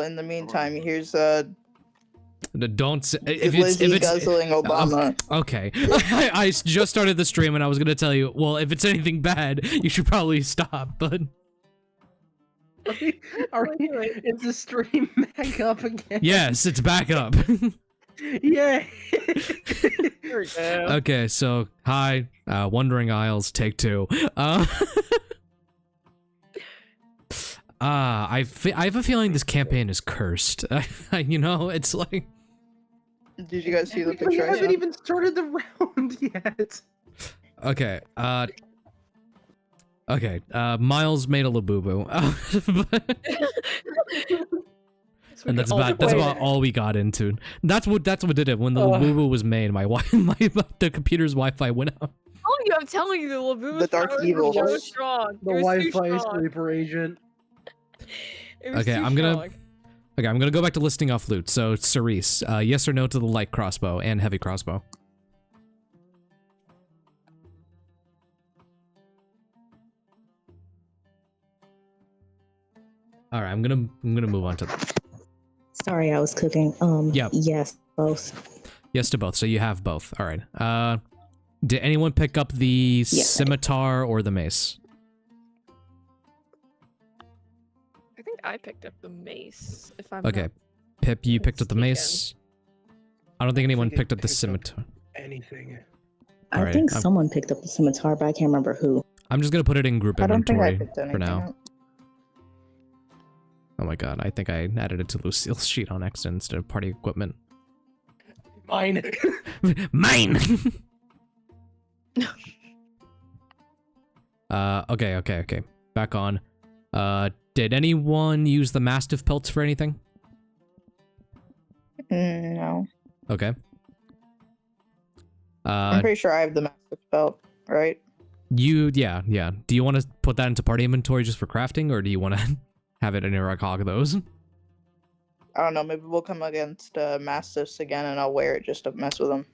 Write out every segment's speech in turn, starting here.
In the meantime, here's Don't say, if Lizzie it's guzzling Obama. Okay, I just started the stream and I was gonna tell you, well, if it's anything bad, you should probably stop. But is the stream back up again? yes, it's back up. Yay! Okay, so hi, Wandering Isles, take 2. I have a feeling this campaign is cursed. You know, it's like. Did you guys see the We picture? I haven't sent? even started the round yet. Okay, okay, Miles made a Labubu. And that's about all we got into. That's what did it. When the Labubu was made, the computer's Wi-Fi went out. Oh, I'm telling you, the Labubu The Dark Evil. so strong. The Wi-Fi sleeper agent. Okay, I'm gonna go back to listing off loot. So Cerise, yes or no to the light crossbow and heavy crossbow? All right, I'm gonna move on to. Sorry, I was cooking. Yep. Yes, both. Yes to both. So you have both. All right. Did anyone pick up the scimitar or the mace? I think I picked up the mace. If I'm Okay, not Pip, you picked up the mace. I don't think anyone I picked up the scimitar. Anything. I Alright, think someone picked up the scimitar, but I can't remember who. I'm just gonna put it in group I don't think I inventory picked anything for now. up. Oh my god, I think I added it to Lucille's sheet on accident instead of party equipment. Mine. Mine! Okay. Back on. Did anyone use the Mastiff pelts for anything? No. Okay. I'm pretty sure I have the Mastiff belt, right? Yeah. Do you want to put that into party inventory just for crafting, or do you want to have it in your hog those? I don't know, maybe we'll come against Mastiffs again and I'll wear it just to mess with them.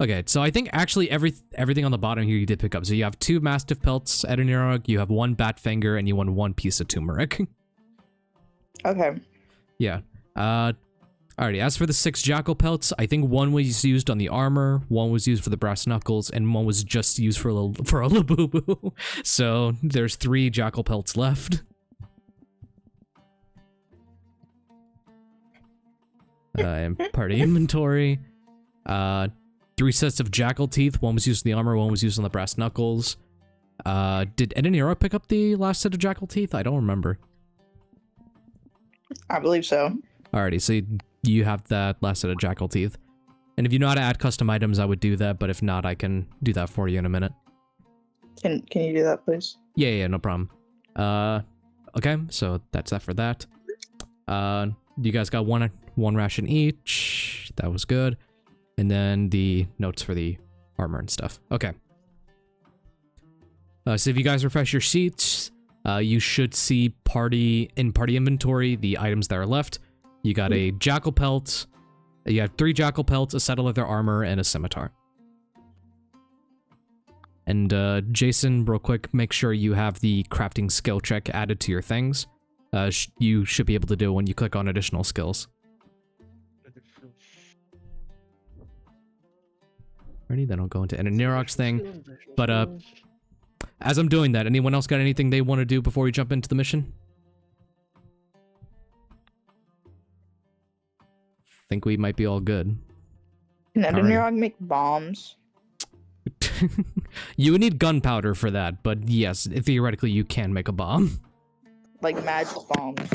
Okay, so I think actually everything on the bottom here you did pick up. So you have 2 Mastiff pelts, Edinorog, you have 1 Batfinger, and you won 1 piece of turmeric. Okay. Yeah. Alrighty, as for the 6 Jackal pelts, I think 1 was used on the armor, 1 was used for the brass knuckles, and 1 was just used for a Labubu. So there's 3 Jackal pelts left. And party inventory. 3 sets of Jackal teeth, 1 was used on the armor, 1 was used on the brass knuckles. Did Edinorog pick up the last set of Jackal teeth? I don't remember. I believe so. Alrighty, so you have that last set of Jackal teeth. And if you know how to add custom items, I would do that, but if not, I can do that for you in a minute. Can you do that, please? Yeah, no problem. Okay, so that's that for that. You guys got one ration each. That was good. And then the notes for the armor and stuff. Okay. So if you guys refresh your sheets, you should see party inventory, the items that are left. You got a Jackal pelt. You have 3 Jackal pelts, a set of leather armor, and a scimitar. And Jason, real quick, make sure you have the crafting skill check added to your things. You should be able to do it when you click on additional skills. Ready? Then I'll go into Edinorog's thing. But as I'm doing that, anyone else got anything they want to do before we jump into the mission? Think we might be all good. Can Edinorog make bombs? You would need gunpowder for that, but yes, theoretically you can make a bomb. Like magic bombs.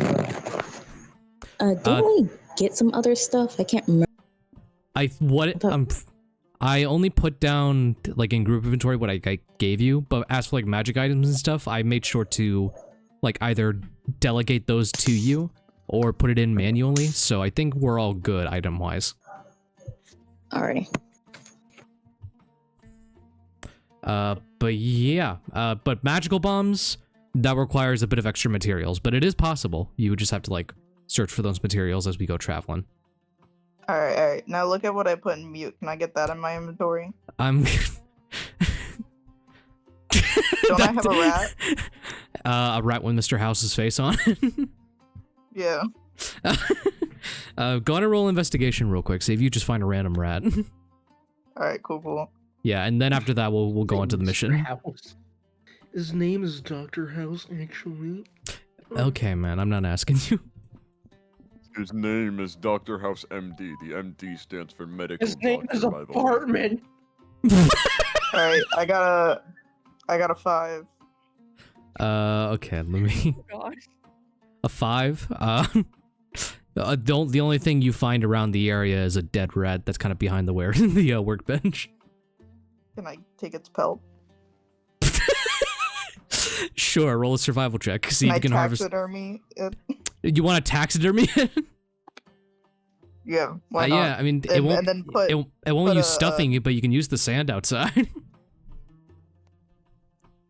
Didn't we get some other stuff? I can't remember. I only put down, like, in group inventory what I gave you, but as for, like, magic items and stuff, I made sure to, like, either delegate those to you or put it in manually, so I think we're all good item-wise. Alrighty. But yeah, but magical bombs, that requires a bit of extra materials, but it is possible. You would just have to, like, search for those materials as we go traveling. Alright. Now look at what I put in mute. Can I get that in my inventory? I'm... Don't I have a rat? A rat with Mr. House's face on it? Yeah. Go on and roll investigation real quick. See if you just find a random rat. All right, cool. Yeah, and then after that, we'll go on to the mission. House. His name is Dr. House, actually. Okay, man, I'm not asking you. His name is Dr. House MD. The MD stands for medical His name doctor, is by the way. Apartment. All right, I got a 5. Okay, let me. Oh gosh. A 5. The only thing you find around the area is a dead rat that's kind of behind the the workbench. Can I take its pelt? Sure, roll a survival check. See if you can harvest. Taxidermy it? You want to taxidermy it? Yeah. Why not? Yeah, I mean, it And- won't. and then put- it won't put use a, stuffing, but you can use the sand outside.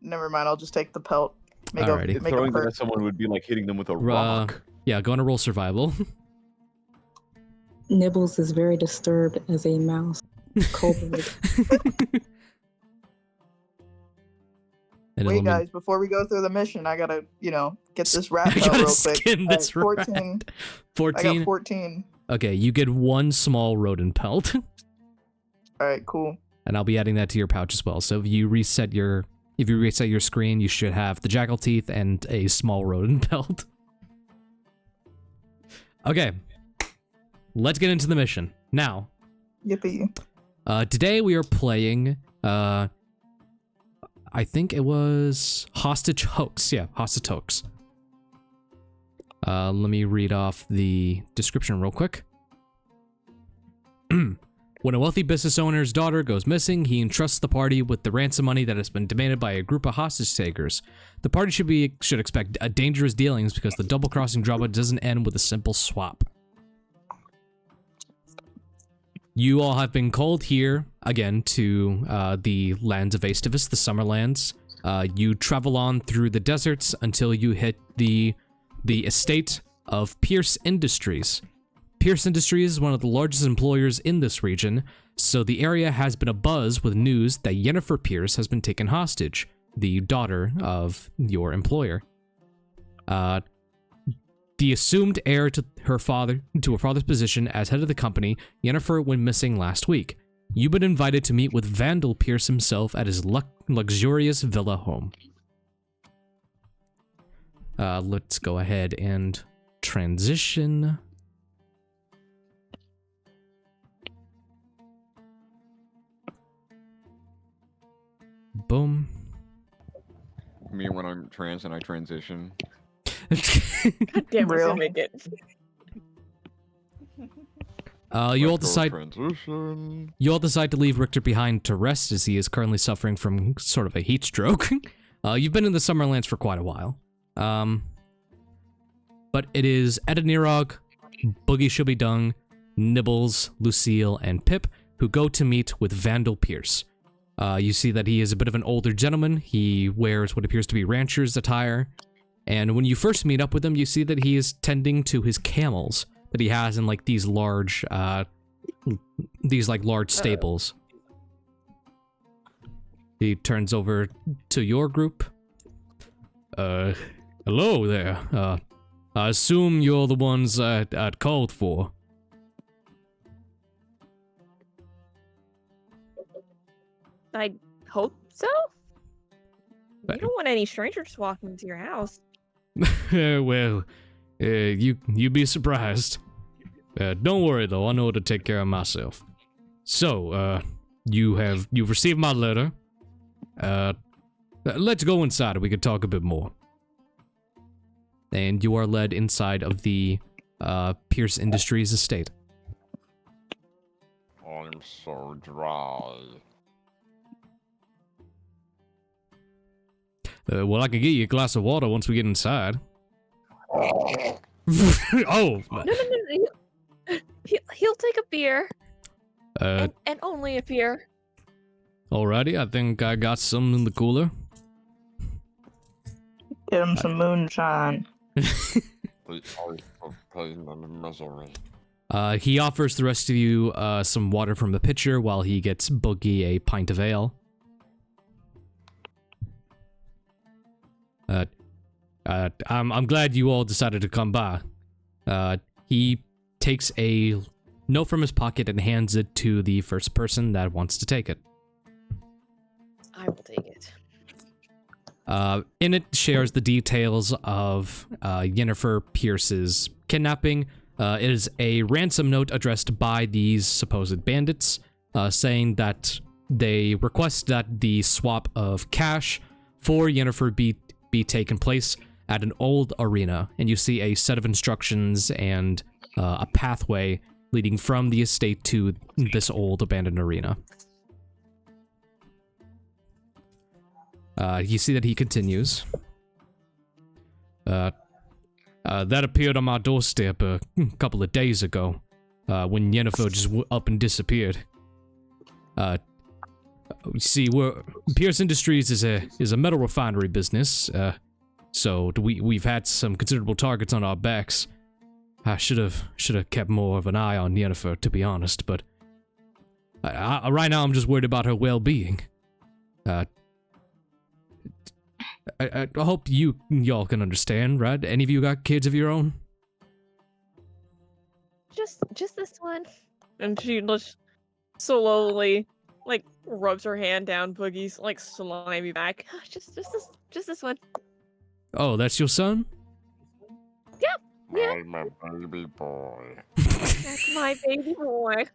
Never mind. I'll just take the pelt. Make Alrighty. a, make a Throwing that perk. at someone would be like hitting them with a rock. Yeah, go on a roll survival. Nibbles is very disturbed as a mouse. Kobold. And Wait, let me- guys, before we go through the mission, I gotta, get this rat I pelt gotta real quick. skin this 14. rat. I 14. got 14. Okay, you get 1 small rodent pelt, All right, cool. and I'll be adding that to your pouch as well. So if you reset your screen, you should have the jackal teeth and a small rodent pelt. Okay, let's get into the mission now. Yippee. Today we are playing. I think it was Hostage Hoax. Yeah, Hostage Hoax. Let me read off the description real quick. When a wealthy business owner's daughter goes missing, he entrusts the party with the ransom money that has been demanded by a group of hostage takers. The party should expect dangerous dealings because the double-crossing drama doesn't end with a simple swap. You all have been called here, again, to the lands of Aestivus, the Summerlands. You travel on through the deserts until you hit the estate of Pierce Industries. Pierce Industries is one of the largest employers in this region, so the area has been abuzz with news that Yennefer Pierce has been taken hostage, the daughter of your employer. The assumed heir to her father's position as head of the company, Yennefer went missing last week. You've been invited to meet with Vandal Pierce himself at his luxurious villa home. Let's go ahead and transition. Boom. Me when I'm trans and I transition. God damn, we're Real. gonna make it. You all decide Transition. to leave Ricter behind to rest as he is currently suffering from sort of a heat stroke. You've been in the Summerlands for quite a while. But it is Edinorog, Boogyshooby Dung, Nibbles, Lucille, and Pip who go to meet with Vandal Pierce. You see that he is a bit of an older gentleman. He wears what appears to be rancher's attire. And when you first meet up with him, you see that he is tending to his camels that he has in like these large stables. He turns over to your group. Hello there. I assume you're the ones I'd called for. I hope so. You don't want any strangers walking into your house. Well, you'd be surprised. Don't worry though, I know how to take care of myself. So, you've received my letter. Let's go inside and we can talk a bit more. And you are led inside of the Pierce Industries estate. I'm so dry. Well, I can get you a glass of water once we get inside. Oh! No. He'll take a beer. And only a beer. Alrighty, I think I got some in the cooler. Get him some moonshine. He offers the rest of you some water from the pitcher while he gets Boogie a pint of ale. I'm glad you all decided to come by. he takes a note from his pocket and hands it to the first person that wants to take it. I will take it. In it shares the details of Yennefer Pierce's kidnapping. It is a ransom note addressed by these supposed bandits, saying that they request that the swap of cash for Yennefer be taken place at an old arena, and you see a set of instructions and a pathway leading from the estate to this old abandoned arena. You see that he continues. That appeared on my doorstep a couple of days ago, when Yennefer just up and disappeared. See, Pierce Industries is a metal refinery business, so we've had some considerable targets on our backs. I should have kept more of an eye on Yennefer, to be honest, but right now I'm just worried about her well-being. I hope y'all can understand, right? Any of you got kids of your own? Just this one. And she just slowly, like, rubs her hand down Boogie's, like, slimy back. Just this one. Oh, that's your son? Yeah. I'm a baby boy. That's my baby boy.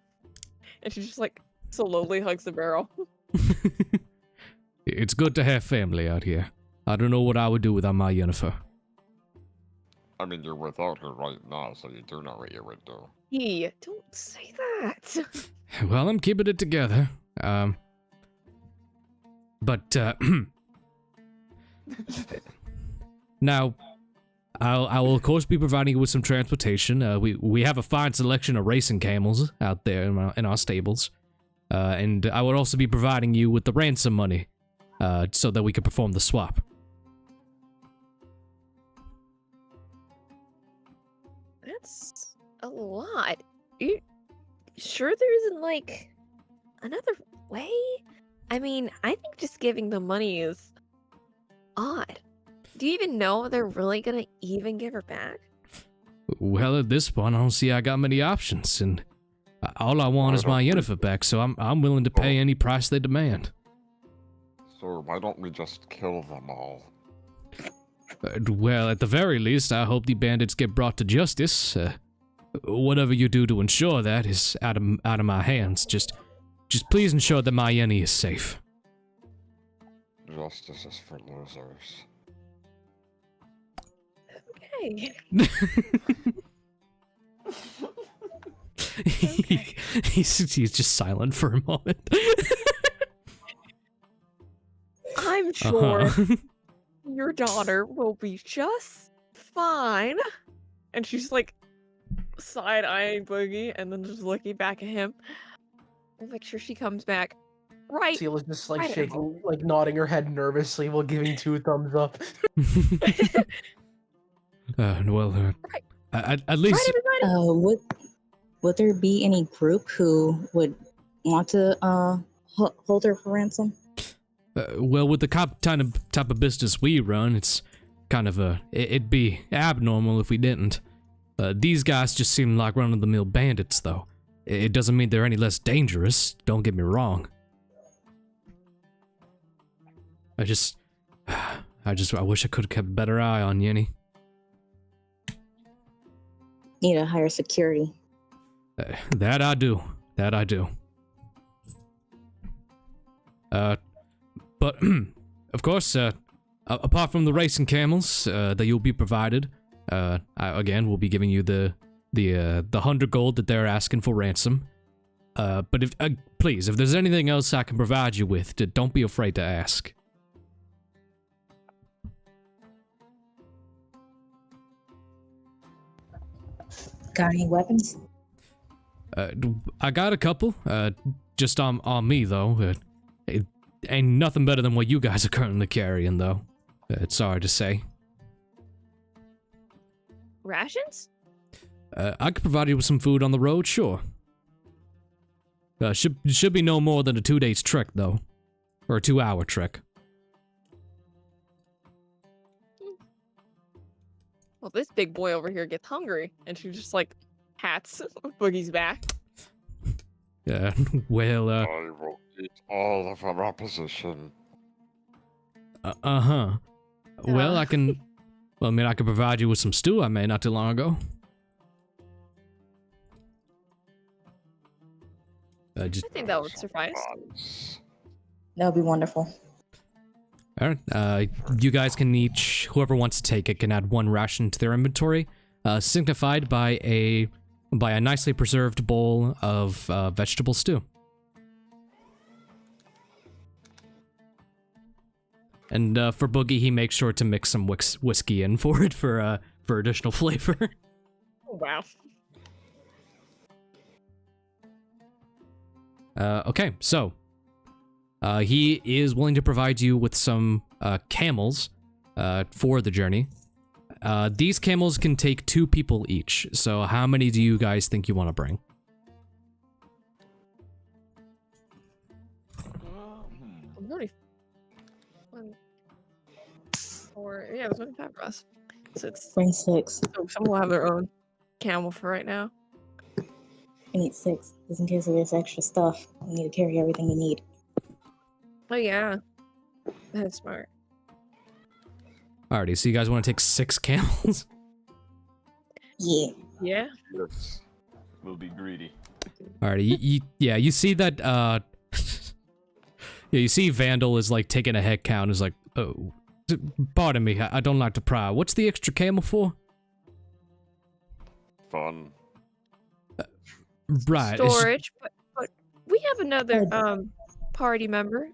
And she just, like, slowly hugs the barrel. It's good to have family out here. I don't know what I would do without my Yennefer. I mean, you're without her right now, so you do know what you would do. Hey, don't say that. Well, I'm keeping it together. But now, I will of course be providing you with some transportation. We have a fine selection of racing camels out there in our stables, and I would also be providing you with the ransom money, so that we can perform the swap. That's a lot. You sure there isn't, like, another way? I mean, I think just giving the money is odd. Do you even know they're really gonna even give her back? Well, at this point, I don't see I got many options, and all I want is my Yennefer back, so I'm willing to pay any price they demand. So why don't we just kill them all? Well, at the very least, I hope the bandits get brought to justice. Whatever you do to ensure that is out of my hands. Just please ensure that my Yenny is safe. Justice is for losers. Okay. He's just silent for a moment. I'm sure Uh-huh. your daughter will be just fine. And she's like side-eyeing Boogie and then just looking back at him. We'll make sure she comes back. Right. Lucille is just like Right. shaking, like nodding her head nervously while giving 2 thumbs up. Well, at least... Right, everybody? Would there be any group who would want to hold her for ransom? Well, with the type of business we run, it's kind of it'd be abnormal if we didn't. These guys just seem like run-of-the-mill bandits, though. It doesn't mean they're any less dangerous, don't get me wrong. I wish I could have kept a better eye on Yenny. Need a higher security. That I do. But, of course, apart from the racing camels that you'll be provided, again, we'll be giving you the 100 gold that they're asking for ransom. But please, if there's anything else I can provide you with, don't be afraid to ask. Got any weapons? I got a couple, just on me, though. It ain't nothing better than what you guys are currently carrying, though. It's sorry to say. Rations? I could provide you with some food on the road, sure. Should be no more than a 2 days trek, though. Or a 2-hour trek. Well, this big boy over here gets hungry, and she just, like, Hats. Boogie's back. Yeah. Well, I will eat all of our opposition. uh-huh. Well, Yeah. I can provide you with some stew I made not too long ago. Just I think that would suffice. Nice. That would be wonderful. all right. You guys can each, whoever wants to take it, can add 1 ration to their inventory, signified by a nicely preserved bowl of vegetable stew. And for Boogie, he makes sure to mix some whiskey in for it for additional flavor. Oh, wow. Okay, so he is willing to provide you with some camels for the journey. These camels can take 2 people each. So how many do you guys think you want to bring? I'm already 1, 4. Yeah, there's only 5 of us. So it's Bring 6. so someone will have their own camel for right now. I need 6, just in case there's extra stuff. We need to carry everything we need. Oh yeah, that's smart. Alrighty, so you guys want to take 6 camels? Yeah. Yeah. Yes. We'll be greedy. Alrighty, you see that, yeah, you see Vandal is like taking a head count, is like, oh, pardon me, I don't like to pry. What's the extra camel for? Fun. Right. it's- Storage, but we have another party member.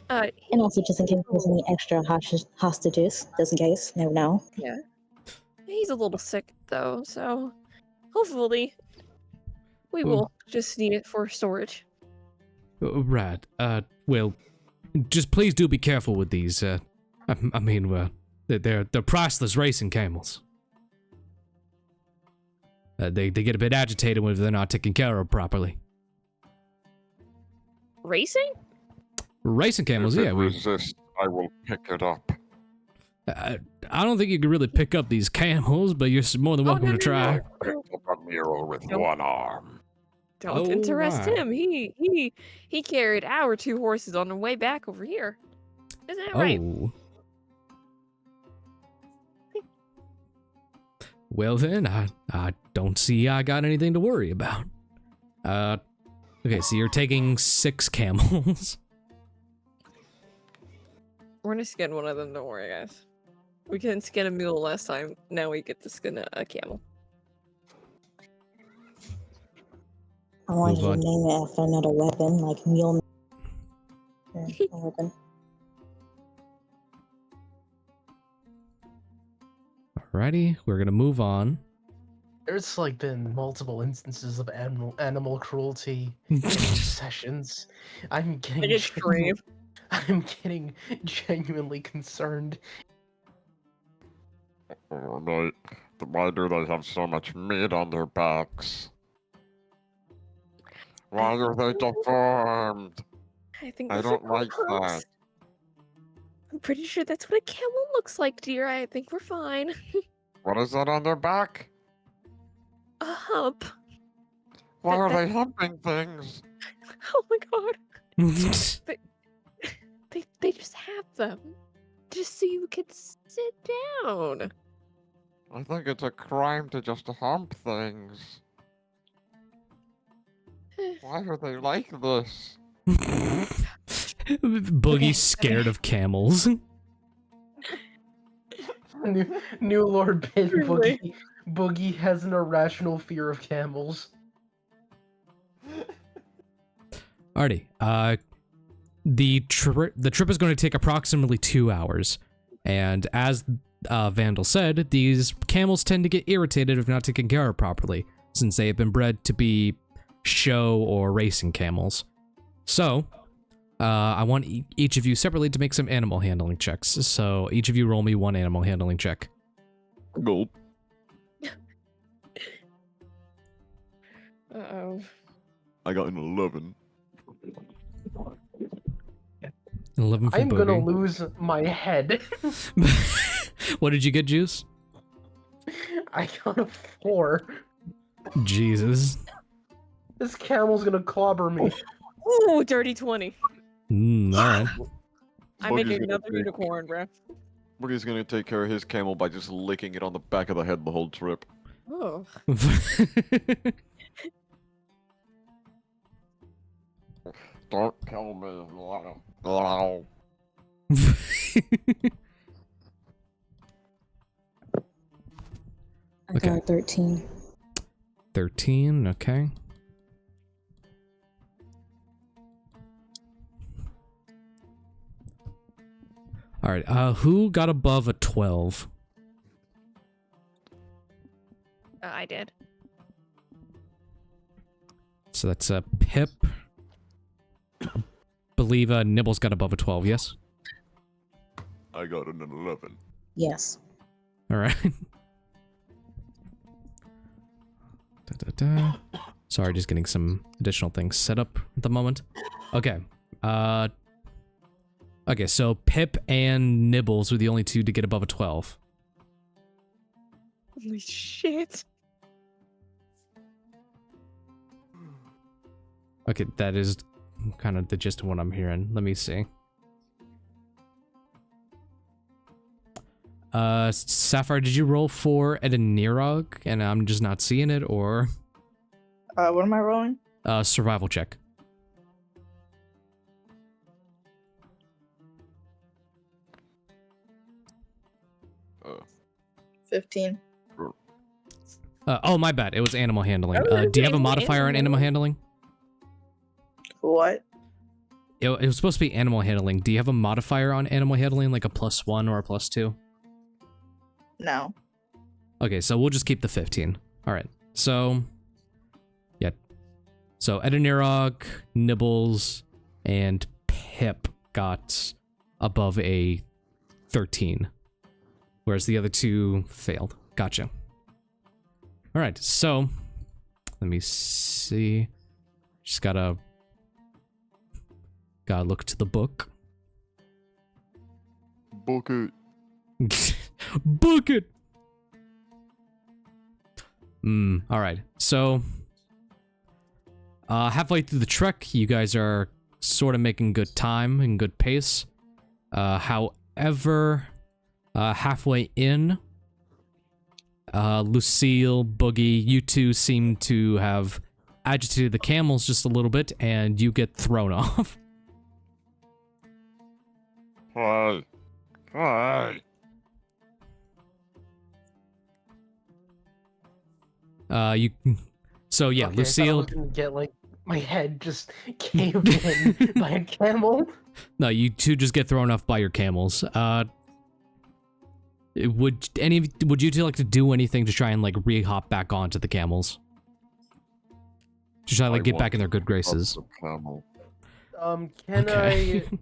And also, just in case there's any extra hostages, just in case. Never know. He's a little sick though, so hopefully we Well- will just need it for storage. Right. Well, just please do be careful with these. I mean, well, they're priceless racing camels. They get a bit agitated when they're not taken care of properly. Racing? Racing camels, If yeah. it resists, I will pick it up. I don't think you can really pick up these camels, but you're more than welcome to try. Pick up a mule with Nope. 1 arm. Don't Oh, interest my. him. He carried our 2 horses on the way back over here. Isn't that right? Oh. Well then, I don't see I got anything to worry about. Okay, so you're taking 6 camels. We're gonna skin one of them, don't worry guys. We couldn't skin a mule last time, now we get to skin a camel. I want Move you on. to name it after another weapon, like mule. A weapon. Alrighty, we're gonna move on. There's like been multiple instances of animal cruelty in these sessions. I'm getting Like extreme. I'm getting genuinely concerned. Why do they have so much meat on their backs? Why are they deformed? I think I those are don't like called that. humps. I'm pretty sure that's what a camel looks like, dear. I think we're fine. What is that on their back? A hump. Why are That- they humping things? Oh my god. They just have them. Just so you could sit down. I think it's a crime to just hump things. Why are they like this? Boogie's scared of camels. New Lord Pit Truly. Boogie has an irrational fear of camels. Alrighty, the trip is going to take approximately 2 hours, and as Vandal said, these camels tend to get irritated if not taken care of properly, since they have been bred to be show or racing camels. So, I want each of you separately to make some animal handling checks. So each of you roll me 1 animal handling check. Gulp. Uh-oh. I got an 11. 11 for I'm gonna Boogie. lose my head. What did you get, Juice? I got a 4. Jesus. This camel's gonna clobber me. Ooh, dirty 20. Alright. I'm Buggy's making gonna another take- unicorn, bro. Boogie's gonna take care of his camel by just licking it on the back of the head the whole trip. Oh. Don't kill me. I Okay. got 13. 13, okay. Alright, who got above a 12? I did. So that's a Pip. Believe Nibbles got above a 12, yes? I got an 11. Yes. Alright. Sorry, just getting some additional things set up at the moment. Okay. Okay, so Pip and Nibbles were the only two to get above a 12. Holy shit. Okay, that is kind of the gist of what I'm hearing. Let me see. Sapphire, did you roll for Edinorog and I'm just not seeing it, or What am I rolling? survival check? Uh, 15. Oh, my bad. It was animal handling. Oh, Do you have a animal modifier on animal handling? What? It was supposed to be animal handling. Do you have a modifier on animal handling, like a +1 or a +2? No. Okay, so we'll just keep the 15. Alright, so... Yeah. So, Edinorog, Nibbles, and Pip got above a 13. Whereas the other two failed. Gotcha. Alright, so... Let me see... Just gotta look to the book. book it. Book it! Alright. So, halfway through the trek, you guys are sort of making good time and good pace. However, halfway in, Lucille, Boogie, you two seem to have agitated the camels just a little bit, and you get thrown off. Hi. Hi. So yeah, Okay, I thought I Lucille. was gonna get like my head just caved in by a camel. No, you two just get thrown off by your camels. Would you two like to do anything to try and like re-hop back onto the camels? To try to like I get want back in their good graces. the camel. Can Okay. I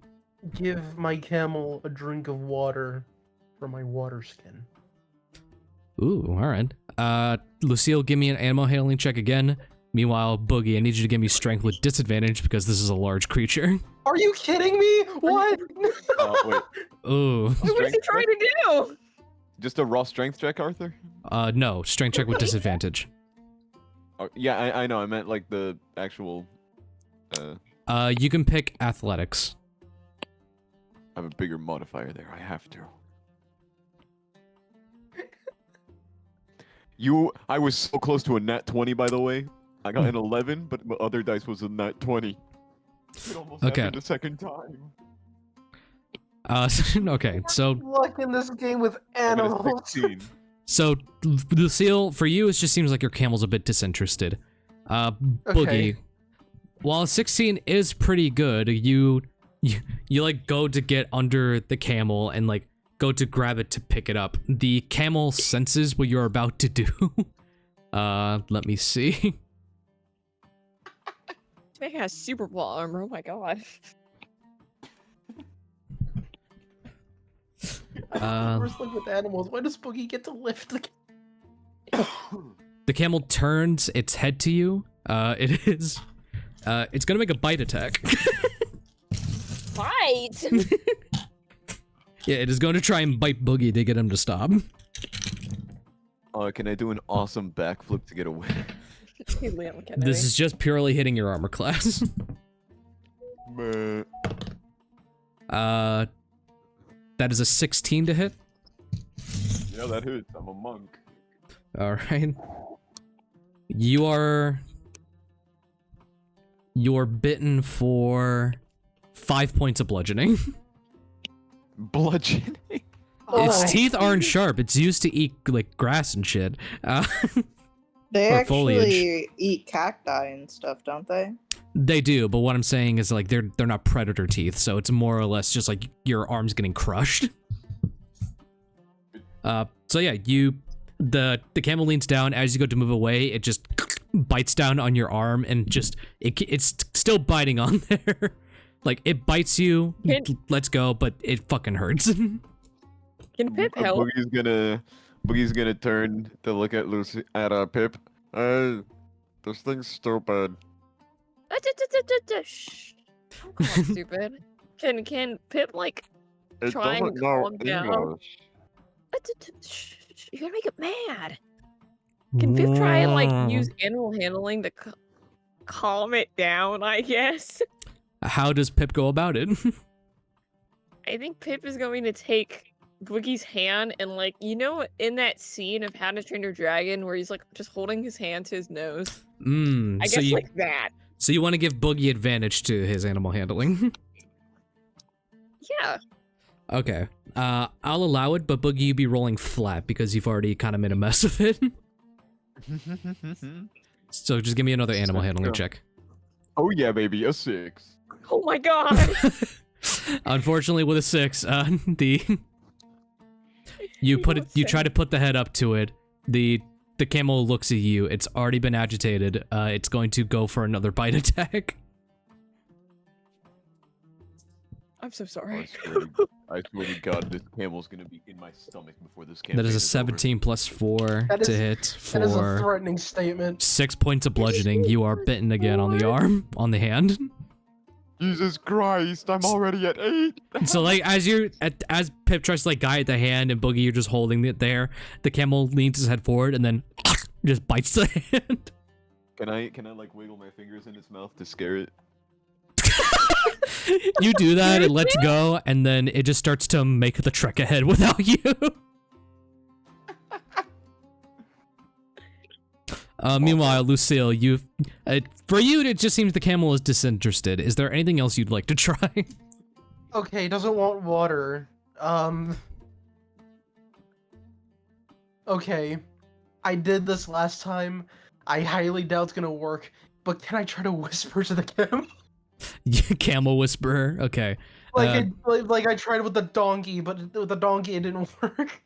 give my camel a drink of water for my water skin? Ooh, alright. Lucille, give me an animal handling check again. Meanwhile, Boogie, I need you to give me strength with disadvantage because this is a large creature. Are you kidding me? What? Wait. Ooh. What is he Strength trying check? to do? Just a raw strength check, Arthur? No, strength check with disadvantage. Oh, yeah, I know. I meant like the actual. You can pick athletics. I have a bigger modifier there. I have to. I was so close to a nat 20, by the way. I got an 11, but my other dice was a nat 20. It almost Okay. happened a second time. Okay, so Luck in this game with I got a animals. 16. So, Lucille, for you, it just seems like your camel's a bit disinterested. Boogie, Okay. while 16 is pretty good, you like go to get under the camel and like go to grab it to pick it up. The camel senses what you're about to do. Let me see. This man has Super Bowl armor. Oh my god. First look with animals. Why does Boogie get to lift the The camel turns its head to you. It's gonna make a bite attack. Fight! Yeah, it is going to try and bite Boogie to get him to stop. Can I do an awesome backflip to get away? Liam Kennedy. This is just purely hitting your armor class. Meh. That is a 16 to hit. Yeah, that hits. I'm a monk. All right. You're bitten for 5 points of bludgeoning. Bludgeoning. Its Oh. teeth aren't sharp. It's used to eat like grass and shit. They Or actually foliage. eat cacti and stuff, don't they? They do, but what I'm saying is like they're not predator teeth, so it's more or less just like your arm's getting crushed. So yeah, the camel leans down. As you go to move away, it just bites down on your arm and just it's still biting on there. Like it bites you, let's go, but it fucking hurts. Can Pip help? Boogie's gonna turn to look at Pip. This thing's stupid. Shh. Don't call it stupid. Can Pip like It try and doesn't know calm down? English. Shh, you're gonna make it mad. Can Pip try and like use animal handling to calm it down? I guess. How does Pip go about it? I think Pip is going to take Boogie's hand and like in that scene of How to Train Your Dragon where he's like just holding his hand to his nose. I So guess you, like that. so you want to give Boogie advantage to his animal handling? Yeah. Okay. I'll allow it, but Boogie, you be rolling flat because you've already kind of made a mess of it. So just give me another animal handling check. Oh yeah, baby, a 6. Oh my god. Unfortunately, with a 6, you try to put the head up to it. The camel looks at you. It's already been agitated. It's going to go for another bite attack. I'm so sorry. I swear to God, this camel's gonna be in my stomach before this campaign That is a is 17 plus 4 That to is- hit That is a for threatening statement. 6 points of bludgeoning. You are bitten again on the arm, on the hand. over. Jesus Christ, I'm already at 8. So like as Pip tries to like guide the hand and Boogie, you're just holding it there. The camel leans his head forward and then just bites the hand. Can I like wiggle my fingers in its mouth to scare it? You do that, it lets go, and then it just starts to make the trek ahead without you. Meanwhile, Lucille, for you, it just seems the camel is disinterested. Is there anything else you'd like to try? Okay, doesn't want water. Okay. I did this last time. I highly doubt it's gonna work, but can I try to whisper to the camel? Camel whisperer. Okay. Like I tried with the donkey, but with the donkey it didn't work.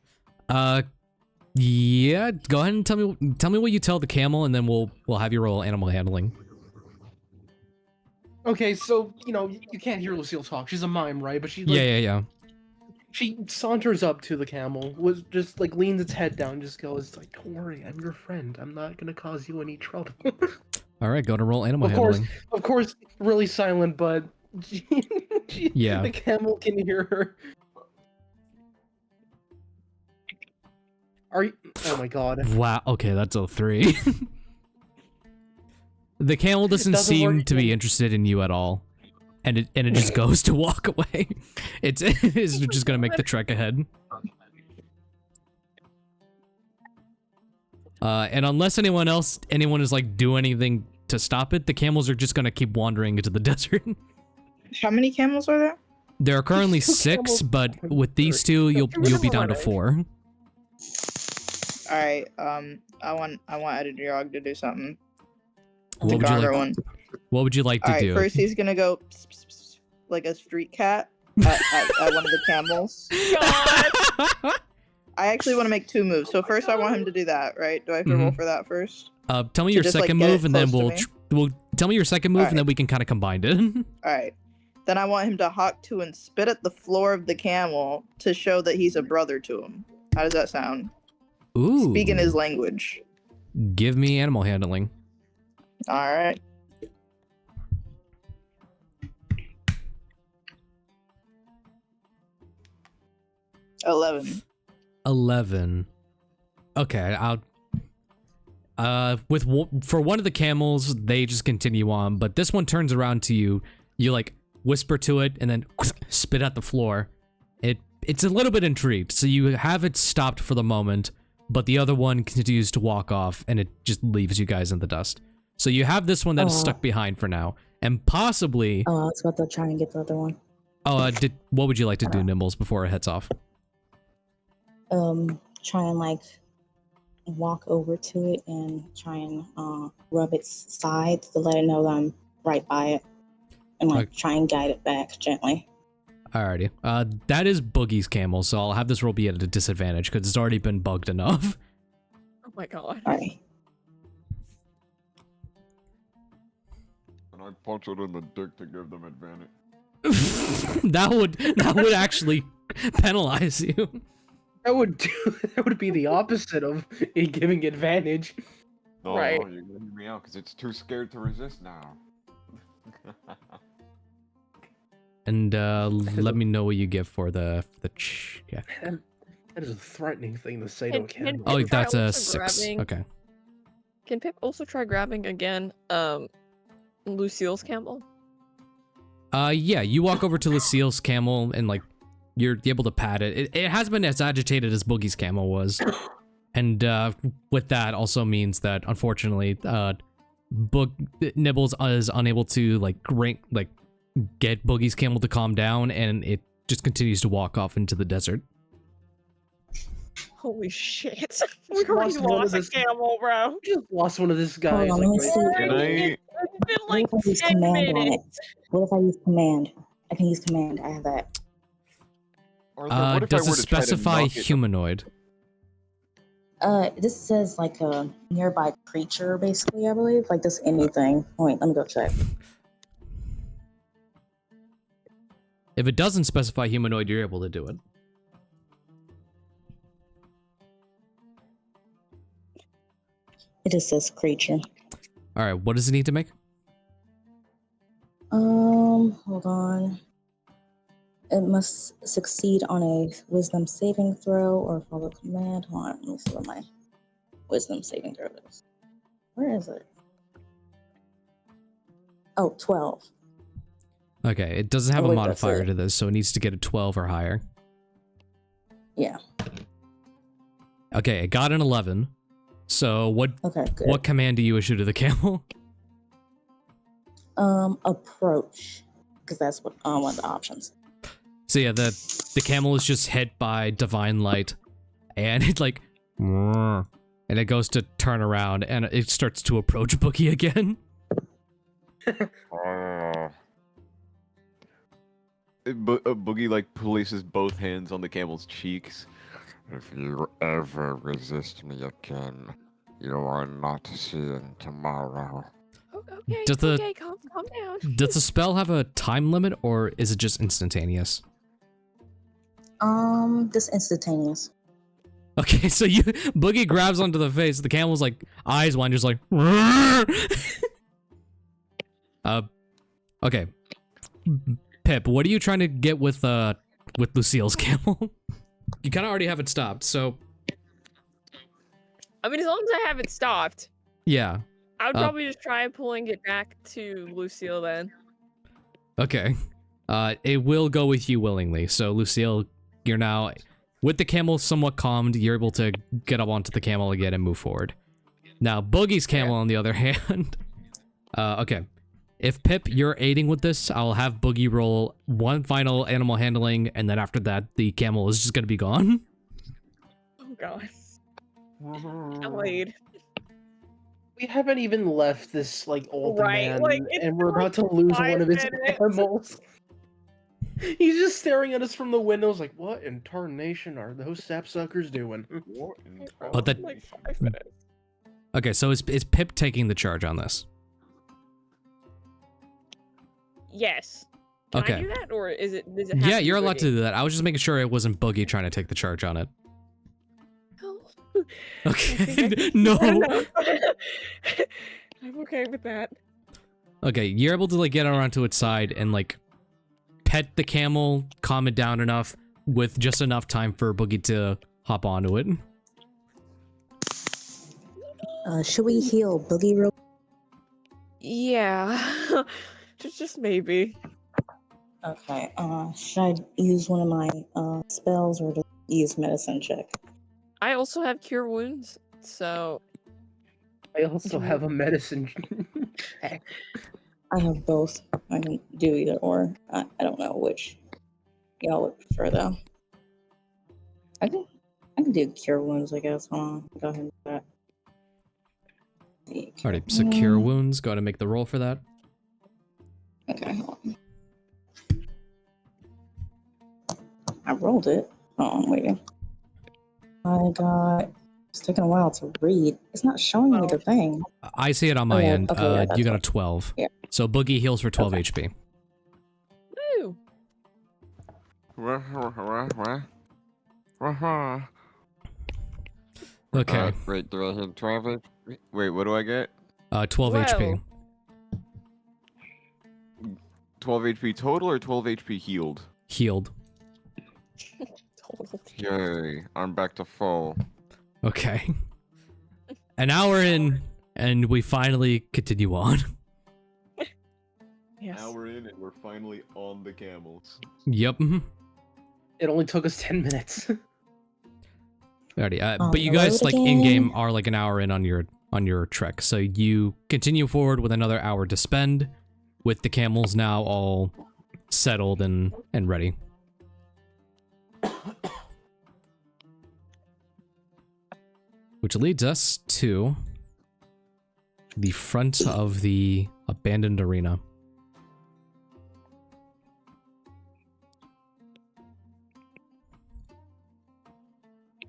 Yeah. Go ahead and tell me what you tell the camel, and then we'll have you roll animal handling. Okay, so you can't hear Lucille talk. She's a mime, right? But she Yeah. She saunters up to the camel, was just like leans its head down, and just goes like, "Don't worry, I'm your friend. I'm not gonna cause you any trouble." All right, go to roll animal Of handling. course, really silent, but Yeah. the camel can hear her. Are you? Oh my god. Wow. Okay, that's a 3. The camel doesn't doesn't seem work to be again. interested in you at all, and it just goes to walk away. It's just gonna make the trek ahead. And unless anyone is like do anything to stop it, the camels are just gonna keep wandering into the desert. How many camels are there? There are currently Two 6, camels. but with these 2, you'll be down to 4. All right. I want Edinorog to do something. What To would you garner like? one. What would you like to All right. do? First, he's gonna go pss, pss, pss, like a street cat at one of the camels. God. I actually want to make 2 moves. So first, I want him to do that. Right? Do I have to roll for that first? Tell me To your just, like, second get it move, and then close to we'll tell me your second move, and then Alright. we can kind of combine it. All right. Then I want him to hawk to and spit at the floor of the camel to show that he's a brother to him. How does that sound? Ooh. Speak in his language. Give me animal handling. All right. $11. 11. Okay, For one of the camels, they just continue on, but this one turns around to you. You like whisper to it and then spit at the floor. It's a little bit intrigued, so you have it stopped for the moment, but the other one continues to walk off and it just leaves you guys in the dust. So you have this one that is stuck behind for now, and possibly. Oh, I was about to try and get the other one. Oh, what would you like to do, Nibbles, before it heads off? Try and like walk over to it and try and rub its sides to let it know that I'm right by it, and like try and guide it back gently. Alrighty. That is Boogie's camel, so I'll have this roll be at a disadvantage because it's already been bugged enough. Oh my god. Alright. And I punch it in the dick to give them advantage. that would actually penalize you. That would be the opposite of it giving advantage. No, Right. you're getting me out because it's too scared to resist now. And let me know what you get for the yeah. That is a threatening thing to say to a camel. Oh, Pip try that's a also 6. grabbing- Okay. Can Pip also try grabbing again, Lucille's camel? Yeah, you walk over to Lucille's camel and like you're able to pat it. It has been as agitated as Boogie's camel was. And with that also means that unfortunately Nibbles is unable to get Boogie's camel to calm down, and it just continues to walk off into the desert. Holy shit. We already lost a camel, bro. We just lost one of this guy. Hold on, let me see. Can I? It's been like What if I use 10 command on it? minutes. What if I use command? I can use command. I have that. Or what if I Does were it to try to specify knock it- humanoid? This says like a nearby creature, basically. I believe like just anything. Wait, let me go check. If it doesn't specify humanoid, you're able to do it. It just says creature. All right, what does it need to make? Hold on. It must succeed on a wisdom saving throw or follow command. Hold on, let me see what my wisdom saving throw is. Where is it? Oh, 12. Okay, it doesn't have Oh, a wait, that's modifier it. to this, so it needs to get a 12 or higher. Yeah. Okay, it got an 11. So Okay, good. what command do you issue to the camel? Approach. Because that's what one of the options. So yeah, the camel is just hit by divine light, and it like, and it goes to turn around, and it starts to approach Boogie again. Boogie like places both hands on the camel's cheeks. If you ever resist me again, you are not seeing tomorrow. Okay, Does the- okay, calm down. Does the spell have a time limit, or is it just instantaneous? Just instantaneous. Okay, so Boogie grabs onto the face. The camel's like eyes wide, just like. Okay. Pip, what are you trying to get with Lucille's camel? You kind of already have it stopped, so I mean, as long as I have it stopped, yeah. I would probably just try pulling it back to Lucille then. Okay. It will go with you willingly. So Lucille, you're now with the camel somewhat calmed. You're able to get up onto the camel again and move forward. Now Boogie's camel, on the other hand. Okay. If Pip, you're aiding with this, I'll have Boogie roll one final animal handling, and then after that, the camel is just gonna be gone. Oh god. I'll aid. We haven't even left this like old Right, man, like, it's and we're been, about to like, lose 5 one of his minutes. animals. He's just staring at us from the windows, like, "What in tarnation are those sapsuckers doing?" What in Oh, that- Like 5 minutes. Okay, so is Pip taking the charge on this? Yes. Can Okay. I do that, or does it have Yeah, to be you're allowed to Boogie? do that. I was just making sure it wasn't Boogie trying to take the charge on it. Oh. Okay. No. I'm okay with that. Okay, you're able to like get around to its side and like pet the camel, calm it down enough with just enough time for Boogie to hop onto it. Should we heal Boogie real? Yeah. just maybe. Okay. Should I use one of my spells or just use medicine check? I also have cure wounds, so I also have a medicine check. I have both. I can do either or. I don't know which y'all would prefer though. I can do cure wounds, I guess. Hold on. Go ahead and do that. Alright, secure wounds. Go ahead and make the roll for that. Okay, hold on. I rolled it. Oh, I'm waiting. It's taking a while to read. It's not showing me the thing. I see it on my end. Okay, yeah, You got a that's 12. Yeah. So Boogie heals for 12 HP. woo. Okay. Wait, do I hit 12 HP? Wait, what do I get? 12 HP. 12 HP total or 12 HP healed? Healed. Total. Yay, I'm back to full. Okay. An hour in, and we finally continue on. Yes. Hour in and we're finally on the camels. Yep. It only took us 10 minutes. Alrighty. But you guys, like, in-game are like an hour in on your trek. So you continue forward with another hour to spend, with the camels now all settled and ready. Which leads us to the front of the abandoned arena.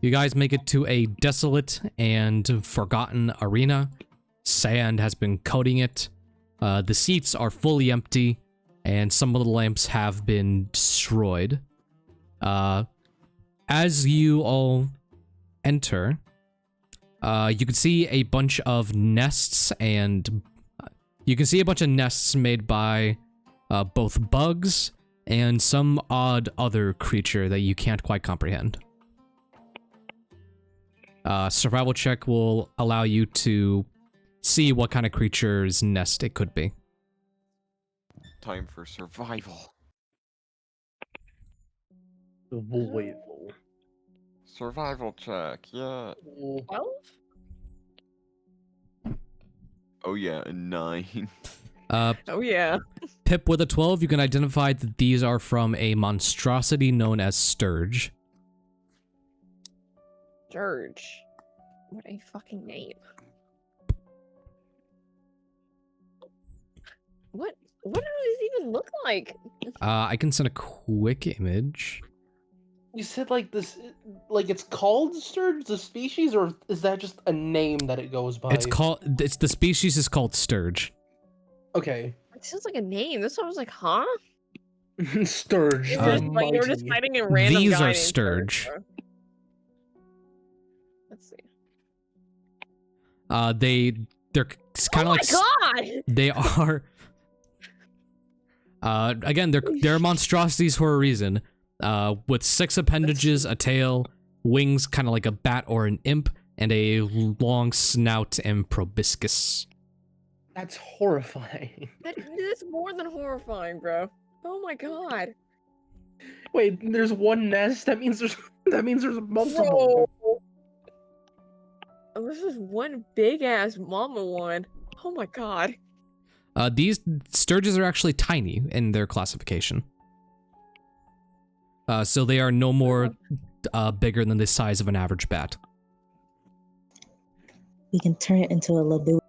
You guys make it to a desolate and forgotten arena. Sand has been coating it. The seats are fully empty, and some of the lamps have been destroyed. As you all enter, you can see a bunch of nests, and you can see a bunch of nests made by both bugs and some odd other creature that you can't quite comprehend. Survival check will allow you to see what kind of creature's nest it could be. Time for survival. Survival. Survival check, yeah. 12? Oh yeah, a 9. Oh yeah. Pip with a 12, you can identify that these are from a monstrosity known as Sturge. Dirge. What a fucking name. What do these even look like? I can send a quick image. You said like this, like it's called sturge, the species, or is that just a name that it goes by? It's the species is called Sturge. Okay. It sounds like a name. This one was like, huh? Sturge. You're the just, like, you're just mighty. fighting a random These guy are named Sturge. bro. Let's see. They're kind of Oh like my god! they are. Again, they're monstrosities for a reason. With 6 appendages, a tail, wings kind of like a bat or an imp, and a long snout and proboscis. That's horrifying. That's more than horrifying, bro. Oh my god. Wait, there's one nest. That means there's multiple. Bro. Oh, this is one big ass mama one. Oh my god. These sturges are actually tiny in their classification. So they are no more bigger than the size of an average bat. We can turn it into a labu.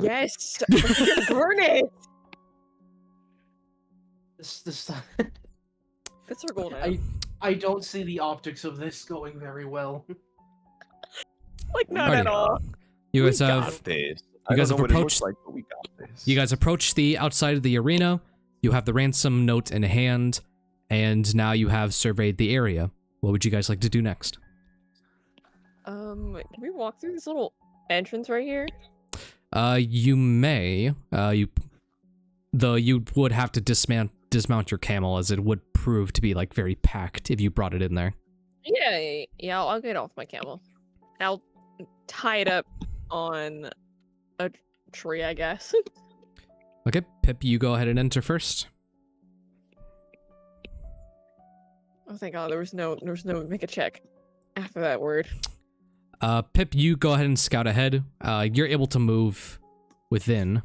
Yes! Burn it! This That's our goal now. I don't see the optics of this going very well. Like, not Alrighty. at all. You guys We have got this. you I guys don't have know what it looks approached- like, but we got this. You guys approach the outside of the arena. You have the ransom note in hand, and now you have surveyed the area. What would you guys like to do next? Can we walk through this little entrance right here? You may. Though you would have to dismount your camel, as it would prove to be like very packed if you brought it in there. Yeah, I'll get off my camel. I'll tie it up on a tree, I guess. Okay, Pip, you go ahead and enter first. Oh, thank God, there was no make a check after that word. Pip, you go ahead and scout ahead. You're able to move within.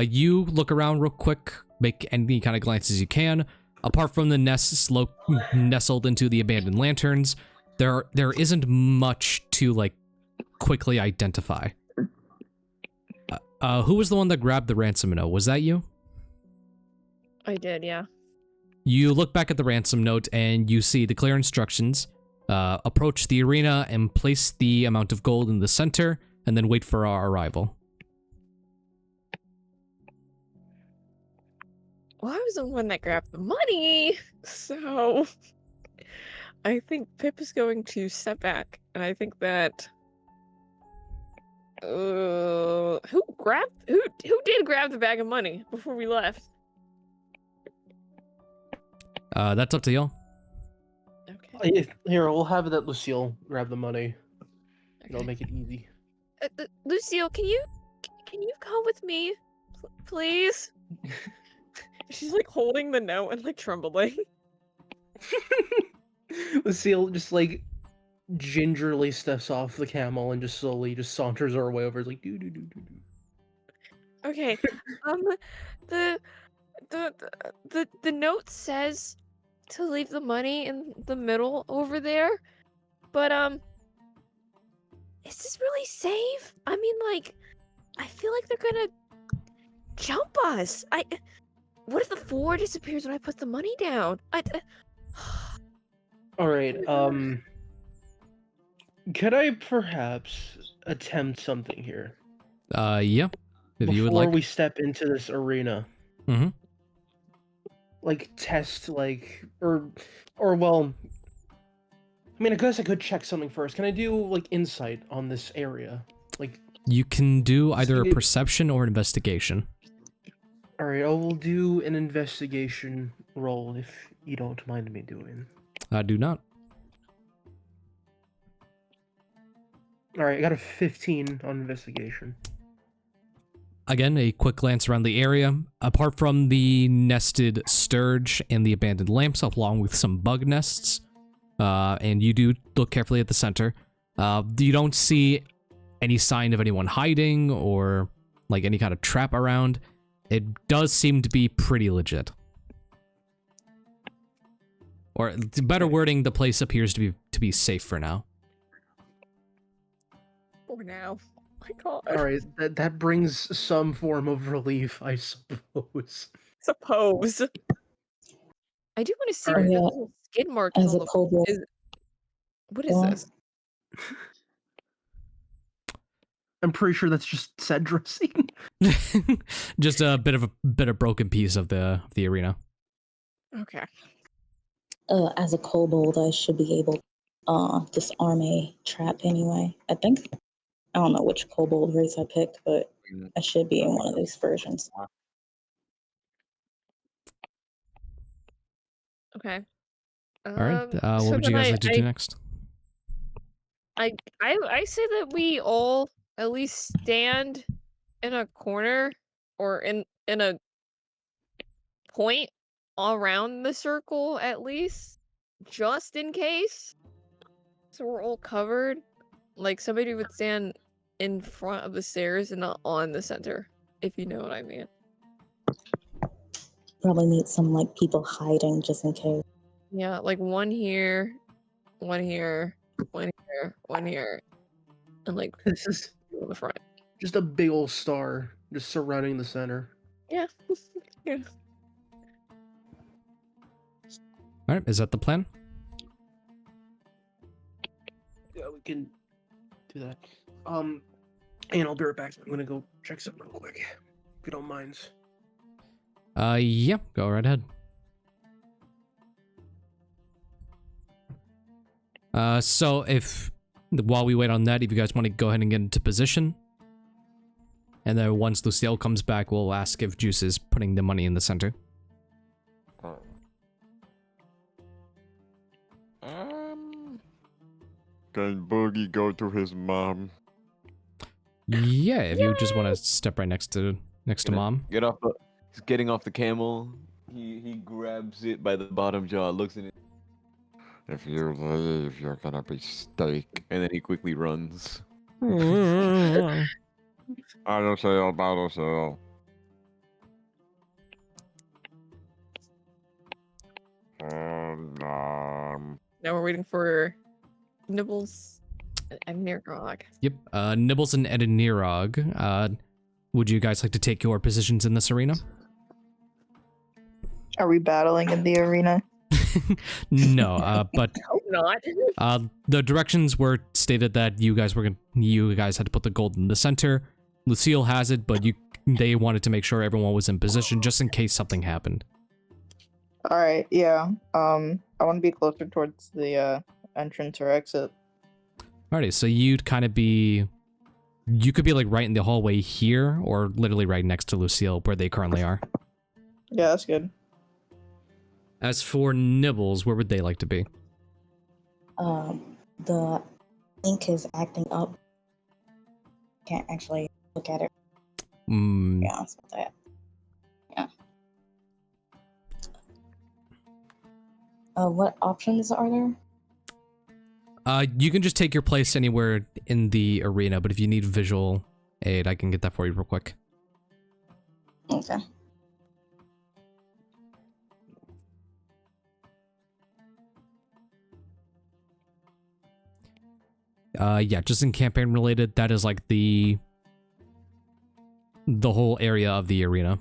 You look around real quick, make any kind of glances you can. Apart from the nests nestled into the abandoned lanterns, there isn't much to like quickly identify. Who was the one that grabbed the ransom note? Was that you? I did, yeah. You look back at the ransom note and you see the clear instructions. Approach the arena and place the amount of gold in the center, and then wait for our arrival. Well, I was the one that grabbed the money, so I think Pip is going to step back, and I think that who did grab the bag of money before we left? That's up to y'all. Okay. Here, we'll have that Lucille grab the money. It'll make it easy. Lucille, can you come with me, please? She's like holding the note and like trembling. Lucille just like gingerly steps off the camel and just slowly just saunters her way over. It's like do do do do do. Okay. The note says to leave the money in the middle over there, but is this really safe? I mean, like, I feel like they're gonna jump us. What if the 4 disappears when I put the money down? All right. Could I perhaps attempt something here? Yeah. If you would Before like. we step into this arena. Mm-hmm. Like test or well, I mean, I guess I could check something first. Can I do like insight on this area? Like You can do either a see- perception or investigation. All right, I will do an investigation roll if you don't mind me doing. I do not. All right, I got a 15 on investigation. Again, a quick glance around the area. Apart from the nested sturge and the abandoned lamps, along with some bug nests, and you do look carefully at the center, you don't see any sign of anyone hiding or like any kind of trap around. It does seem to be pretty legit. Or better wording, the place appears to be safe for now. For now. My God. All right, that brings some form of relief, I suppose. Suppose. I do want to see Alright. the Yeah. little skid marks As on a the. kobold. What is Go on. this? I'm pretty sure that's just set dressing. Just a bit of broken piece of the arena. Okay. As a kobold, I should be able to disarm a trap anyway. I think. I don't know which kobold race I picked, but I should be in one of these versions. Okay. All right. What so would you then guys like to do next? I say that we all at least stand in a corner or in a point around the circle at least, just in case. So we're all covered. Like somebody would stand in front of the stairs and not on the center, if you know what I mean. Probably need some like people hiding just in case. Yeah, like one here, one here, one here, one here, and like This is two in the front. just a big old star just surrounding the center. Yeah. Yeah. All right. Is that the plan? Yeah, we can do that. And I'll be right back. I'm gonna go check something real quick, if you don't mind. Yeah. Go right ahead. So while we wait on that, if you guys want to go ahead and get into position, and then once Lucille comes back, we'll ask if Juice is putting the money in the center. Can Boogie go to his mom? Yeah, if you just want to step right next to mom. Get off the. He's getting off the camel. He grabs it by the bottom jaw, looks at it, If you leave, you're gonna be steak. and then he quickly runs. Battle. Now we're waiting for Nibbles and Edinorog. Yep. Nibbles and Edinorog. Would you guys like to take your positions in this arena? Are we battling in the arena? No, but Hope not. the directions were stated that you guys had to put the gold in the center. Lucille has it, but they wanted to make sure everyone was in position just in case something happened. All right, yeah. I want to be closer towards the entrance or exit. Alrighty, so you could be like right in the hallway here, or literally right next to Lucille, where they currently are. Yeah, that's good. As for Nibbles, where would they like to be? The ink is acting up. Can't actually look at it. Yeah, that's about that. Yeah. What options are there? You can just take your place anywhere in the arena, but if you need visual aid, I can get that for you real quick. Okay. Yeah, just in campaign related, that is like the whole area of the arena.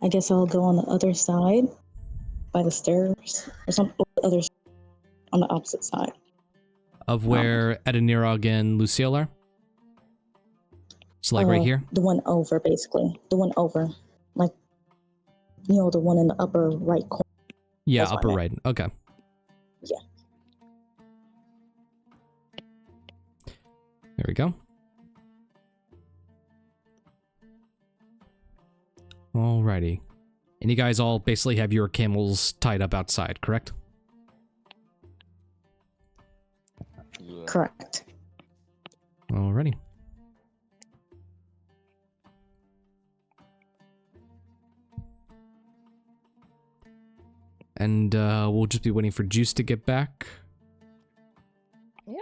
I guess I'll go on the other side by the stairs or some other on the opposite side. Of where Edinorog and Lucille are? So like right here? The one over, basically. The one over. Like, the one in the upper right corner. Yeah, That's what upper I right. Okay. Yeah. There we go. Alrighty. And you guys all basically have your camels tied up outside, correct? Yeah. Correct. Alrighty. And we'll just be waiting for Juice to get back. Yep.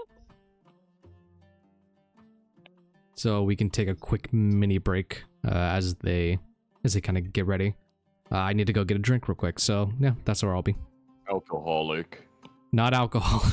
So we can take a quick mini break as they kind of get ready. I need to go get a drink real quick, so yeah, that's where I'll be. Alcoholic. Not alcohol.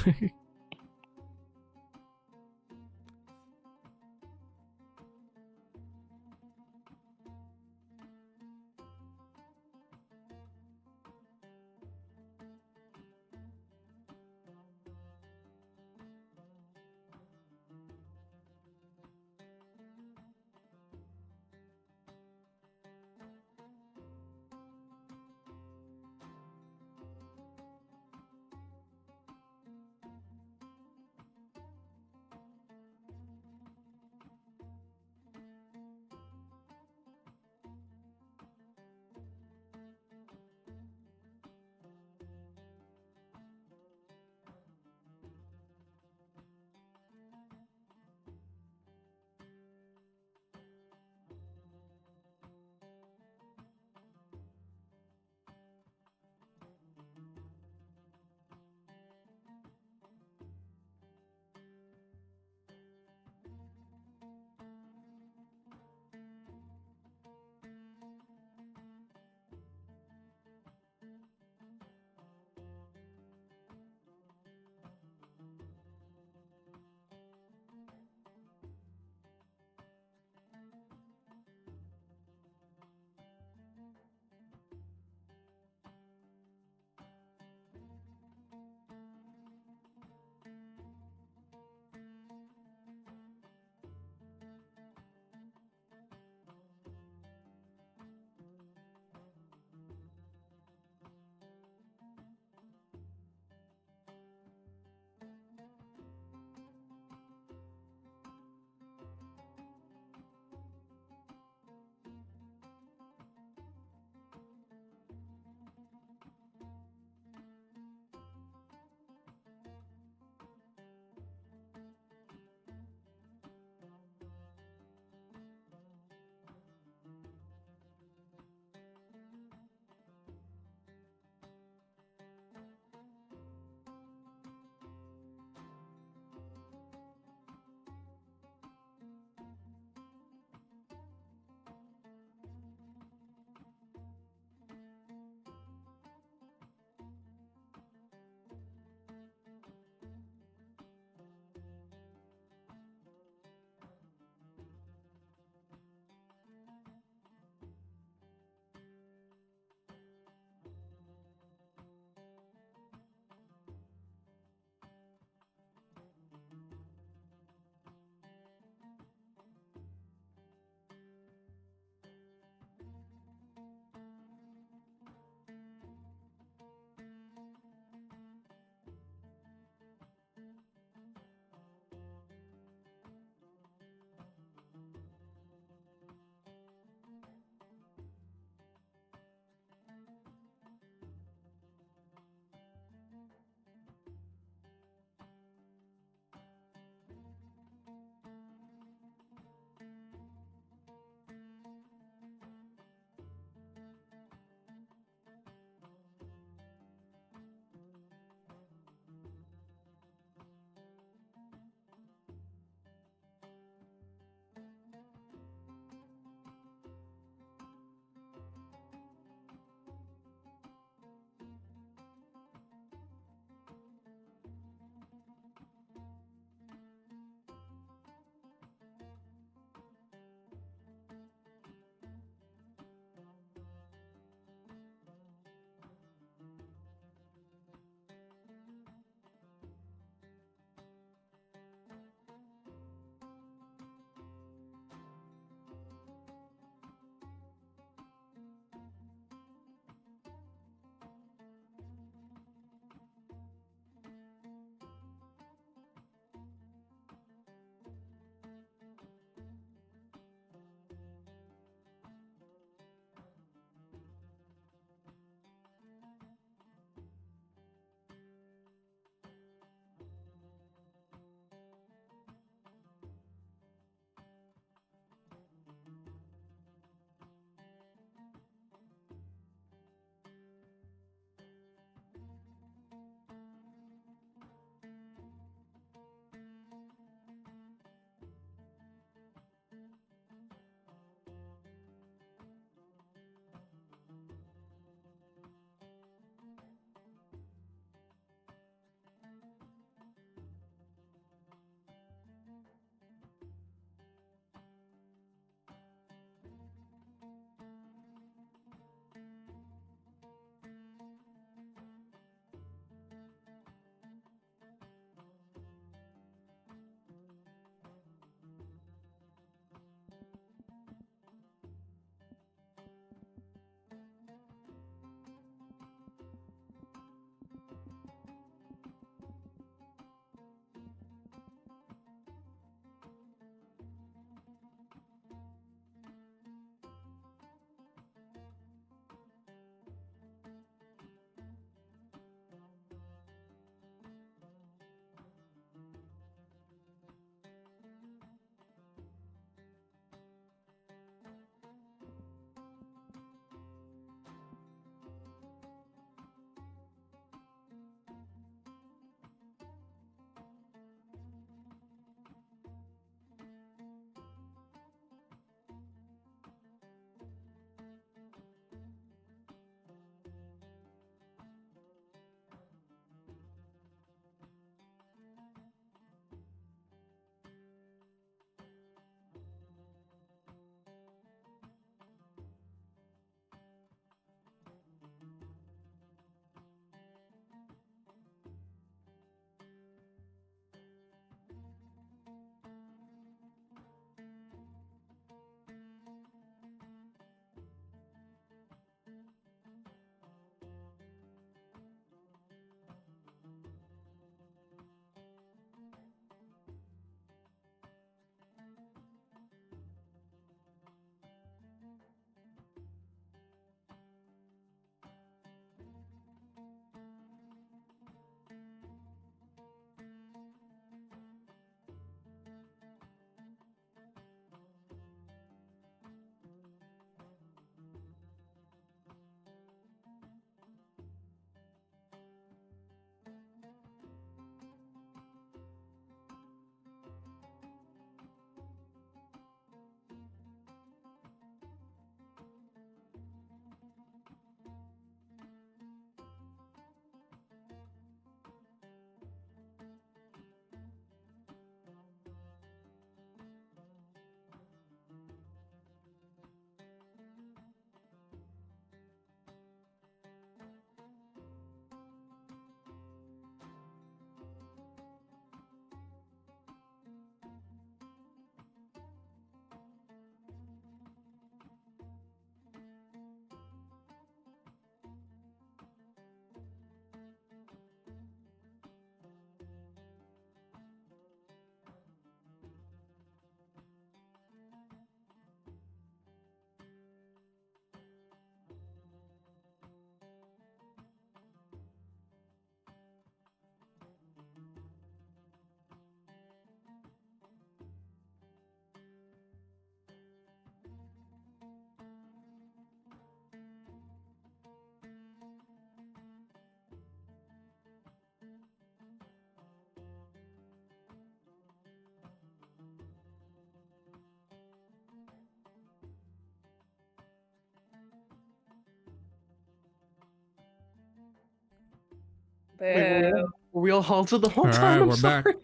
Wait, were we all halted the whole All time? right, I'm we're back. sorry.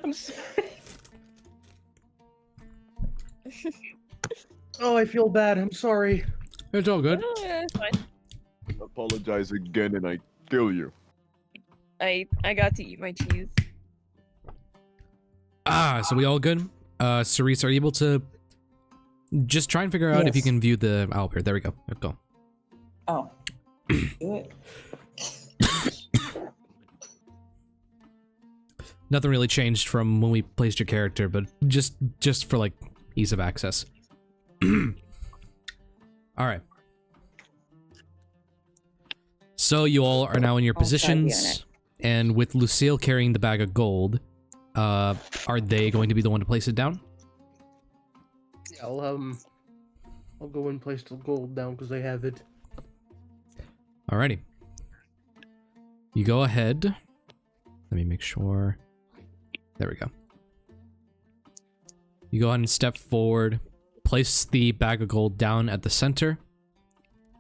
I'm sorry. Oh, I feel bad. I'm sorry. It's all good. Oh, yeah, it's fine. Apologize again and I kill you. I got to eat my cheese. So we all good? Cerise, are you able to just try and figure out if you Yes. can view the owlbear? There we go. Let's go. Oh. Do it. Nothing really changed from when we placed your character, but just for like ease of access. All right. So you all are now in your I'll try viewing positions, and with Lucille carrying the bag of gold, are they going to be the one to place it down? Yeah, I'll go and place the gold down because I have it. Alrighty. You go ahead. Let me make sure. There we go. You go ahead and step forward, place the bag of gold down at the center,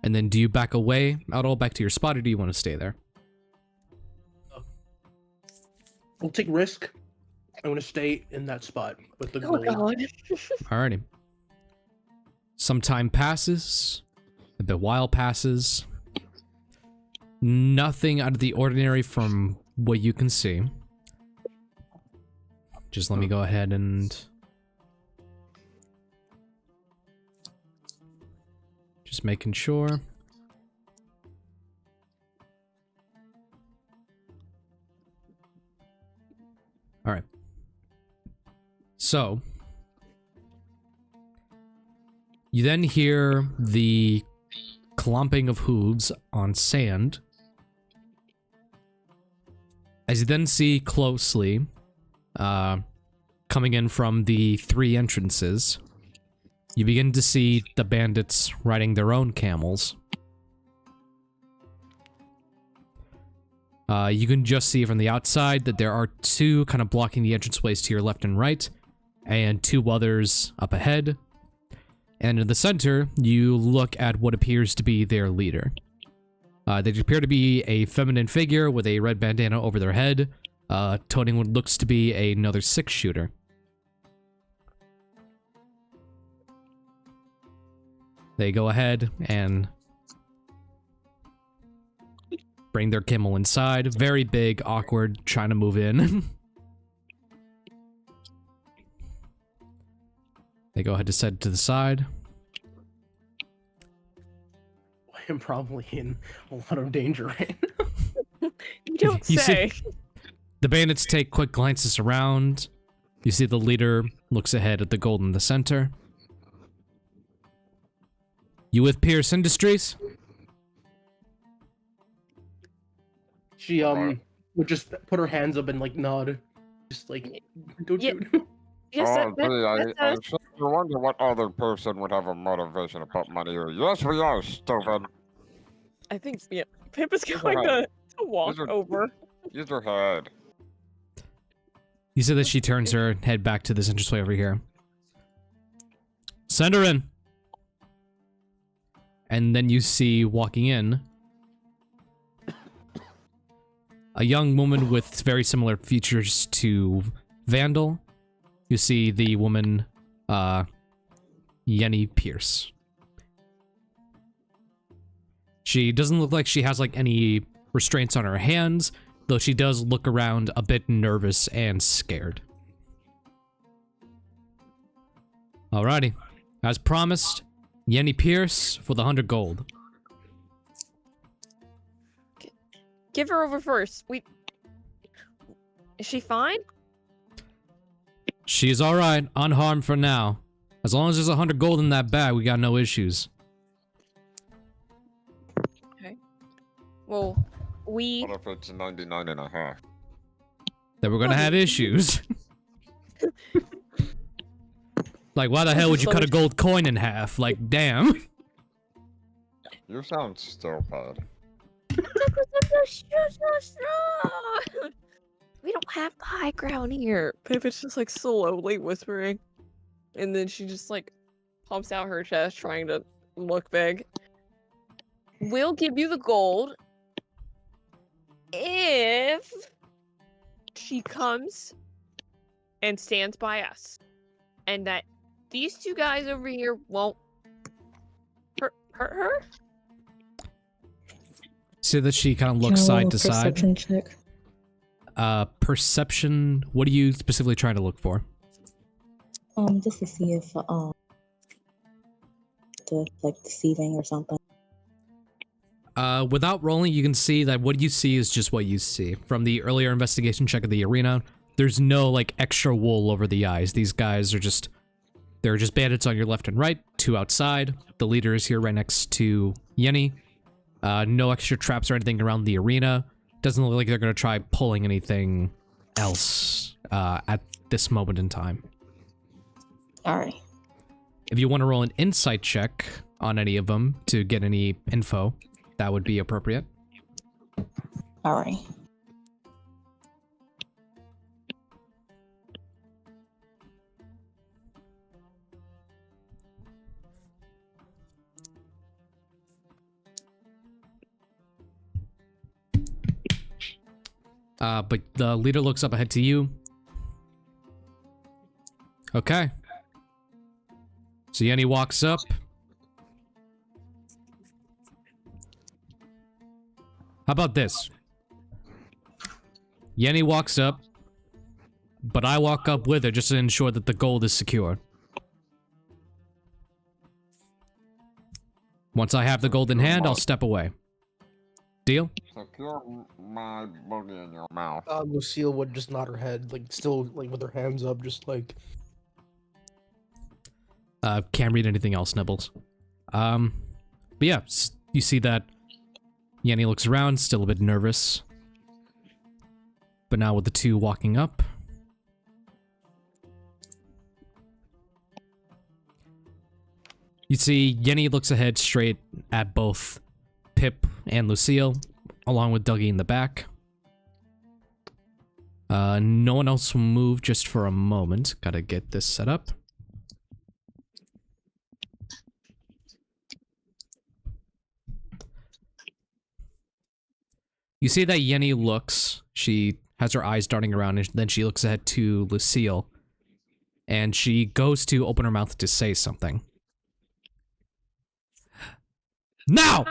and then do you back away out all back to your spot, or do you want to stay there? We'll take risk. I'm gonna stay in that spot with the Oh gold. god. Alrighty. Some time passes. A bit while passes. Nothing out of the ordinary from what you can see. Just let me go ahead and... just making sure. Alright. So... you then hear the clomping of hooves on sand. As you then see closely, coming in from the 3 entrances, you begin to see the bandits riding their own camels. You can just see from the outside that there are 2 kind of blocking the entranceways to your left and right, and 2 others up ahead. And in the center, you look at what appears to be their leader. They appear to be a feminine figure with a red bandana over their head, toting what looks to be another 6-shooter. They go ahead and bring their camel inside. Very big, awkward, trying to move in. They go ahead to set it to the side. I am probably in a lot of danger right now. You don't You say. The bandits take quick glances around. You see the leader looks ahead at the gold in the center. You with Pierce Industries? She would just put her hands up and like nod, just like don't Yeah. shoot. Yes, Oh, that, gee, that's I sure wonder what other person would have a motivation to put money here. Yes, we are, stupid. I think, yeah, Pip is going ahead. to walk These are- over. Use your head. You see that she turns her head back to this entranceway over here. Send her in. And then you see walking in a young woman with very similar features to Vandal. You see the woman, Yenny Pierce. She doesn't look like she has like any restraints on her hands, though she does look around a bit nervous and scared. Alrighty. As promised, Yenny Pierce for the 100 gold. Give her over first. Is she fine? She's alright, unharmed for now. As long as there's 100 gold in that bag, we got no issues. Well, we... What if it's 99 and a half? Then we're gonna have issues. Like, why the hell would you cut a gold coin in half? Like, damn. You sound stupid. We don't have the high ground here. Pippa's just like slowly whispering. And then she just like pumps out her chest trying to look big. We'll give you the gold if she comes and stands by us, and that these two guys over here won't hurt her? See that she kind of Can looks I side roll a to side. perception check? Perception. What are you specifically trying to look for? Just to see if like deceiving or something. Without rolling, you can see that what you see is just what you see. From the earlier investigation check of the arena, there's no, like, extra wool over the eyes. These guys are just... They're just bandits on your left and right, 2 outside. The leader is here right next to Yenny. No extra traps or anything around the arena. Doesn't look like they're going to try pulling anything else at this moment in time. Alright. If you want to roll an insight check on any of them to get any info, that would be appropriate. Alright. But the leader looks up ahead to you. Okay. So Yenny walks up. How about this? Yenny walks up, but I walk up with her just to ensure that the gold is secure. Once I have the gold in hand, I'll step away. Deal? Secure my boogie in your mouth. Lucille would just nod her head, like still like with her hands up, just like. Can't read anything else, Nibbles. But yeah, you see that Yenny looks around, still a bit nervous. But now with the two walking up. You see Yenny looks ahead straight at both Pip and Lucille, along with Dougie in the back. No one else will move just for a moment. Gotta get this set up. You see that Yenny looks, she has her eyes darting around, and then she looks ahead to Lucille, and she goes to open her mouth to say something. Now!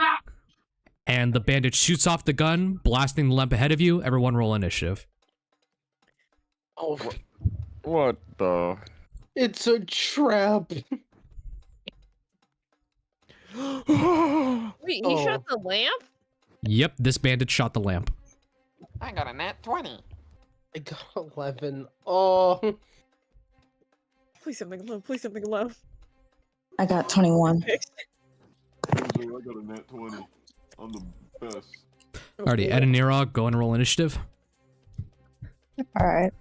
And the bandit shoots off the gun, blasting the lamp ahead of you. Everyone roll initiative. Oh, What the? it's a trap. Wait, he shot Oh. the lamp? Yep, this bandit shot the lamp. I got a nat 20. I got 11. Oh. Please something low, please something low. I got 21. I got a nat 20. I'm the best. Alrighty, Edinorog, go and roll initiative. Alright.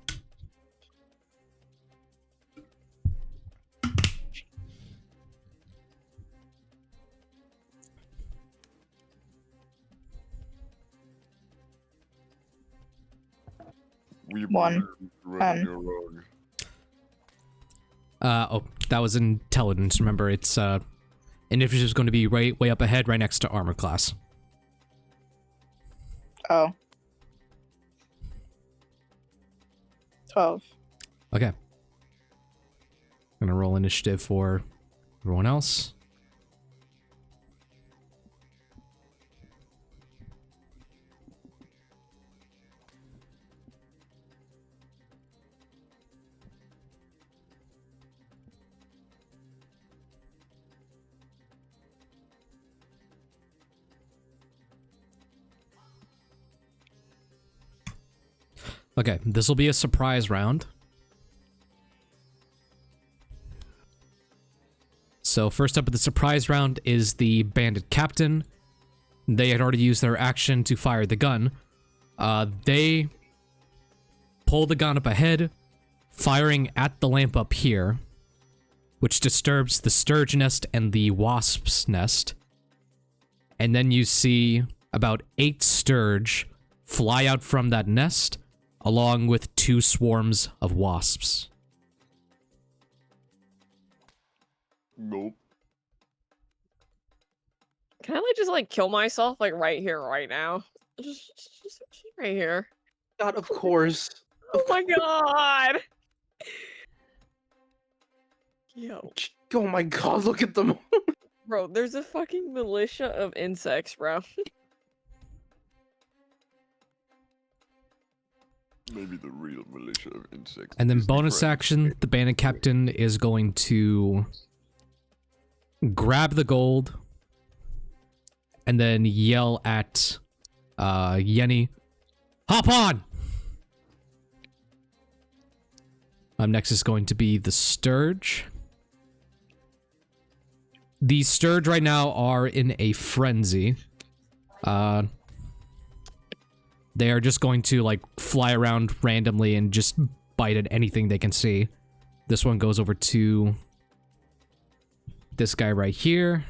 We 1. Edinorog. Oh, that was intelligence. Remember, it's, initiative is going to be way up ahead, right next to armor class. Oh. 12. Okay. I'm gonna roll initiative for everyone else. Okay, this will be a surprise round. So first up at the surprise round is the bandit captain. They had already used their action to fire the gun. They pull the gun up ahead, firing at the lamp up here, which disturbs the sturge nest and the wasp's nest. And then you see about 8 sturge fly out from that nest, along with 2 swarms of wasps. Nope. Can I like just like kill myself like right here, right now? Just right here. God, of course. Oh my god! Yo, Oh my god, look at them. bro, there's a fucking militia of insects, bro. Maybe the real militia of insects. And then Disney bonus friends. action, the bandit captain is going to grab the gold and then yell at Yenny, "Hop on!" Next is going to be the Sturge. The Sturge right now are in a frenzy. They are just going to, like, fly around randomly and just bite at anything they can see. This one goes over to this guy right here.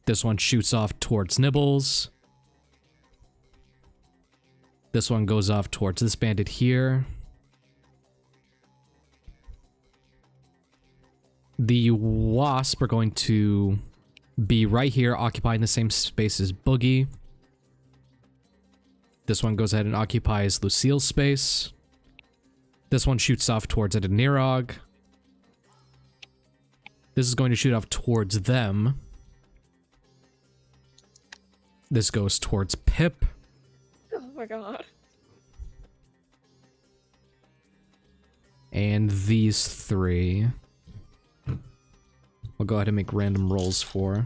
This one shoots off towards Nibbles. This one goes off towards this bandit here. The wasp are going to be right here, occupying the same space as Boogie. This one goes ahead and occupies Lucille's space. This one shoots off towards Edinorog. This is going to shoot off towards them. This goes towards Pip. Oh my god. And these three, I'll go ahead and make random rolls for.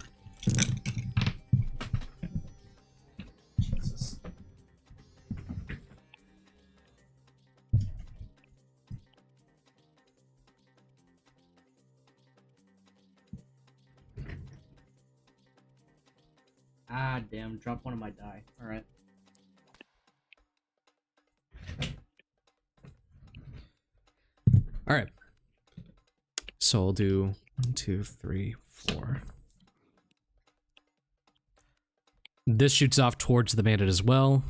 Jesus. Ah, damn, drop one of my die. Alright. All right. So I'll do 1, 2, 3, 4. This shoots off towards the bandit as well.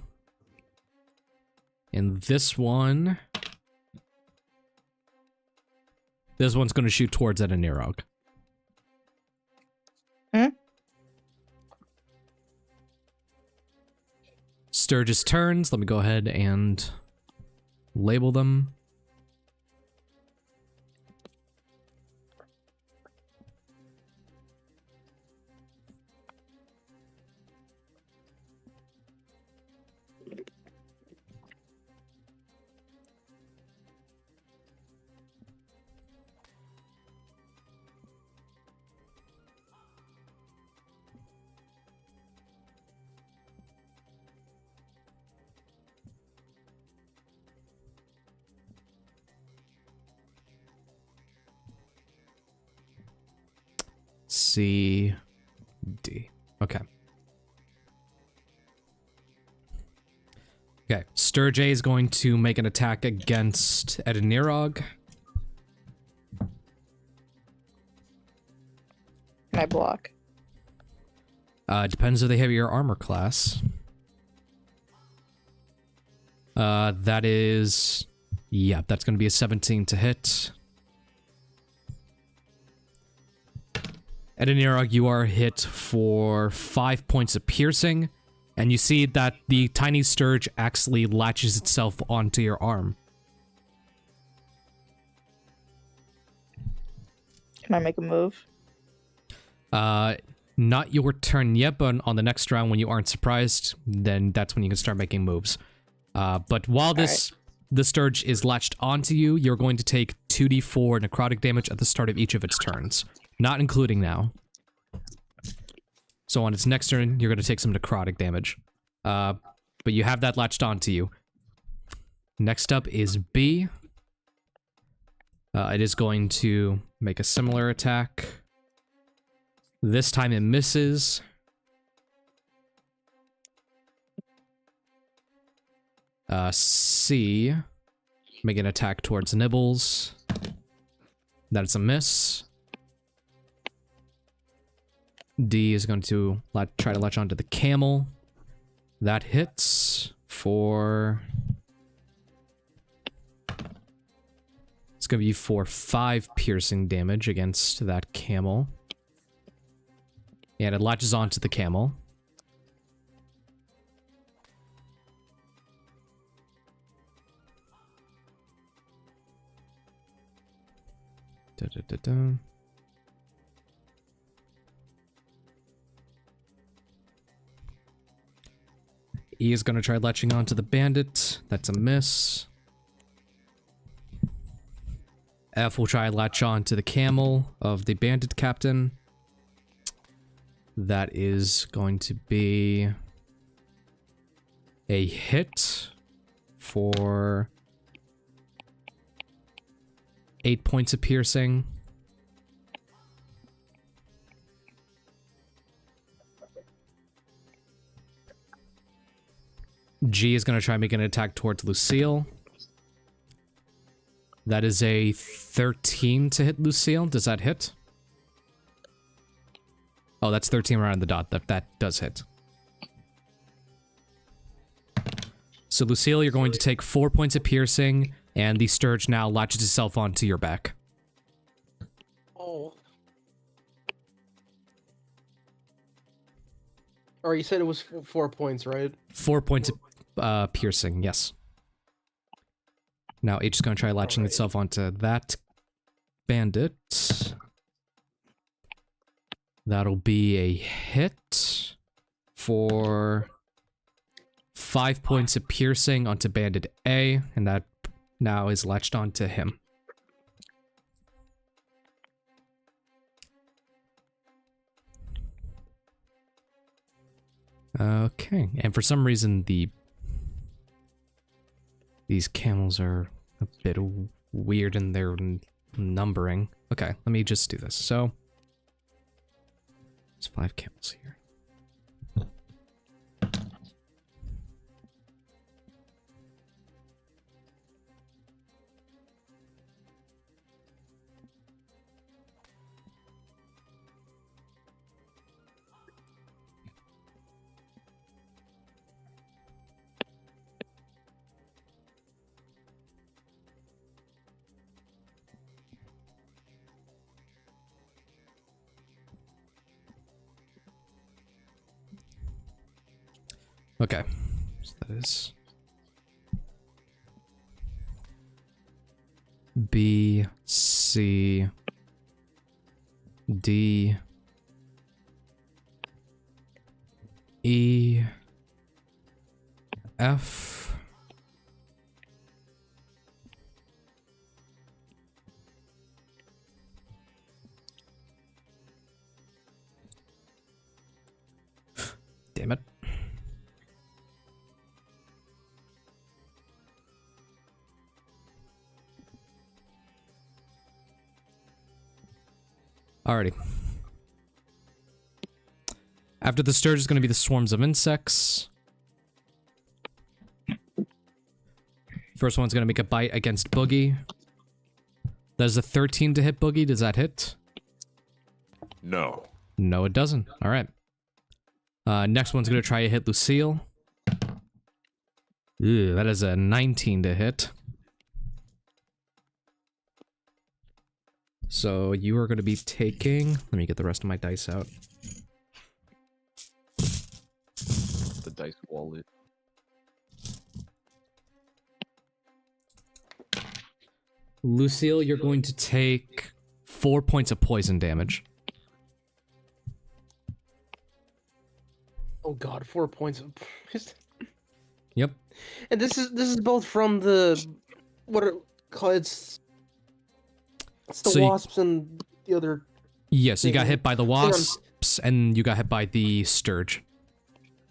And this one's going to shoot towards Edinorog. Sturgis turns. Let me go ahead and label them. C, D. Okay. Okay. Sturge is going to make an attack against Edinorog. Can I block? Depends if they have your armor class. That is... Yeah, that's going to be a 17 to hit. Edinorog, you are hit for 5 points of piercing, and you see that the tiny Sturge actually latches itself onto your arm. Can I make a move? Not your turn yet, but on the next round when you aren't surprised, then that's when you can start making moves. But while the Sturge is latched onto you, you're going to take 2d4 necrotic damage at the start of each of its turns. Not including now. So on its next turn, you're going to take some necrotic damage. But you have that latched onto you. Next up is B. It is going to make a similar attack. This time it misses. C. Make an attack towards Nibbles. That's a miss. D is going to try to latch onto the camel. That hits for... It's going to be for 5 piercing damage against that camel. And it latches onto the camel. Da-da-da-da. E is going to try latching onto the bandit. That's a miss. F will try latch on to the camel of the bandit captain. That is going to be a hit for 8 points of piercing. G is going to try making an attack towards Lucille. That is a 13 to hit Lucille. Does that hit? Oh, that's 13 around the dot. That does hit. So Lucille, you're going to take 4 points of piercing, and the Sturge now latches itself onto your back. Oh. Or you said it was 4 points, right? 4 points of piercing, yes. Now H is going to try latching itself onto that bandit. That'll be a hit for 5 points of piercing onto bandit A, and that now is latched onto him. Okay, and for some reason these camels are a bit weird in their numbering. Okay, let me just do this. So, there's 5 camels here. Okay, so that is B, C, D, E, F, damn it. Alrighty. After the Sturge is going to be the swarms of insects. First one's going to make a bite against Boogie. There's a 13 to hit Boogie. Does that hit? No. No, it doesn't. Alright. Next one's going to try to hit Lucille. Ew, that is a 19 to hit. So you are going to be taking... Let me get the rest of my dice out. The dice wallet. Lucille, you're going to take 4 points of poison damage. Oh god, 4 points of... Yep. And this is both from the... What are... It's the So wasps and the other... Yes, you got thing. hit by the wasps, and you got hit by the Sturge.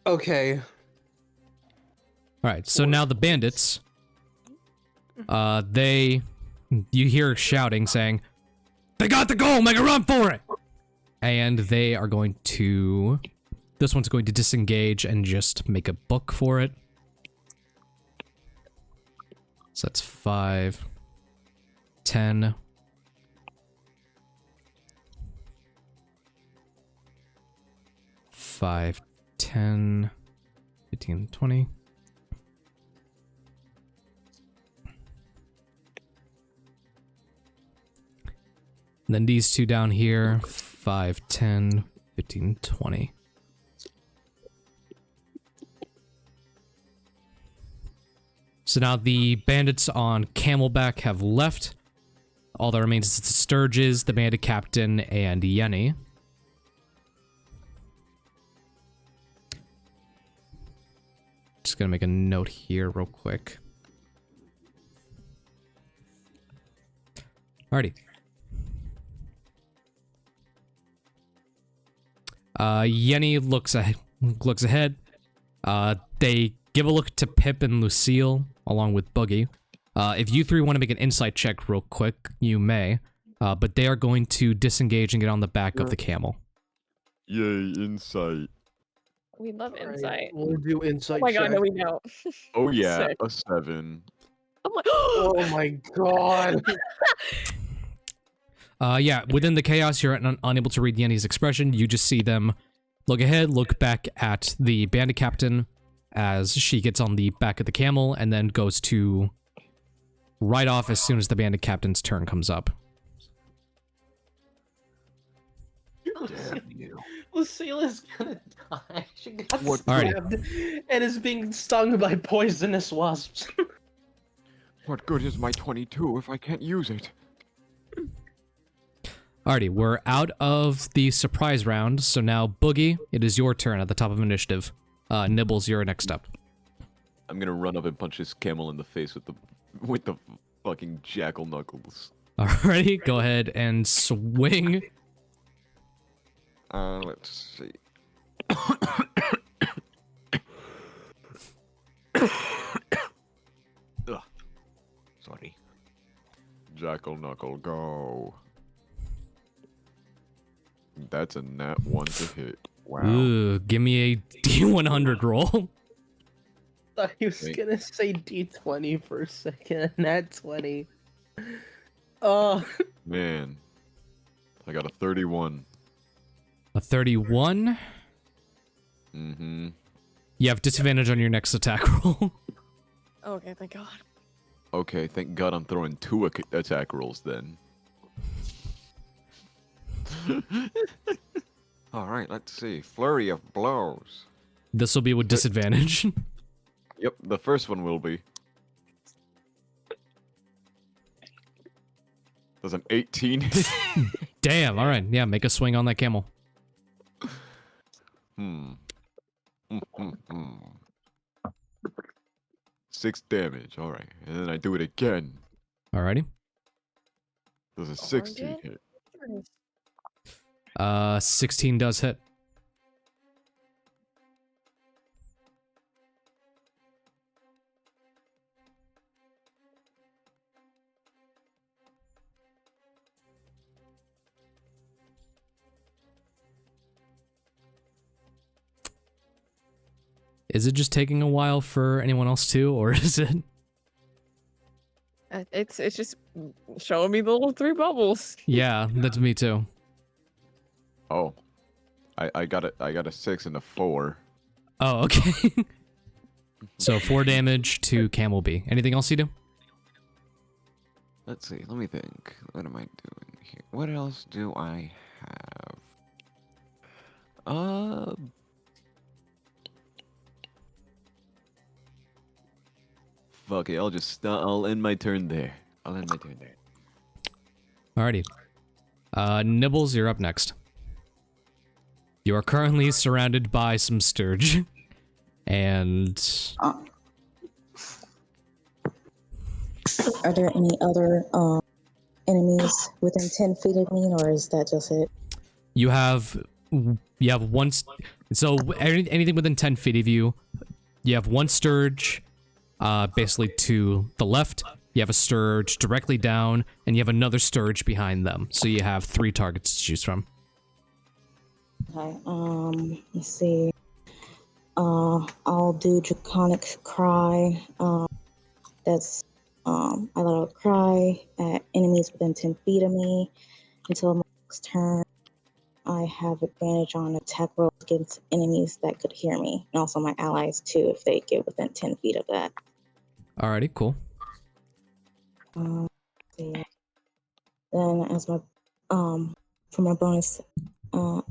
Okay. Alright, so now the bandits... You hear shouting, saying, "They got the goal! Make a run for it!" And they are going to... This one's going to disengage and just make a book for it. So that's 5, 10... 5, 10, 15, 20. And then these two down here, 5, 10, 15, 20. So now the bandits on Camelback have left. all that remains is the Sturges, the bandit captain, and Yenny. Just gonna make a note here real quick. Alrighty. Yenny looks ahead. They give a look to Pip and Lucille, along with Boogie. If you three want to make an insight check real quick, you may. But they are going to disengage and get on the back of the camel. Yay, insight. We love All right, insight. we'll do Oh insight my god, check. no, we don't. Oh yeah, Sick. a 7. I'm like, Oh my god. Yeah, within the chaos, you're unable to read Yenny's expression. You just see them look ahead, look back at the bandit captain as she gets on the back of the camel, and then goes to ride off as soon as the bandit captain's turn comes up. Damn you. Lucille is gonna die. She got What- Alrighty. stabbed and is being stung by poisonous wasps. What good is my 22 if I can't use it? Alrighty, we're out of the surprise round, so now Boogie, it is your turn at the top of initiative. Nibbles, you're next up. I'm gonna run up and punch this camel in the face with the fucking jackal knuckles. Alrighty, go ahead and swing. Let's see. Ugh. Sorry. Jackal knuckle, go. That's a nat 1 to hit. Wow. Ooh, give me a D100 roll. Thought he was Wait. gonna say D20 for a second. Nat 20. Oh, Man. I got a 31. A 31. Mm-hmm. You have disadvantage on your next attack roll. okay, thank god. Okay, thank God I'm throwing 2 attack rolls then. Alright, let's see. Flurry of blows. This will be with disadvantage. Yep, the first one will be. Does an 18 hit? Damn, alright. Yeah, make a swing on that camel. Hmm. 6 damage, alright. And then I do it again. Alrighty. Does a 16 again? hit? 16 does hit. Is it just taking a while for anyone else too, or is it? It's just showing me the little 3 bubbles. Yeah, that's me too. Oh. I got a 6 and a 4. Oh, okay. So 4 damage to Camel B. Anything else you do? Let's see, let me think. What am I doing here? What else do I have? Fuck it, I'll end my turn there. I'll end my turn there. Alrighty. Nibbles, you're up next. You are currently surrounded by some Sturge. And... Are there any other enemies within 10 feet of me, or is that just it? You have one... So, anything within 10 feet of you, you have one Sturge, basically to the left. You have a Sturge directly down, and you have another Sturge behind them. So you have 3 targets to choose from. Okay, let's see. I'll do Draconic Cry. That's, I let out a cry at enemies within 10 feet of me until my next turn. I have advantage on attack rolls against enemies that could hear me, and also my allies too if they get within 10 feet of that. Alrighty, cool. Let's see. Then as my for my bonus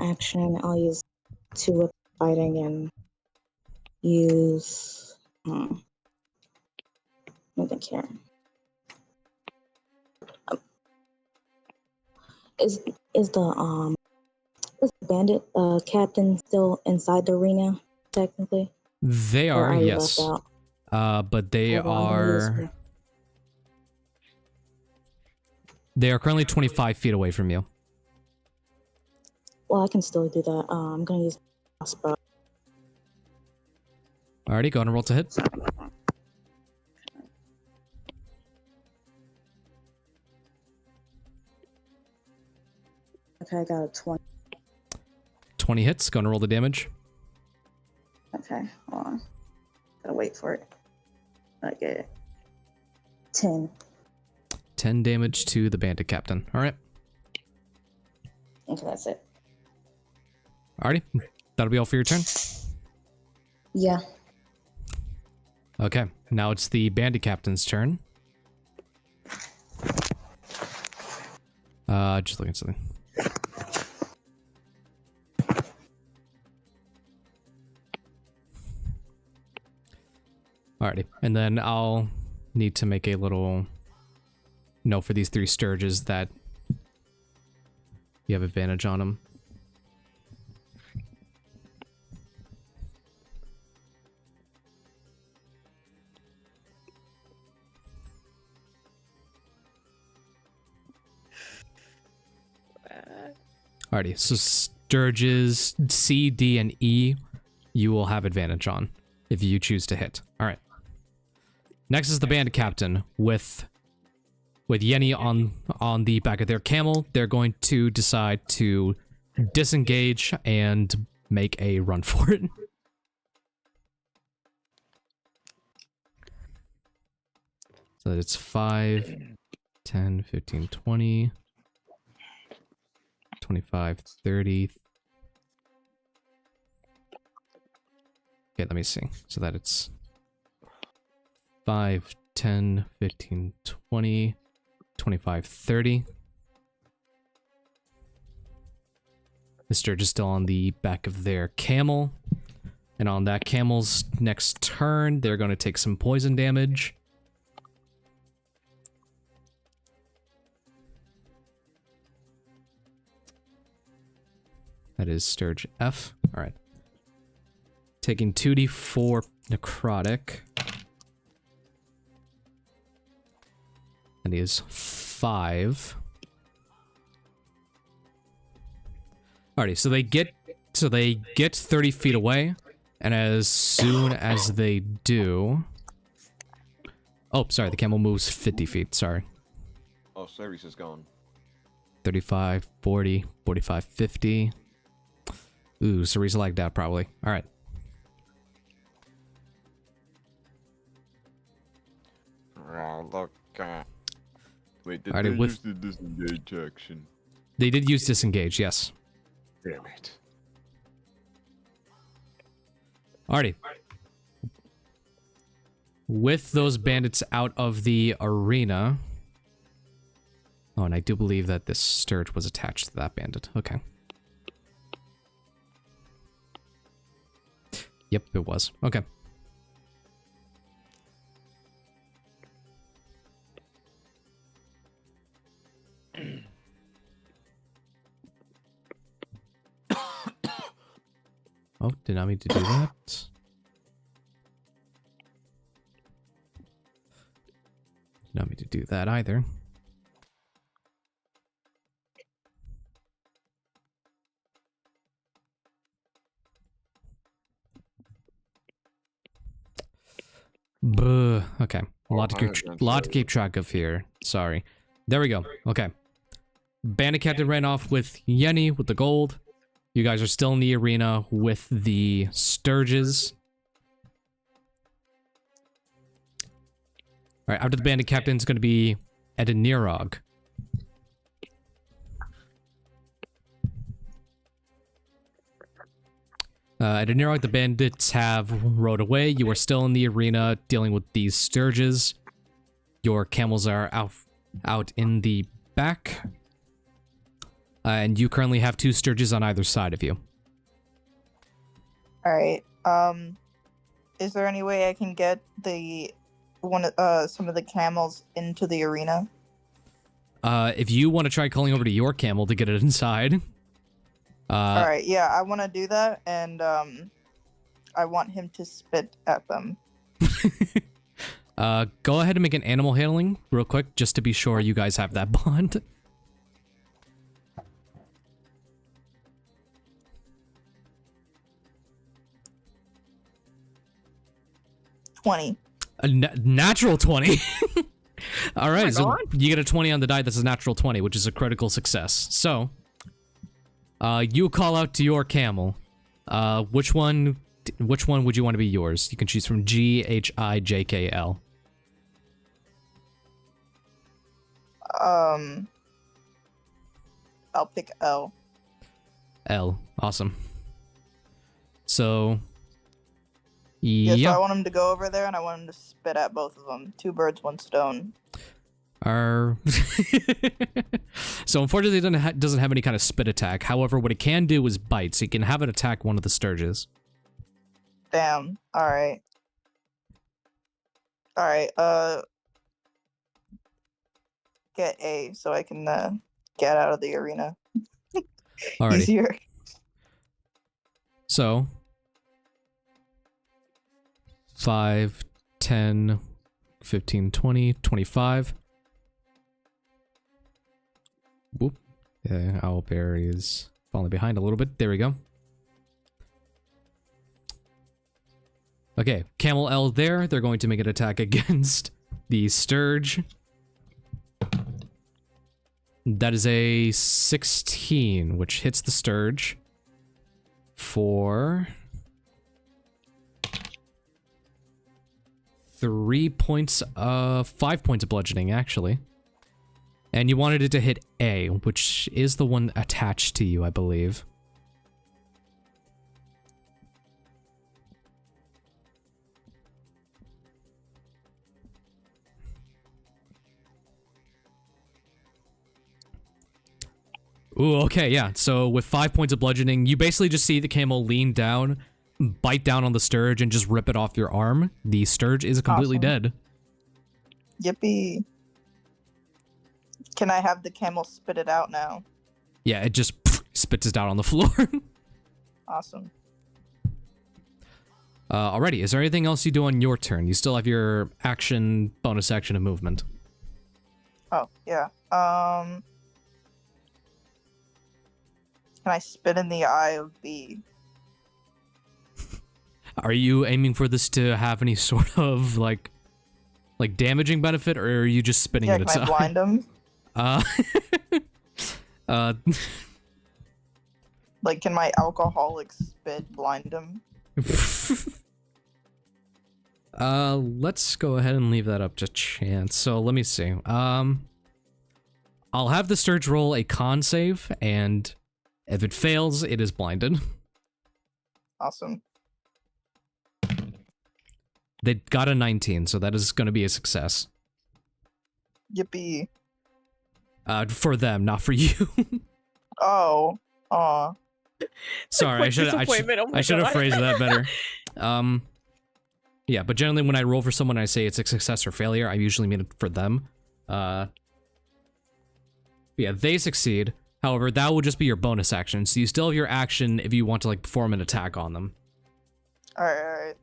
action, I'll use 2 with fighting and use let me think here. Is the bandit captain still inside the arena technically? They Or are, are you yes. left out? But they Okay, well, I'm gonna use are... my- They are currently 25 feet away from you. Well, I can still do that. I'm gonna use my crossbow. Alrighty, go ahead and roll to hit. Okay, I got a 20. 20 hits, go ahead and roll the damage. Okay, hold on. Gotta wait for it. I get it. 10. 10 damage to the bandit captain. Alright. Okay, that's it. Alrighty, that'll be all for your turn. Yeah. Okay, now it's the bandit captain's turn. Just looking at something. Alrighty, and then I'll need to make a little note for these 3 Sturges that you have advantage on them. Alrighty, so Sturges C, D, and E, you will have advantage on if you choose to hit. Alright. Next is the bandit captain with Yenny on the back of their camel. They're going to decide to disengage and make a run for it. So that it's 5, 10, 15, 20, 25, 30. Okay, let me see. So that it's 5, 10, 15, 20, 25, 30. The Sturge is still on the back of their camel. And on that camel's next turn, they're going to take some poison damage. That is Sturge F. Alright. Taking 2d4 necrotic. That is 5. Alrighty, so they get 30 feet away, and as soon as they do... Oh, sorry, the camel moves 50 feet, sorry. Oh, Cerise is gone. 35, 40, 45, 50. Ooh, Cerise lagged out probably. Alright. Oh, look. Wait, did Alrighty, they with- use the disengage action? They did use disengage, yes. Damn it. Alrighty. With those bandits out of the arena... Oh, and I do believe that this Sturge was attached to that bandit. Okay. Yep, it was. Okay. Oh, did not mean to do that. Did not mean to do that either. Buh. Okay. A lot to keep track of here. Sorry. There we go. Okay. Bandit Captain ran off with Yenny with the gold. You guys are still in the arena with the Sturges. Alright, after the Bandit Captain is going to be Edinorog. Edinorog, the bandits have rode away. You are still in the arena dealing with these Sturges. Your camels are out in the back. And you currently have 2 Sturges on either side of you. All right. Is there any way I can get some of the camels into the arena? If you want to try calling over to your camel to get it inside. All right, yeah, I want to do that, and I want him to spit at them. Go ahead and make an animal handling real quick, just to be sure you guys have that bond. A natural 20. All right, so you get a 20 on the die. That's a natural 20, which is a critical success. So, you call out to your camel. Which one would you want to be yours? You can choose from G, H, I, J, K, L. I'll pick L. L. Awesome. So, Yeah, yeah. so I want him to go over there, and I want him to spit at both of them. 2 birds, 1 stone. So unfortunately, it doesn't have any kind of spit attack. However, what it can do is bite, so you can have it attack one of the sturges. Damn. Alright. Alright, get A, so I can, get out of the arena. Alrighty. Easier. So, 5, 10, 15, 20, 25. Whoop. Yeah, Owlbear is falling behind a little bit. There we go. Okay, Camel L there. They're going to make an attack against the Sturge. That is a 16, which hits the Sturge for 5 points of bludgeoning, actually. And you wanted it to hit A, which is the one attached to you, I believe. Ooh, okay, yeah. So with 5 points of bludgeoning, you basically just see the camel lean down, bite down on the Sturge, and just rip it off your arm. The Sturge is completely dead. Yippee. Can I have the camel spit it out now? Yeah, it just spits it out on the floor. Awesome. Alrighty, is there anything else you do on your turn? You still have your action, bonus action, and movement. Oh, yeah. Can I spit in the eye of B? Are you aiming for this to have any sort of, like damaging benefit, or are you just spitting Yeah, in its can I eye? blind him? Like, can my alcoholic spit blind him? Let's go ahead and leave that up to chance. So let me see. I'll have the Sturge roll a con save, and if it fails, it is blinded. Awesome. They got a 19, so that is going to be a success. Yippee. For them, not for you. Oh. Aw. Sorry, I should have phrased that better. Yeah, but generally when I roll for someone and I say it's a success or failure, I usually mean it for them. Yeah, they succeed. However, that will just be your bonus action, so you still have your action if you want to, like, perform an attack on them. Alright.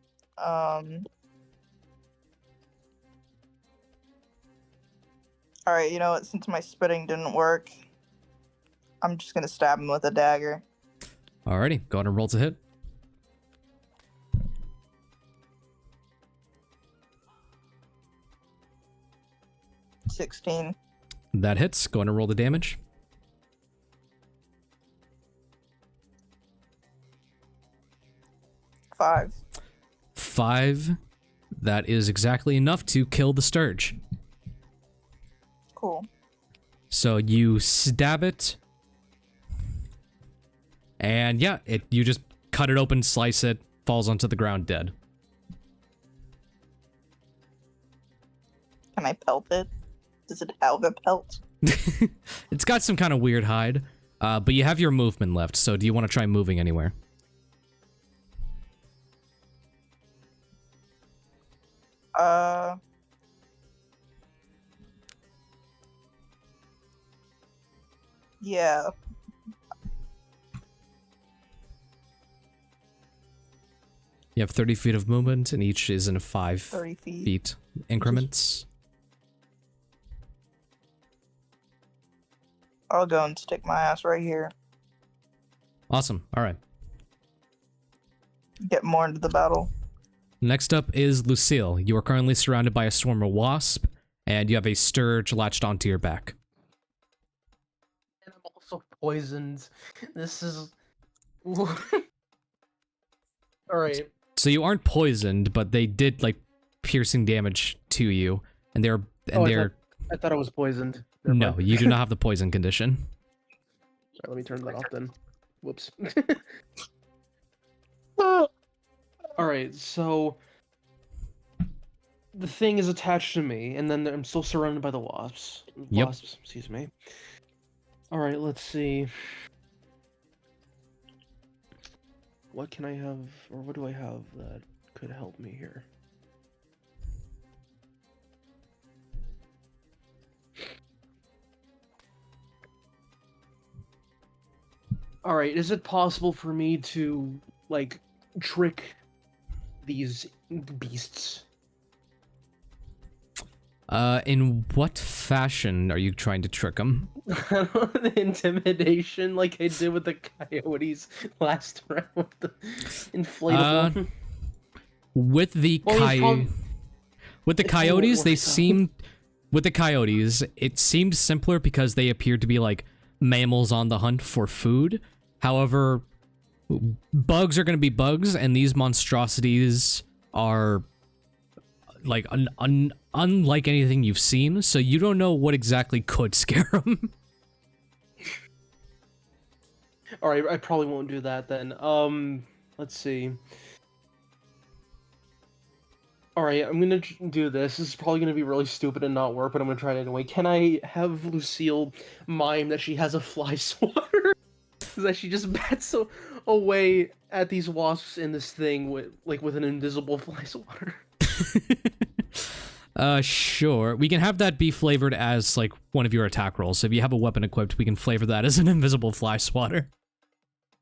Alright, you know what? Since my spitting didn't work, I'm just gonna stab him with a dagger. Alrighty, go ahead and roll to hit. $16. That hits. Go ahead and roll the damage. $5. 5. That is exactly enough to kill the Sturge. Cool. So you stab it, and yeah, you just cut it open, slice it, falls onto the ground dead. Can I pelt it? Does it have a pelt? It's got some kind of weird hide, but you have your movement left, so do you want to try moving anywhere? Yeah. You have 30 feet of movement, and each is in 5 30 feet. feet increments. I'll go and stick my ass right here. Awesome. All right. Get more into the battle. Next up is Lucille. You are currently surrounded by a swarm of wasp, and you have a scourge latched onto your back. And I'm also poisoned. This is. Alright. So you aren't poisoned, but they did like piercing damage to you, and they're I thought I was poisoned. Never no, mind. you do not have the poison condition. Alright, let me turn that off then. Whoops. Alright, so the thing is attached to me, and then I'm still surrounded by the wasps. Yep. Wasps, excuse me. Alright, let's see. What can I have, or what do I have that could help me here? Alright, is it possible for me to, like, trick these beasts? In what fashion are you trying to trick them? Intimidation, like I did with the coyotes last round with the inflatable. With the coyotes, they seemed with the coyotes, it seemed simpler because they appeared to be like mammals on the hunt for food. However, bugs are going to be bugs, and these monstrosities are like unlike anything you've seen, so you don't know what exactly could scare them. Alright, I probably won't do that then. Let's see. Alright, I'm gonna do this. This is probably gonna be really stupid and not work, but I'm gonna try it anyway. Can I have Lucille mime that she has a fly swatter? That she just bats away at these wasps in this thing with an invisible fly swatter? Sure. We can have that be flavored as, like, one of your attack rolls. So if you have a weapon equipped, we can flavor that as an invisible fly swatter.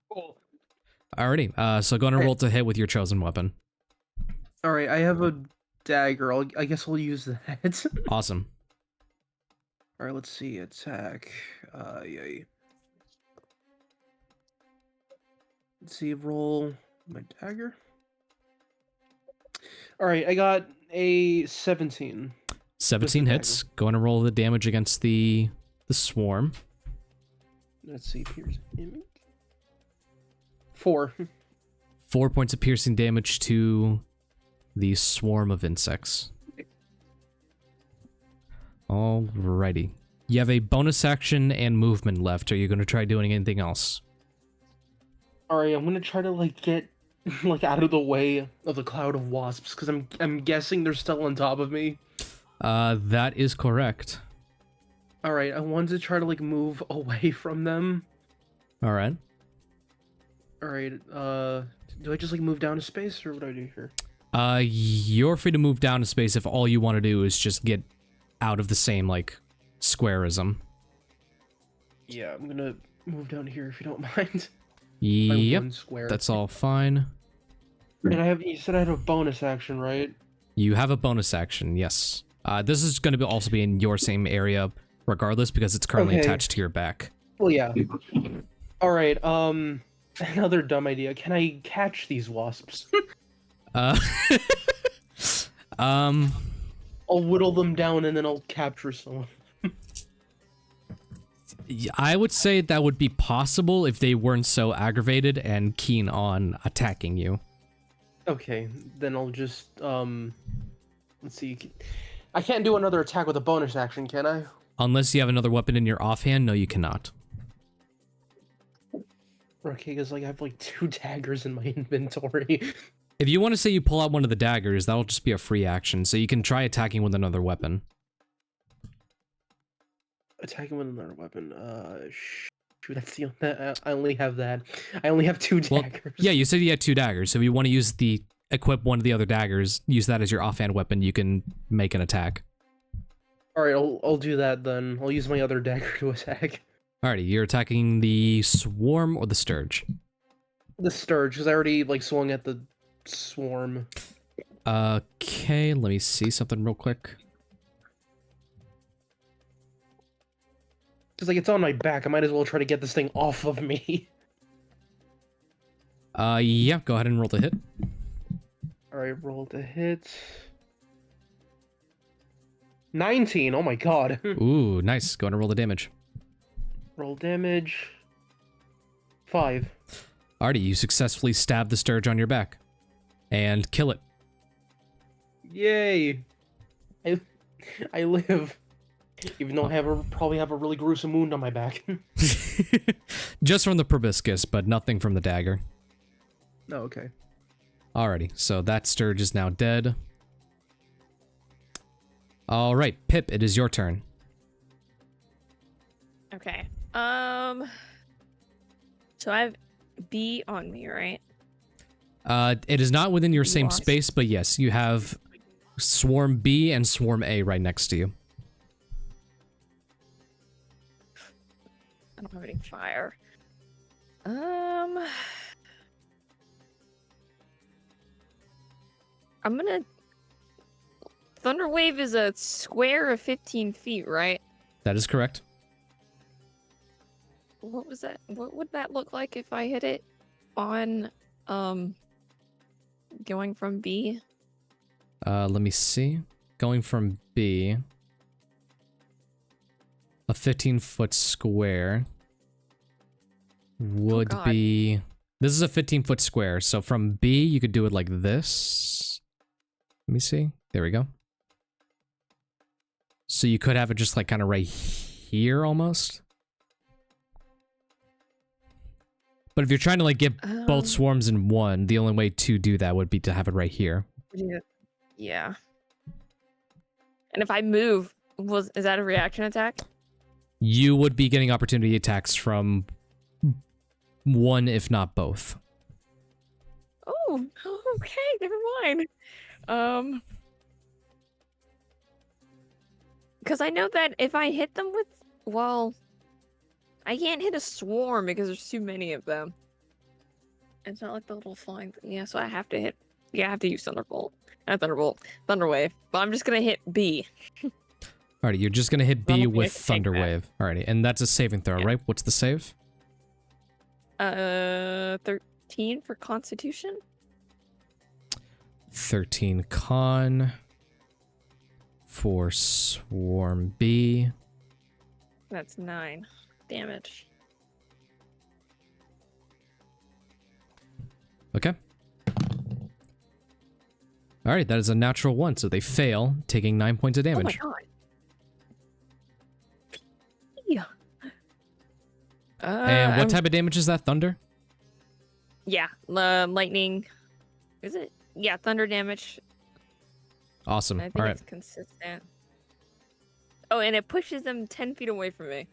Cool. Alrighty, so go on and roll to hit with your chosen weapon. Alright, I have a dagger. I guess I'll use that. Awesome. Alright, let's see. Attack. Yay. Let's see, roll my dagger. Alright, I got a 17. 17 hits. Go on and roll the damage against the swarm. Let's see, piercing damage. 4. 4 points of piercing damage to the swarm of insects. Alrighty. You have a bonus action and movement left. Are you going to try doing anything else? Alright, I'm gonna try to, like, get, like, out of the way of the cloud of wasps, because I'm guessing they're still on top of me. That is correct. Alright, I wanted to try to, like, move away from them. Alright. Alright, do I just, like, move down to space, or what do I do here? You're free to move down to space if all you want to do is just get out of the same, like, squareism. Yeah, I'm gonna move down here if you don't mind. Yep, that's all fine. And you said I had a bonus action, right? You have a bonus action, yes. This is going to also be in your same area, regardless, because it's currently attached to your back. Well, yeah. Alright, another dumb idea. Can I catch these wasps? I'll whittle them down and then I'll capture someone. I would say that would be possible if they weren't so aggravated and keen on attacking you. Okay, then I'll just, let's see. I can't do another attack with a bonus action, can I? Unless you have another weapon in your offhand, no, you cannot. Okay, because, like, I have, like, 2 daggers in my inventory. If you want to say you pull out one of the daggers, that'll just be a free action, so you can try attacking with another weapon. Attacking with another weapon. Shoot, that's the I only have that. I only have 2 daggers. Well, yeah, you said you had 2 daggers, so if you want to use equip one of the other daggers, use that as your offhand weapon, you can make an attack. Alright, I'll do that then. I'll use my other dagger to attack. Alrighty, you're attacking the swarm or the sturge? The Sturge, because I already, like, swung at the swarm. Okay, let me see something real quick. Because, like, it's on my back. I might as well try to get this thing off of me. Yeah, go ahead and roll the hit. Alright, roll to hit. 19, oh my god. Ooh, nice. Go ahead and roll the damage. Roll damage. 5. Alrighty, you successfully stab the sturge on your back. And kill it. Yay! I live. Even though I probably have a really gruesome wound on my back. Just from the proboscis, but nothing from the dagger. Oh, okay. Alrighty, so that sturge is now dead. Alright, Pip, it is your turn. Okay. So I have B on me, right? It is not within your You same lost. space, but yes, you have Swarm B and Swarm A right next to you. I don't have any fire. I'm gonna... Thunderwave is a square of 15 feet, right? That is correct. What was that? What would that look like if I hit it on, going from B? Let me see. Going from B. A 15-foot square would God. be... This is a 15-foot square, so from B, you could do it like this. Let me see. There we go. So you could have it just like kind of right here almost. But if you're trying to like get both swarms in one, the only way to do that would be to have it right here. Yeah. And if I move, is that a reaction attack? You would be getting opportunity attacks from one, if not both. Oh, okay, never mind. Because I know that if I hit them with, well, I can't hit a swarm because there's too many of them. It's not like the little flying thing. Yeah, so I have to hit, I have to use Thunderbolt. Not Thunderbolt, Thunderwave. But I'm just gonna hit B. Alrighty, you're just gonna hit B hoping I with can take that. Thunderwave. Alrighty, and that's a saving throw, Yeah. right? What's the save? 13 for Constitution? 13 con for Swarm B. That's 9 damage. Okay. Alright, that is a natural 1, so they fail, taking 9 points of damage. Oh my god. Yeah. And what type of damage is that? Thunder? Yeah, lightning. Is it? Yeah, thunder damage. Awesome. I think Alright. it's consistent. Oh, and it pushes them 10 feet away from me.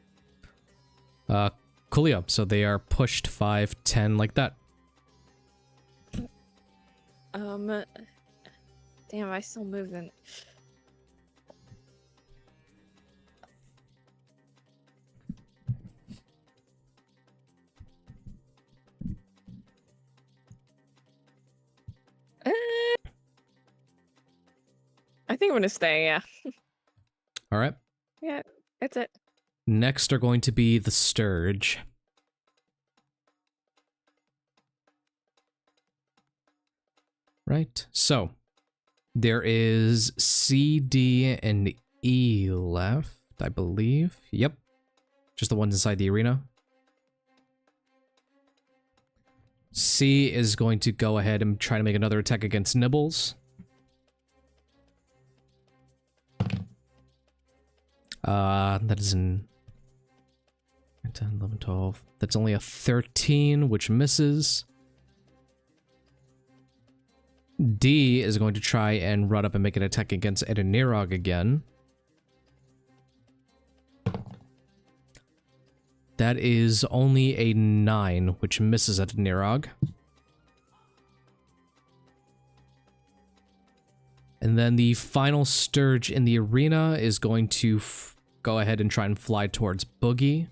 Coolio. So they are pushed 5, 10, like that. Damn, I still move then. I think I'm gonna stay, yeah. Alright. Yeah, that's it. Next are going to be the Sturge. Right. So, there is C, D, and E left, I believe. Yep. Just the ones inside the arena. C is going to go ahead and try to make another attack against Nibbles. That is an 10, 11, 12. That's only a 13, which misses. D is going to try and run up and make an attack against Edinorog again. That is only a 9, which misses Edinorog. And then the final Sturge in the arena is going to go ahead and try and fly towards Boogie.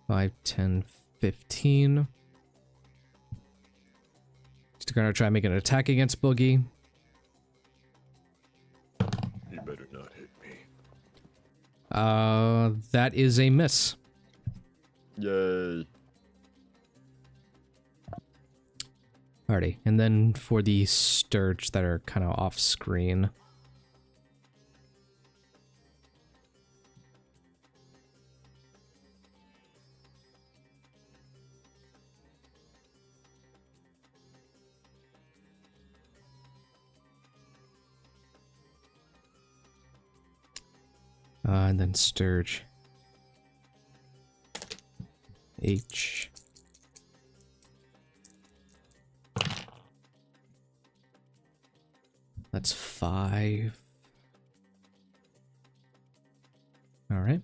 5, 10, 15. Just gonna try making an attack against Boogie. You better not hit me. That is a miss. Yay. Alrighty, and then for the Sturge that are kind of off screen. And then Sturge. H. That's 5. All right.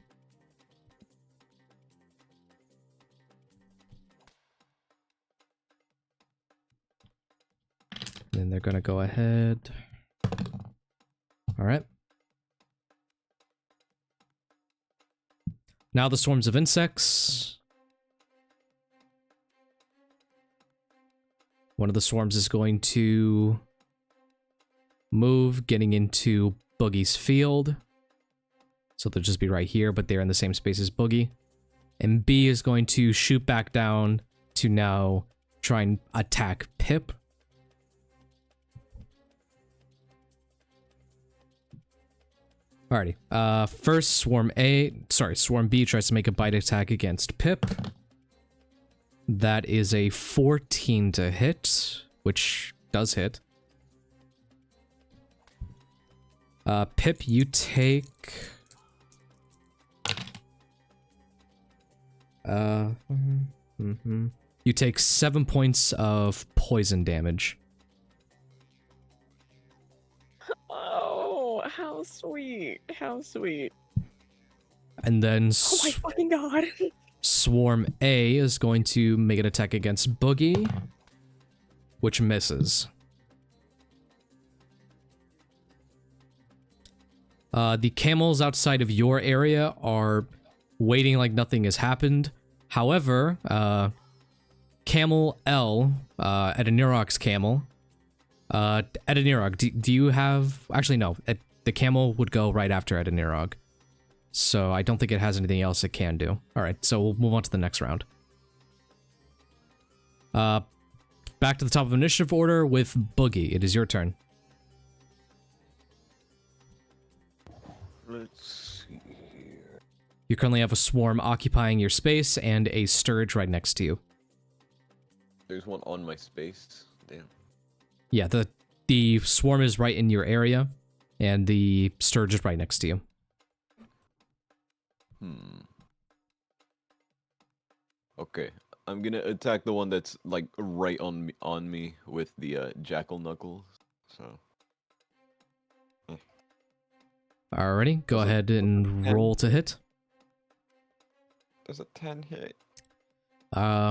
Then they're gonna go ahead. All right. Now the swarms of insects. One of the swarms is going to move, getting into Boogie's field. So they'll just be right here, but they're in the same space as Boogie. And B is going to shoot back down to now try and attack Pip. Alrighty. First, Swarm B tries to make a bite attack against Pip. That is a 14 to hit, which does hit. Pip, you take... You take 7 points of poison damage. Oh, how sweet. How sweet. And then Oh my fucking god. Swarm A is going to make an attack against Boogie, which misses. The camels outside of your area are waiting like nothing has happened. However, Camel L, Edinorog's camel, Edinorog, do you have... Actually, no. The camel would go right after Edinorog. So I don't think it has anything else it can do. Alright, so we'll move on to the next round. Back to the top of initiative order with Boogie. It is your turn. Let's see here. You currently have a swarm occupying your space and a Sturge right next to you. There's one on my space. Damn. Yeah, the swarm is right in your area, and the Sturge is right next to you. Okay, I'm gonna attack the one that's like right on me with the jackal knuckles. So. Alrighty, go ahead and roll to hit. Does a 10 hit?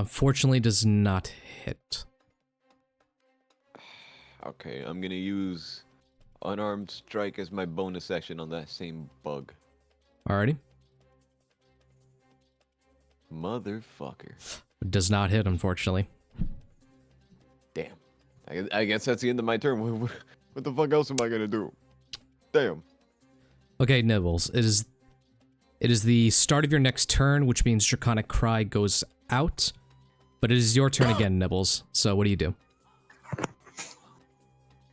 Fortunately does not hit. Okay, I'm gonna use unarmed strike as my bonus action on that same bug. Alrighty. Motherfucker. Does not hit, unfortunately. Damn. I guess that's the end of my turn. What the fuck else am I gonna do? Damn. Okay, Nibbles. It is the start of your next turn, which means Draconic Cry goes out. But it is your turn again, Nibbles. So what do you do?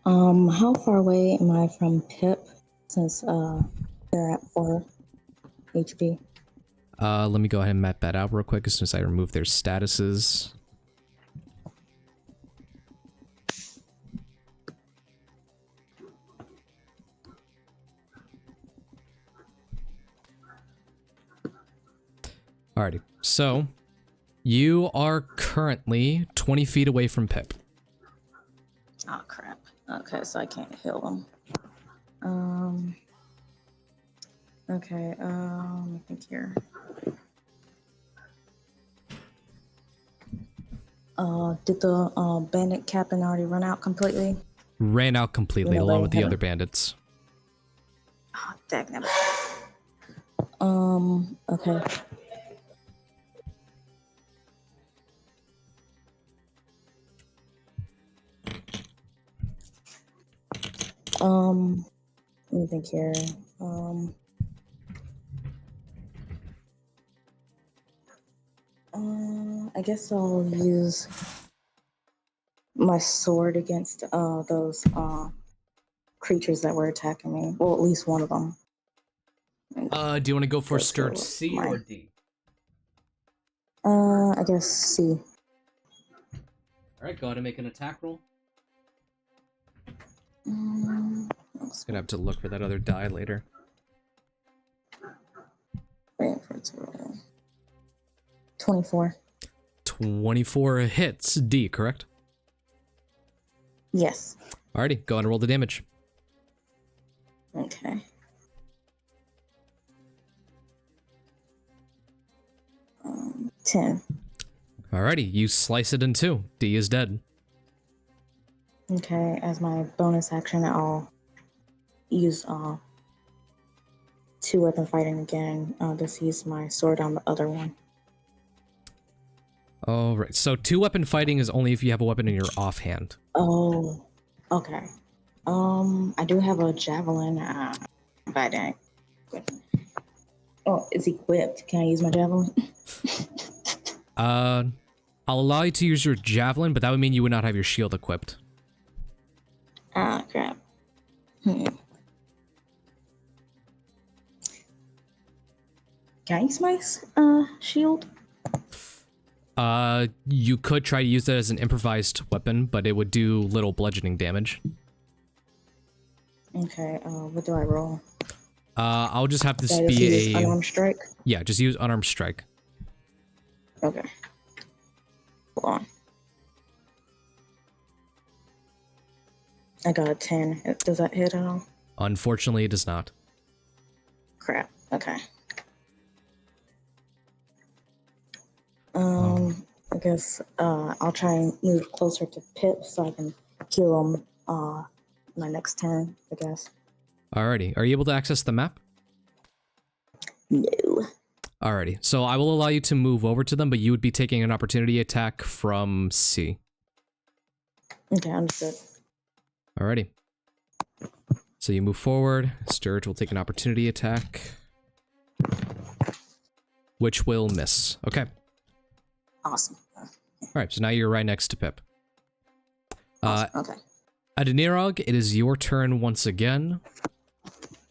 How far away am I from Pip since they're at 4 HP? Let me go ahead and map that out real quick as soon as I remove their statuses. Alrighty, so you are currently 20 feet away from Pip. Oh crap. Okay, so I can't heal them. Okay, let me think here. Did the bandit captain already run out completely? Ran out completely, Yeah, along with the hit other him. bandits. Oh, dang it. Okay. Let me think here. I guess I'll use my sword against those creatures that were attacking me. Well, at least one of them. Do you want to go for Go stirred for C my- or D? I guess C. Alright, go ahead and make an attack roll. Gonna have to look for that other die later. Wait for it to roll. 24. 24 hits. D, correct? Yes. Alrighty, go ahead and roll the damage. Okay. 10. Alrighty, you slice it in two. D is dead. Okay, as my bonus action, I'll use 2-weapon fighting again. Just use my sword on the other one. Alright, so 2-weapon fighting is only if you have a weapon in your offhand. Oh, okay. I do have a javelin. But I didn't. Oh, it's equipped. Can I use my javelin? I'll allow you to use your javelin, but that would mean you would not have your shield equipped. Ah, crap. Can I use my shield? You could try to use that as an improvised weapon, but it would do little bludgeoning damage. Okay, what do I roll? I'll just have this Do I just be use a... unarmed strike? Yeah, just use unarmed strike. Okay. Hold on. I got a 10. Does that hit at all? Unfortunately, it does not. Crap. Okay. I guess I'll try and move closer to Pip so I can kill him my next turn, I guess. Alrighty, are you able to access the map? No. Alrighty, so I will allow you to move over to them, but you would be taking an opportunity attack from C. Okay, understood. Alrighty. So you move forward, Sturge will take an opportunity attack, which will miss. Okay. Awesome. Alright, so now you're right next to Pip. Awesome. Okay. Edinorog, it is your turn once again.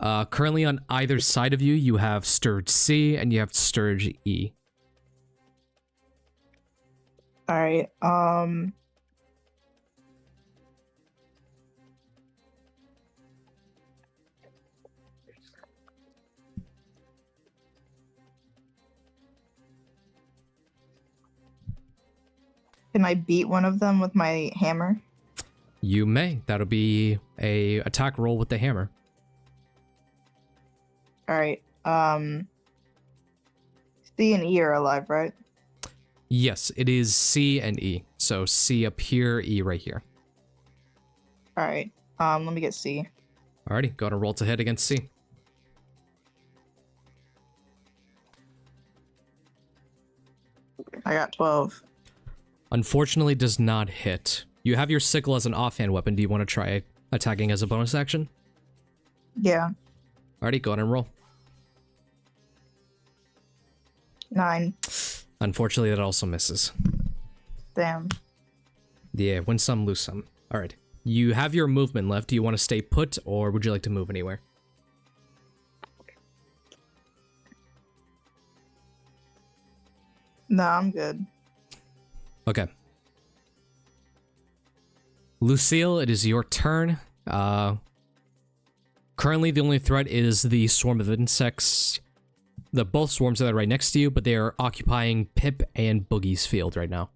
Currently on either side of you, you have Sturge C and you have Sturge E. Alright, can I beat one of them with my hammer? You may. That'll be a attack roll with the hammer. Alright, C and E are alive, right? Yes, it is C and E. So C up here, E right here. Alright, let me get C. Alrighty, go ahead and roll to hit against C. I got 12. Unfortunately, does not hit. You have your sickle as an offhand weapon. Do you want to try attacking as a bonus action? Yeah, Alrighty, go ahead and roll. 9. Unfortunately, that also misses. Damn. Yeah, win some, lose some. Alright. You have your movement left. Do you want to stay put, or would you like to move anywhere? No, I'm good. Okay. Lucille, it is your turn. Currently, the only threat is the swarm of insects. Both swarms are right next to you, but they are occupying Pip and Boogie's field right now.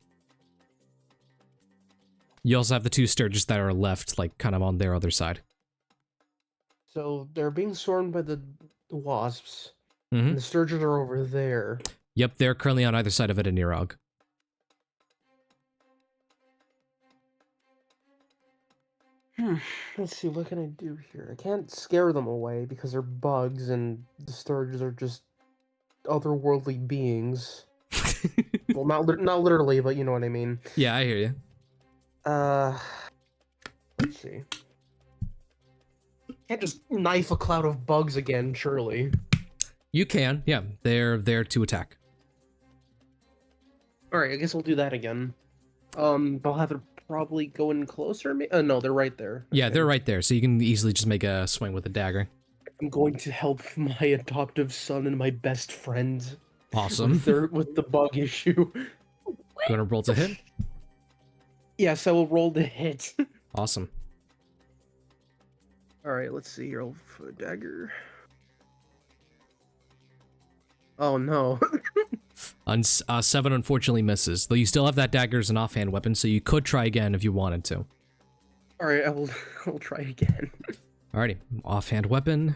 You also have the 2 Sturges that are left, like, kind of on their other side. So they're being swarmed by the wasps, Mm-hmm. and the sturgeons are over there. Yep, they're currently on either side of Edinorog. Let's see, what can I do here? I can't scare them away because they're bugs, and the sturges are just otherworldly beings. Well, not literally, but you know what I mean. Yeah, I hear you. Let's see. Can't just knife a cloud of bugs again, surely. You can, yeah. They're there to attack. Alright, I guess we'll do that again. But I'll have it probably go in closer, no, they're right there. Yeah, Okay. they're right there, so you can easily just make a swing with a dagger. I'm going to help my adoptive son and my best friend Awesome. with the bug issue. Gonna roll to hit? Yes, I will roll the hit. Awesome. Alright, let's see here. I'll put a dagger. Oh no. 7 unfortunately misses, though you still have that dagger as an offhand weapon, so you could try again if you wanted to. Alright, I'll try again. Alrighty, offhand weapon.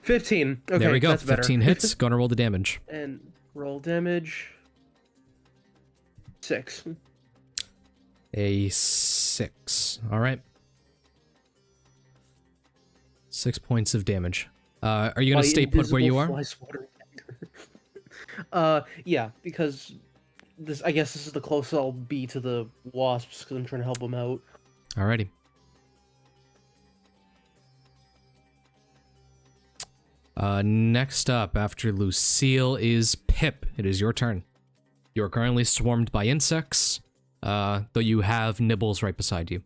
15. Okay, there we go, that's better. 15 hits. Gonna roll the damage. And roll damage. 6. A 6. Alright. 6 points of damage. Are you gonna stay put where you are? Yeah, because this, I guess this is the closest I'll be to the wasps, because I'm trying to help them out. Alrighty. Next up, after Lucille, is Pip. It is your turn. You are currently swarmed by insects, though you have Nibbles right beside you.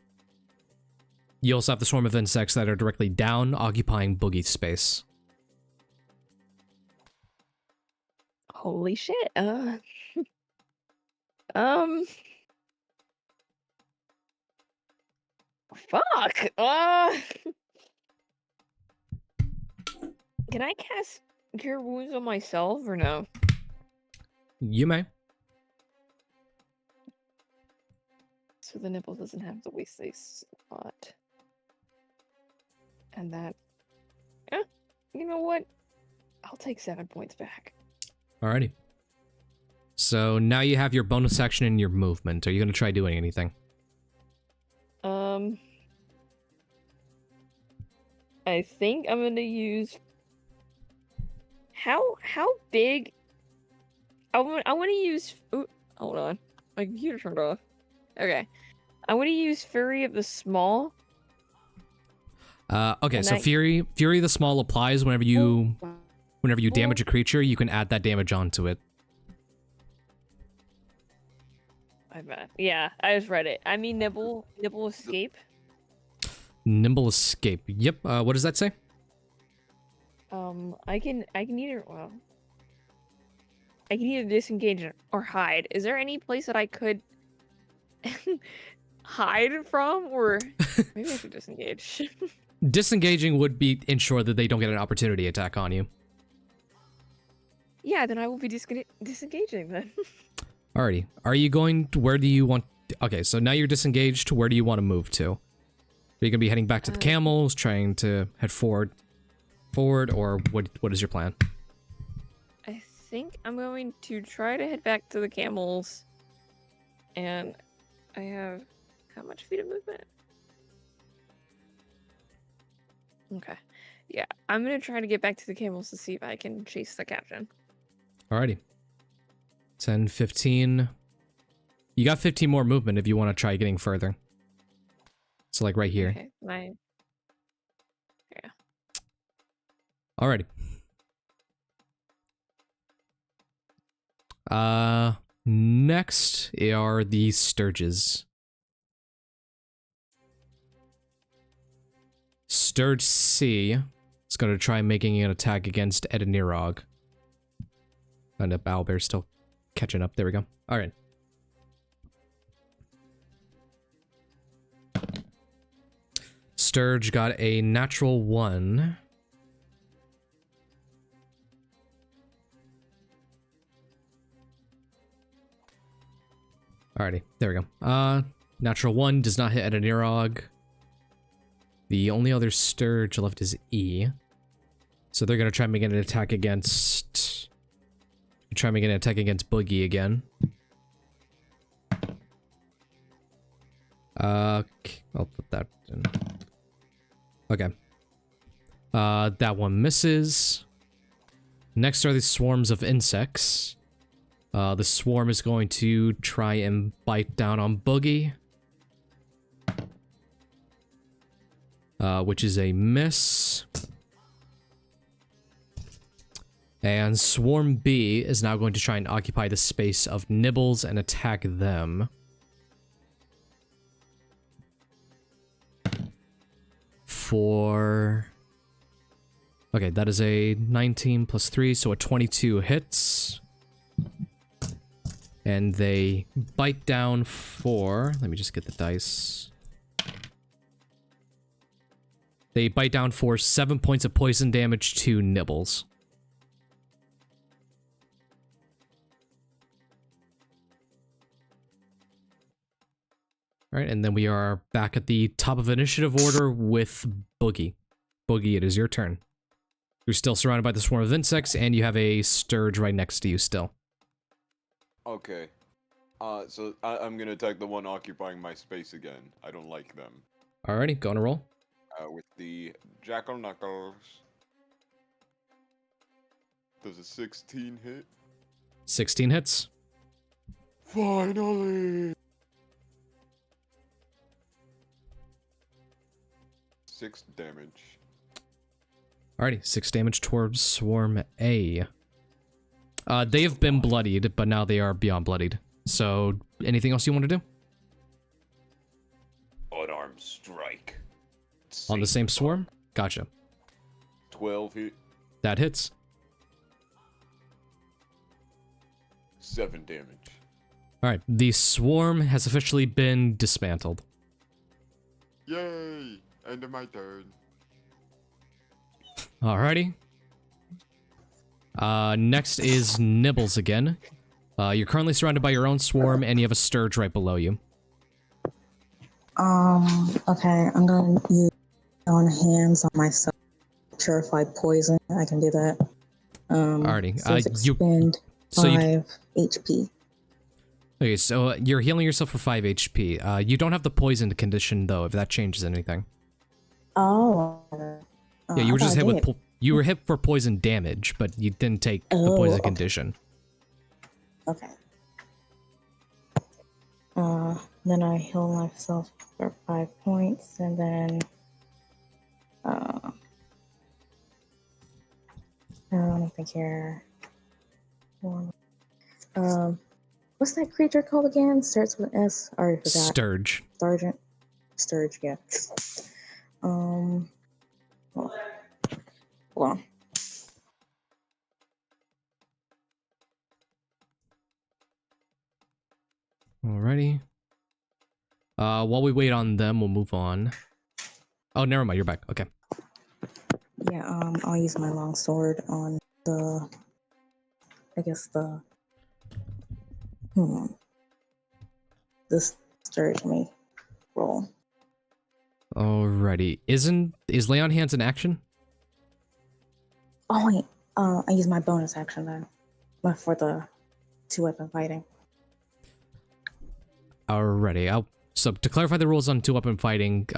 You also have the swarm of insects that are directly down, occupying Boogie's space. Holy shit. Fuck. Can I cast Cure Wounds on myself or no? You may. So the nipple doesn't have to waste a slot. And that... Yeah, you know what? I'll take 7 points back. Alrighty. So now you have your bonus action and your movement. Are you going to try doing anything? I think I'm going to use... How big... I want to use... Ooh, hold on. My computer turned off. Okay. I want to use Fury of the Small. Okay, And so Fury the Small applies whenever you damage a creature. You can add that damage onto it. My bad. Yeah, I just read it. I mean Nibble Escape. Nimble Escape. Yep. What does that say? I can either I can either disengage or hide. Is there any place that I could hide from, or maybe I should disengage? Disengaging would ensure that they don't get an opportunity attack on you. Yeah, then I will be disengaging then. Alrighty. Are you going to, where do you want... Okay, so now you're disengaged. Where do you want to move to? Are you going to be heading back to the camels, trying to head forward, or what is your plan? I think I'm going to try to head back to the camels. And I have... How much feet of movement? Okay. Yeah, I'm going to try to get back to the camels to see if I can chase the captain. Alrighty. 10, 15. You got 15 more movement if you want to try getting further. So like right here. Okay, yeah. Alrighty. Next are the Sturges. Sturge C is going to try making an attack against Edinorog. And the Owlbear's still catching up. There we go. Alright. Sturge got a natural 1. Alrighty, there we go. Natural 1 does not hit Edinorog. The only other Sturge left is E. So they're gonna try making an attack against... Try making an attack against Boogie again. I'll put that in. Okay. That one misses. Next are the swarms of insects. The swarm is going to try and bite down on Boogie. which is a miss. And Swarm B is now going to try and occupy the space of Nibbles and attack them. Okay, that is a 19 plus 3, so a 22 hits. And they bite down for... Let me just get the dice. They bite down for 7 points of poison damage to Nibbles. Alright, and then we are back at the top of initiative order with Boogie. Boogie, it is your turn. You're still surrounded by the swarm of insects, and you have a Sturge right next to you still. Okay. So I'm gonna attack the one occupying my space again. I don't like them. Alrighty, go on a roll. With the Jackal Knuckles. Does a 16 hit? 16 hits. Finally! 6 damage. Alrighty, 6 damage towards Swarm A. They have been bloodied, but now they are beyond bloodied. So, anything else you want to do? Unarmed strike. On the same swarm? Gotcha. 12 hit. That hits. 7 damage. Alright, the swarm has officially been dismantled. Yay! End of my turn. Alrighty. Next is Nibbles again. You're currently surrounded by your own swarm, and you have a Sturge right below you. Okay, I'm gonna use on hands on myself. Purify poison. I can do that. Alrighty. So expend 5 HP. Okay, so you're healing yourself for 5 HP. You don't have the poisoned condition, though, if that changes anything. Oh. Yeah, you were just hit with... You were hit for poison damage, but you didn't take the poison condition. Okay. Then I heal myself for 5 points, and then... let me think here. What's that creature called again? Starts with S. I already forgot. Sturge. Sergeant. Sturge, yeah. Hold on. Alrighty. While we wait on them, we'll move on. Oh, never mind, you're back. Okay. Yeah, I'll use my long sword on the... I guess the... This Sturge me roll. Alrighty. Is lay on hands an action? Oh wait, I use my bonus action then. For the 2-weapon fighting. Alrighty. So to clarify the rules on 2-weapon fighting,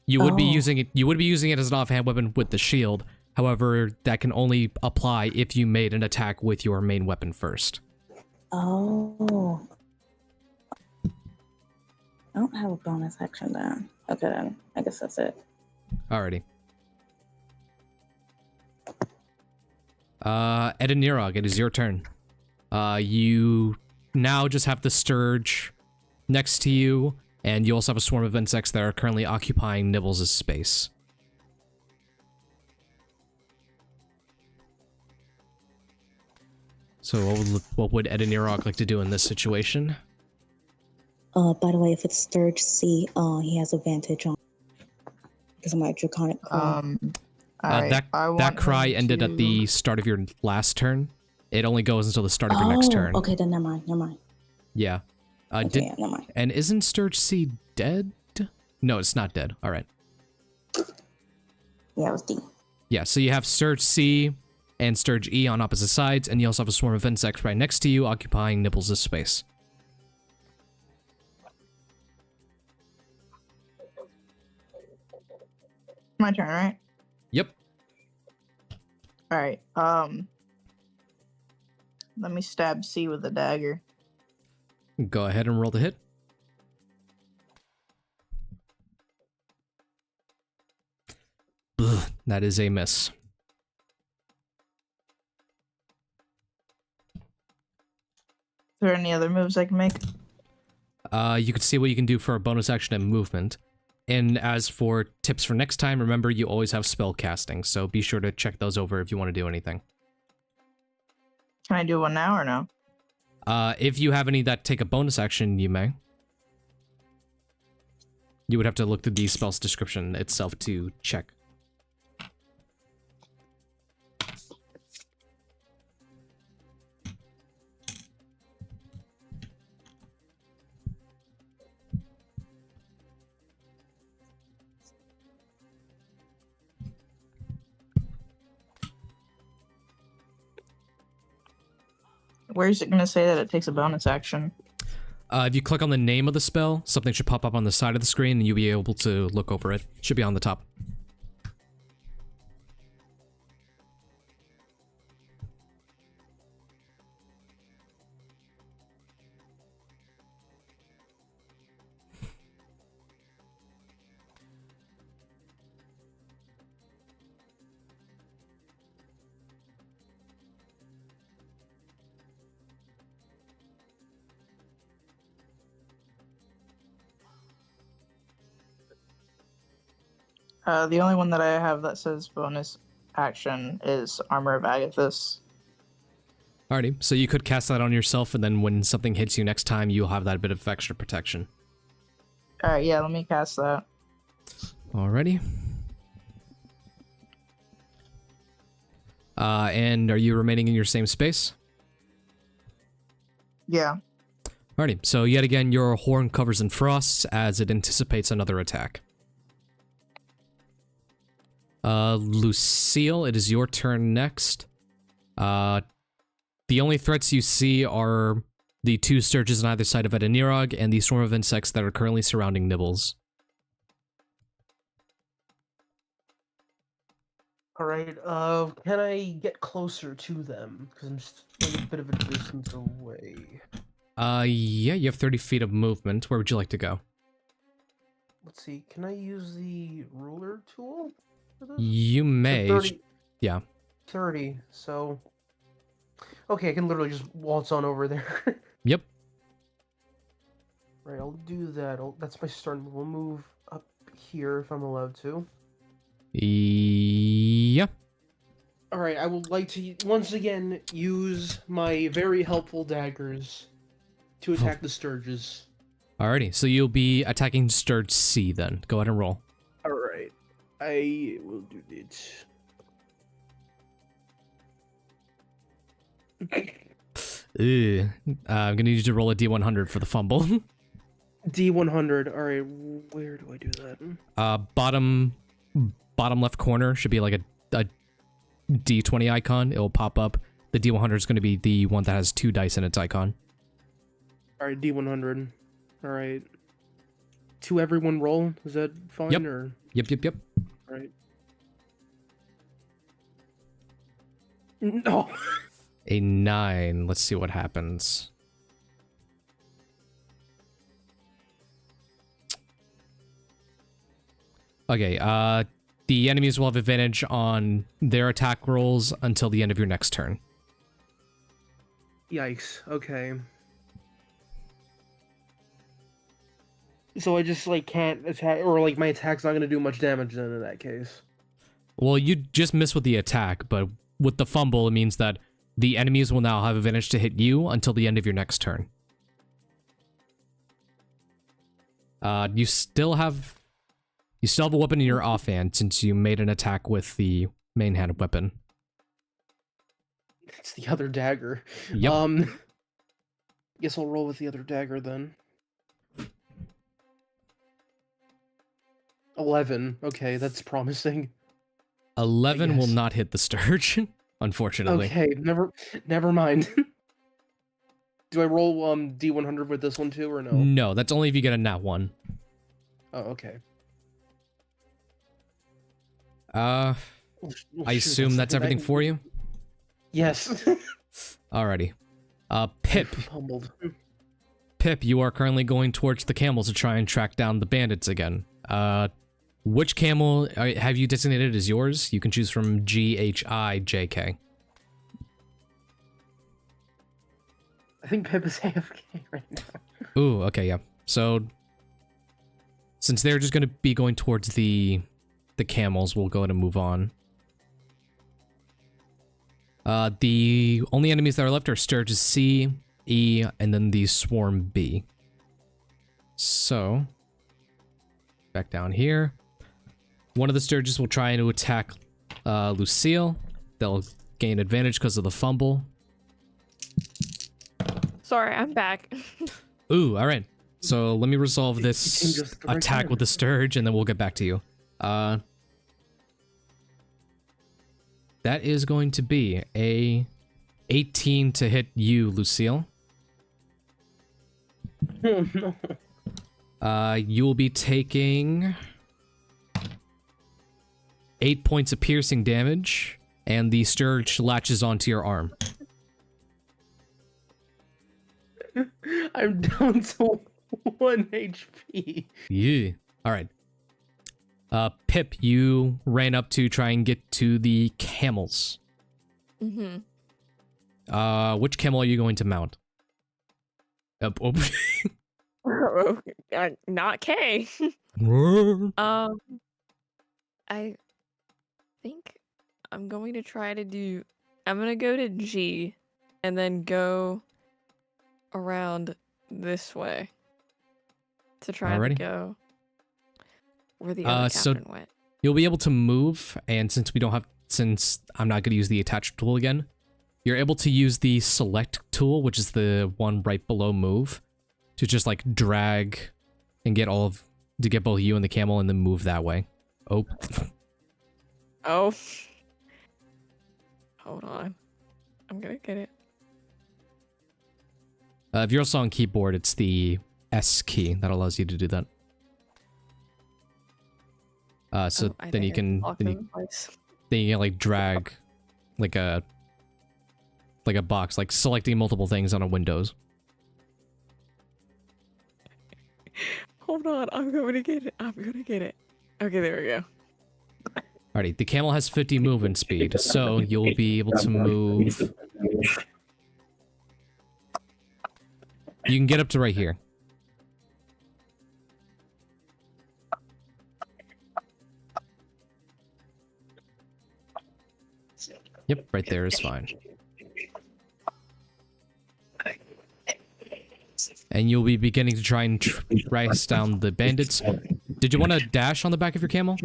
you would be using it. You would be using it as an offhand weapon with the shield. However, that can only apply if you made an attack with your main weapon first. Oh. I don't have a bonus action then. Okay then, I guess that's it. Alrighty. Edinorog, it is your turn. You now just have the Sturge next to you, and you also have a swarm of insects that are currently occupying Nibbles' space. So what would Edinorog like to do in this situation? By the way, if it's Sturge C, he has advantage on because of my draconic cry. That cry ended at the start of your last turn. It only goes until the start of your next turn. Okay, then never mind. Yeah. Okay, never mind. And isn't Sturge C dead? No, it's not dead. All right. Yeah, it was D. Yeah, so you have Sturge C and Sturge E on opposite sides, and you also have a swarm of insects right next to you, occupying Nibbles' space. My turn, right? Yep. Alright, let me stab C with a dagger. Go ahead and roll the hit. Ugh, that is a miss. Is there any other moves I can make? You could see what you can do for a bonus action and movement. And as for tips for next time, remember you always have spell casting, so be sure to check those over if you want to do anything. Can I do one now or no? If you have any that take a bonus action, you may. You would have to look through the spell's description itself to check. Where is it going to say that it takes a bonus action? If you click on the name of the spell, something should pop up on the side of the screen and you'll be able to look over it. Should be on the top. The only one that I have that says bonus action is Armor of Agathis. Alrighty, so you could cast that on yourself, and then when something hits you next time, you'll have that bit of extra protection. Alright, yeah, let me cast that. Alrighty. And are you remaining in your same space? Yeah. Alrighty, so yet again, your horn covers in frost as it anticipates another attack. Lucille, it is your turn next. The only threats you see are the two sturges on either side of Edinorog and the swarm of insects that are currently surrounding Nibbles. Alright, can I get closer to them? Because I'm just like a bit of a distance away. Yeah, you have 30 feet of movement. Where would you like to go? Let's see, can I use the ruler tool for this? You may. 30, Yeah. 30, so... Okay, I can literally just waltz on over there. Yep. Right, I'll do that. That's my start. We'll move up here if I'm allowed to. Yeah. Alright, I would like to once again use my very helpful daggers to attack the sturges. Alrighty, so you'll be attacking Sturge C then. Go ahead and roll. Alright, I will do it. Ew. I'm gonna need you to roll a D100 for the fumble. D100. Alright, where do I do that? Bottom left corner should be like a D20 icon. It will pop up. The D100 is going to be the one that has 2 dice in its icon. Alright, D100. Alright. To everyone roll? Is that fine? Yep. Or... Yep. Alright. No! A 9. Let's see what happens. Okay, the enemies will have advantage on their attack rolls until the end of your next turn. Yikes. Okay. So I just, like, can't attack, or, like, my attack's not gonna do much damage then in that case. Well, you just miss with the attack, but with the fumble, it means that the enemies will now have advantage to hit you until the end of your next turn. You still have a weapon in your offhand since you made an attack with the main hand weapon. It's the other dagger. Yep. Guess I'll roll with the other dagger then. 11. Okay, that's promising. 11 will not hit the Sturge, unfortunately. Okay, never mind. Do I roll D100 with this one too, or no? No, that's only if you get a nat 1. Oh, okay. I assume that's everything for you? Yes. Alrighty. Pip. Humbled. Pip, you are currently going towards the camels to try and track down the bandits again. Which camel have you designated as yours? You can choose from G, H, I, J, K. I think Pip is AFK right now. Ooh, okay, yeah. So, since they're just going to be going towards the camels, we'll go ahead and move on. The only enemies that are left are Sturges C, E, and then the Swarm B. So, back down here. One of the Sturges will try to attack Lucille. They'll gain advantage because of the fumble. Sorry, I'm back. Ooh, alright. So let me resolve You this can just attack return. with the Sturge, and then we'll get back to you. That is going to be a 18 to hit you, Lucille. Oh no. You will be taking 8 points of piercing damage, and the Sturge latches onto your arm. I'm down to 1 HP. Yeah. Alright. Pip, you ran up to try and get to the camels. Mm-hmm. Which camel are you going to mount? Not K. I think I'm going to try to do. I'm gonna go to G, and then go around this way to try to Alrighty. go where the other so- captain went. You'll be able to move, and since I'm not going to use the attach tool again, you're able to use the select tool, which is the one right below move, to just like drag and get both you and the camel, and then move that way. Oh. Oh. Hold on. I'm gonna get it. If you're also on keyboard, it's the S key that allows you to do that. So Oh, I then think you I can locked then it you, in place. then you can like drag like a box, like selecting multiple things on a Windows. Hold on, I'm going to get it. I'm gonna get it. Okay, there we go. Alrighty, the camel has 50 movement speed, so you'll be able to move. You can get up to right here. Yep, right there is fine. And you'll be beginning to try and trace down the bandits. Did you want to dash on the back of your camel?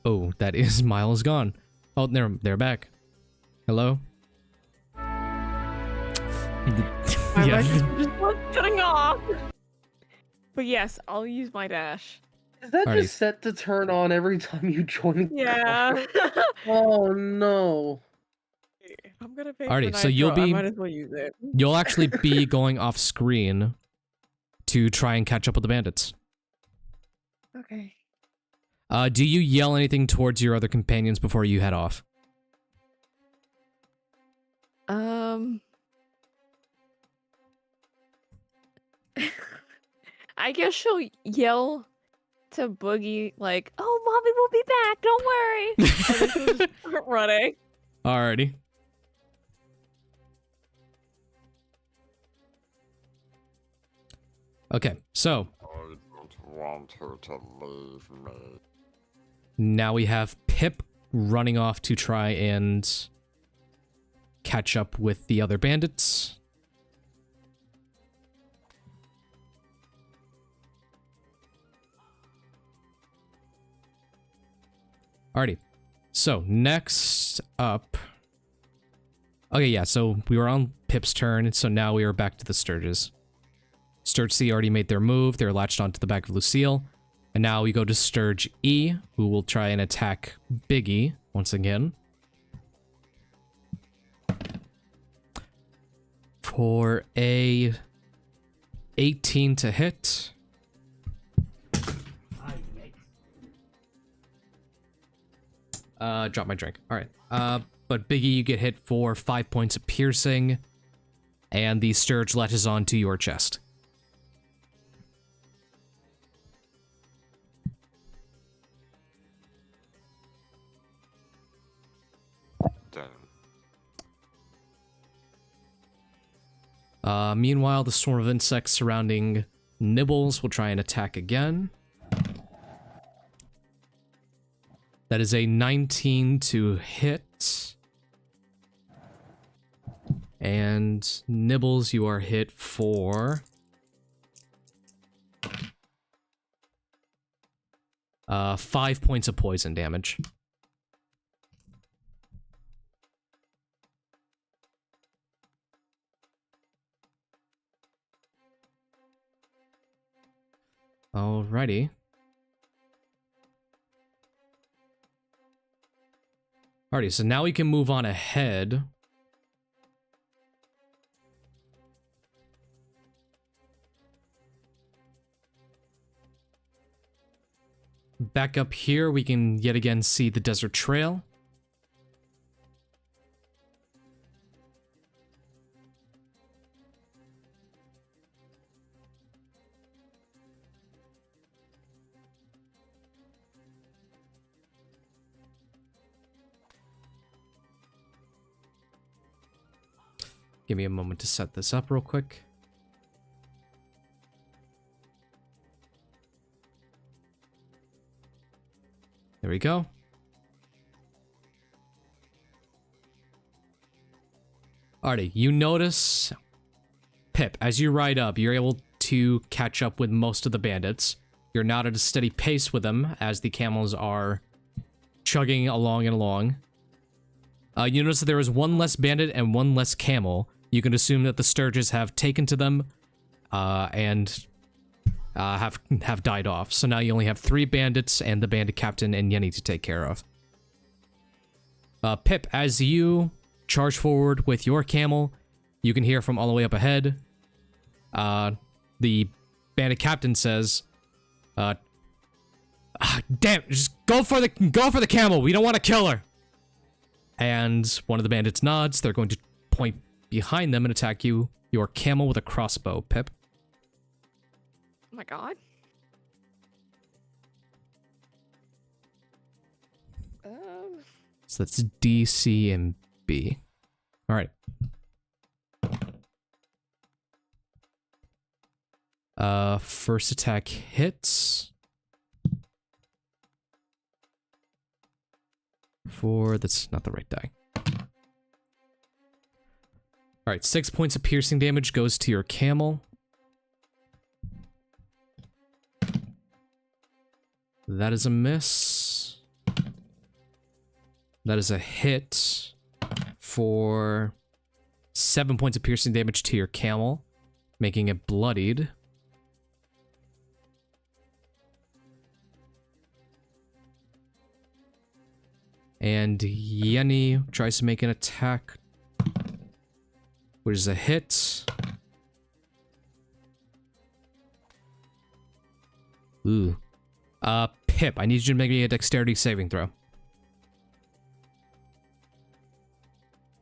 Oh, that is Miles gone. Oh, they're back. Hello? My Yeah. mic just was cutting off. But yes, I'll use my dash. Is that Alrighty. just set to turn on every time you join? Yeah. Oh no. I'm gonna pay Alrighty, for so you'll Nitro, I be- might as well use it. You'll actually be going off screen to try and catch up with the bandits. Okay. Do you yell anything towards your other companions before you head off? I guess she'll yell to Boogie like, "Oh, Mommy will be back. Don't worry." And then she'll just start running. Alrighty. Okay, so I don't want her to leave me. now we have Pip running off to try and catch up with the other bandits. Alrighty. So, next up... Okay, yeah, so we were on Pip's turn, so now we are back to the Sturges. Sturge C already made their move. They're latched onto the back of Lucille. And now we go to Sturge E, who will try and attack Biggie once again. For a 18 to hit. Drop my drink. All right. But Biggie, you get hit for 5 points of piercing, and the Scourge latches onto your chest. Damn. Meanwhile, the swarm of insects surrounding Nibbles will try and attack again. That is a 19 to hit. And Nibbles, you are hit for 5 points of poison damage. Alrighty. Alrighty, so now we can move on ahead. Back up here, we can yet again see the desert trail. Give me a moment to set this up real quick. There we go. Alrighty, you notice, Pip, as you ride up, you're able to catch up with most of the bandits. You're not at a steady pace with them, as the camels are chugging along and along. You notice that there is one less bandit and one less camel. You can assume that the Sturges have taken to them and have died off. So now you only have 3 bandits and the bandit captain and Yenny to take care of. Pip, as you charge forward with your camel, you can hear from all the way up ahead. The bandit captain says, "Damn, just go for the camel. We don't want to kill her." And one of the bandits nods. They're going to point behind them and attack you, your camel, with a crossbow, Pip. Oh my god. So that's D, C, and B. Alright. First attack hits. That's not the right die. Alright, 6 points of piercing damage goes to your camel. That is a miss. That is a hit for 7 points of piercing damage to your camel, making it bloodied. And Yenny tries to make an attack, which is a hit. Ooh. Pip, I need you to make me a dexterity saving throw.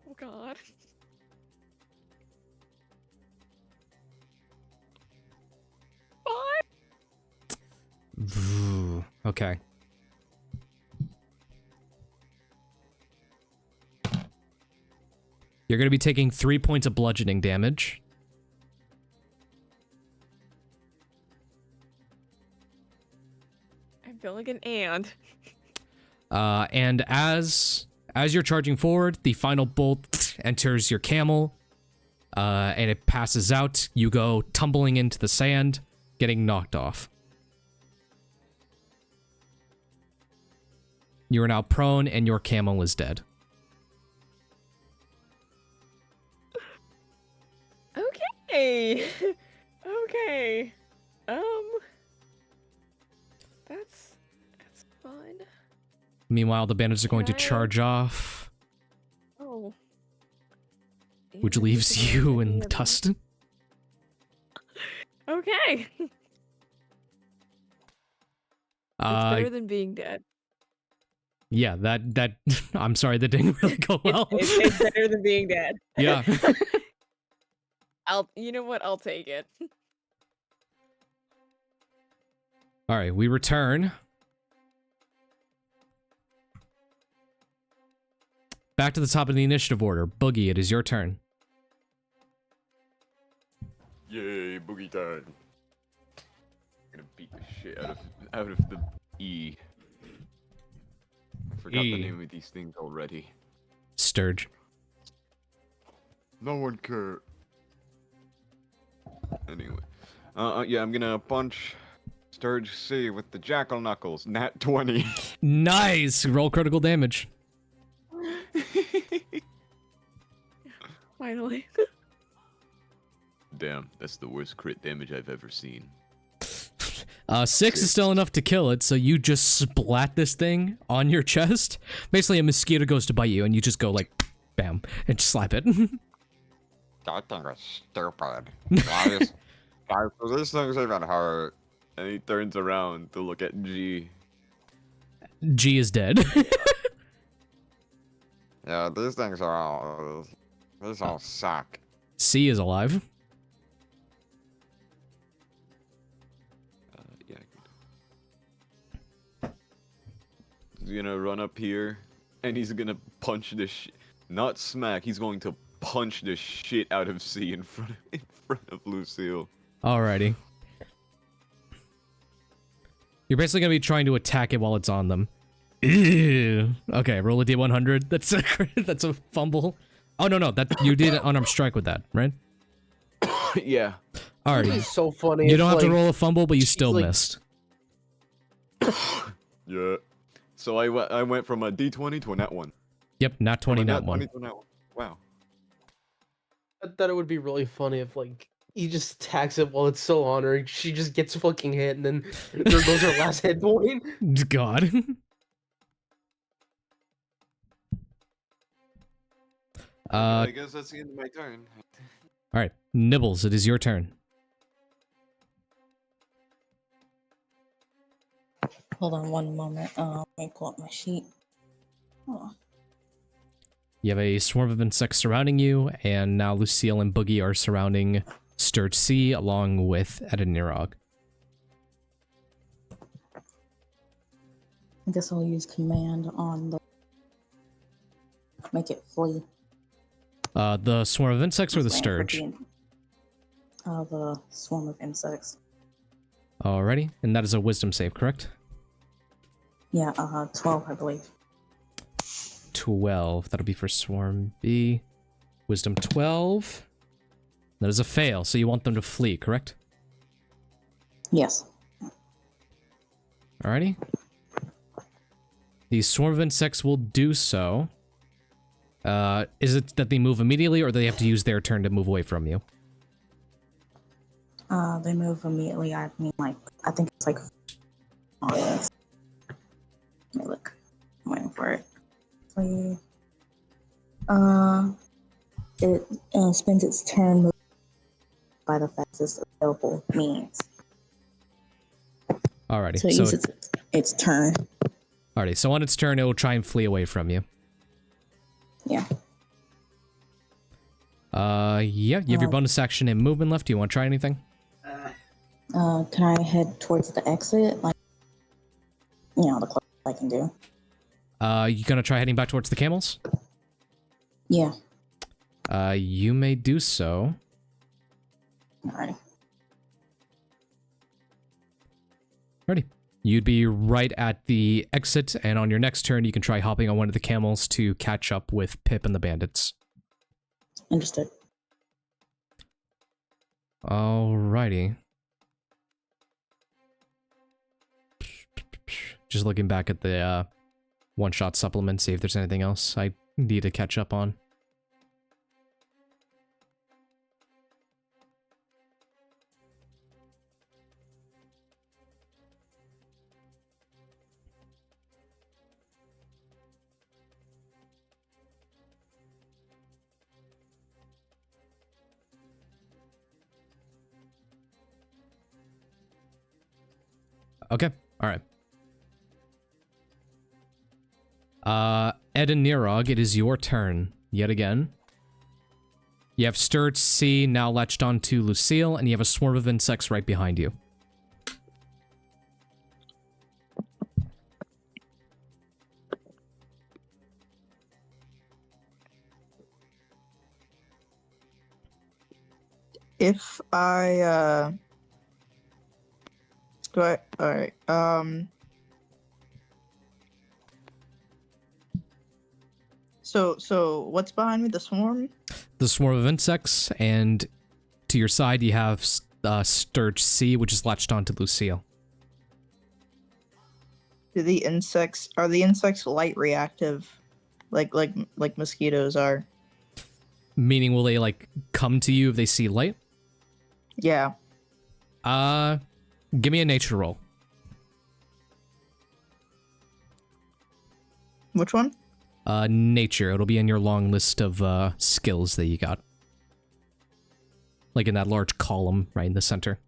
Oh god. Okay. You're going to be taking 3 points of bludgeoning damage. I feel like an ant. And as you're charging forward, the final bolt enters your camel, and it passes out. You go tumbling into the sand, getting knocked off. You are now prone, and your camel is dead. Okay. Okay. That's fun. Meanwhile, the bandits are going to Right. charge off, Oh. which Damn, leaves this is you gonna and be a- Tustin. Okay. It's better than being dead. Yeah, that I'm sorry that didn't really go well. It's better than being dead. Yeah. You know what? I'll take it. All right, we return. Back to the top of the initiative order. Boogie, it is your turn. Yay, boogie time. I'm gonna beat the shit out of the E. I forgot the name of these things already. Sturge. No one cares. Anyway. Yeah, I'm gonna punch Sturge C with the Jackal Knuckles. Nat 20. Nice! Roll critical damage. Finally. Damn, that's the worst crit damage I've ever seen. 6 is still enough to kill it, so you just splat this thing on your chest. Basically, a mosquito goes to bite you, and you just go like, bam, and just slap it. That thing was stupid. Guys, so this thing's even hurt. And he turns around to look at G. G is dead. Yeah, these things are all... These all suck. C is alive. Yeah. He's gonna run up here, and he's gonna punch the not smack. He's going to punch the shit out of C in front of Lucille. Alrighty. You're basically gonna be trying to attack it while it's on them. Ew. Okay, roll a d100. That's a fumble. Oh no, that you did an unarmed strike with that, right? Yeah. Alrighty. It's so funny. You it's don't have to like- roll a fumble, but you still like- missed. Yeah. So I went from a d20 to a nat 1. Yep, not 20, From a not 1. 20 to a nat 1. Wow. I thought it would be really funny if, like, he just attacks it while it's still on her. She just gets fucking hit, and then there goes her last hit point. God. I guess that's the end of my turn. Alright, Nibbles, it is your turn. Hold on one moment. Let me pull up my sheet. Oh. You have a swarm of insects surrounding you, and now Lucille and Boogie are surrounding Sturge C along with Edinorog. I guess I'll use command on the... Make it flee. The swarm of insects or the Sturge? The swarm of insects. Alrighty, and that is a wisdom save, correct? Yeah, 12, I believe. 12. That'll be for Swarm B. Wisdom 12. That is a fail, so you want them to flee, correct? Yes. Alrighty. The swarm of insects will do so. Is it that they move immediately, or do they have to use their turn to move away from you? They move immediately. I mean, like, I think it's like... Let me look. I'm waiting for it. Flee. It spends its turn moving by the fastest available means. Alrighty. So it uses its turn. Alrighty, so on its turn, it will try and flee away from you. Yeah. Yeah, you have your bonus action and movement left. Do you want to try anything? Can I head towards the exit? Like, you know, the closest I can do. You gonna try heading back towards the camels? Yeah. You may do so. Alright. Ready. You'd be right at the exit, and on your next turn, you can try hopping on one of the camels to catch up with Pip and the bandits. Understood. Alrighty. Just looking back at the one-shot supplement, see if there's anything else I need to catch up on. Okay, alright. Edinorog, it is your turn yet again. You have Sturge C now latched onto Lucille, and you have a swarm of insects right behind you. If I do I alright. So what's behind me? The swarm? The swarm of insects, and to your side you have Sturge C, which is latched onto Lucille. Are the insects light reactive? Like mosquitoes are? Meaning, will they, like, come to you if they see light? Yeah. Give me a nature roll. Which one? Nature. It'll be in your long list of, skills that you got. Like in that large column right in the center.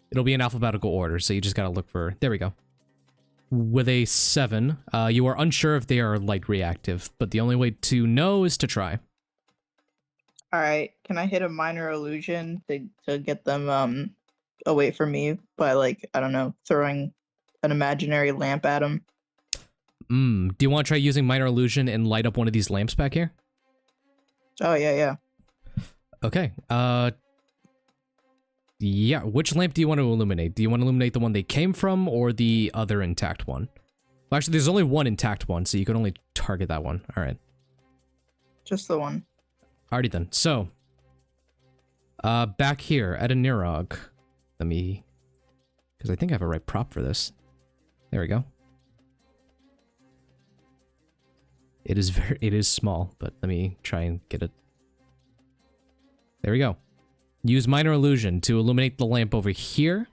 It'll be in alphabetical order, so you just gotta look for... There we go. With a 7, you are unsure if they are light reactive, but the only way to know is to try. Alright, can I hit a minor illusion to get them away from me by, like, I don't know, throwing an imaginary lamp at them? Do you want to try using minor illusion and light up one of these lamps back here? Oh, yeah. Okay, yeah, which lamp do you want to illuminate? Do you want to illuminate the one they came from, or the other intact one? Well, actually, there's only one intact one, so you can only target that one. Alright. Just the one. Alrighty then. So, back here at Edinorog. Let me... Because I think I have a right prop for this. There we go. It is small, but let me try and get it. There we go. Use minor illusion to illuminate the lamp over here.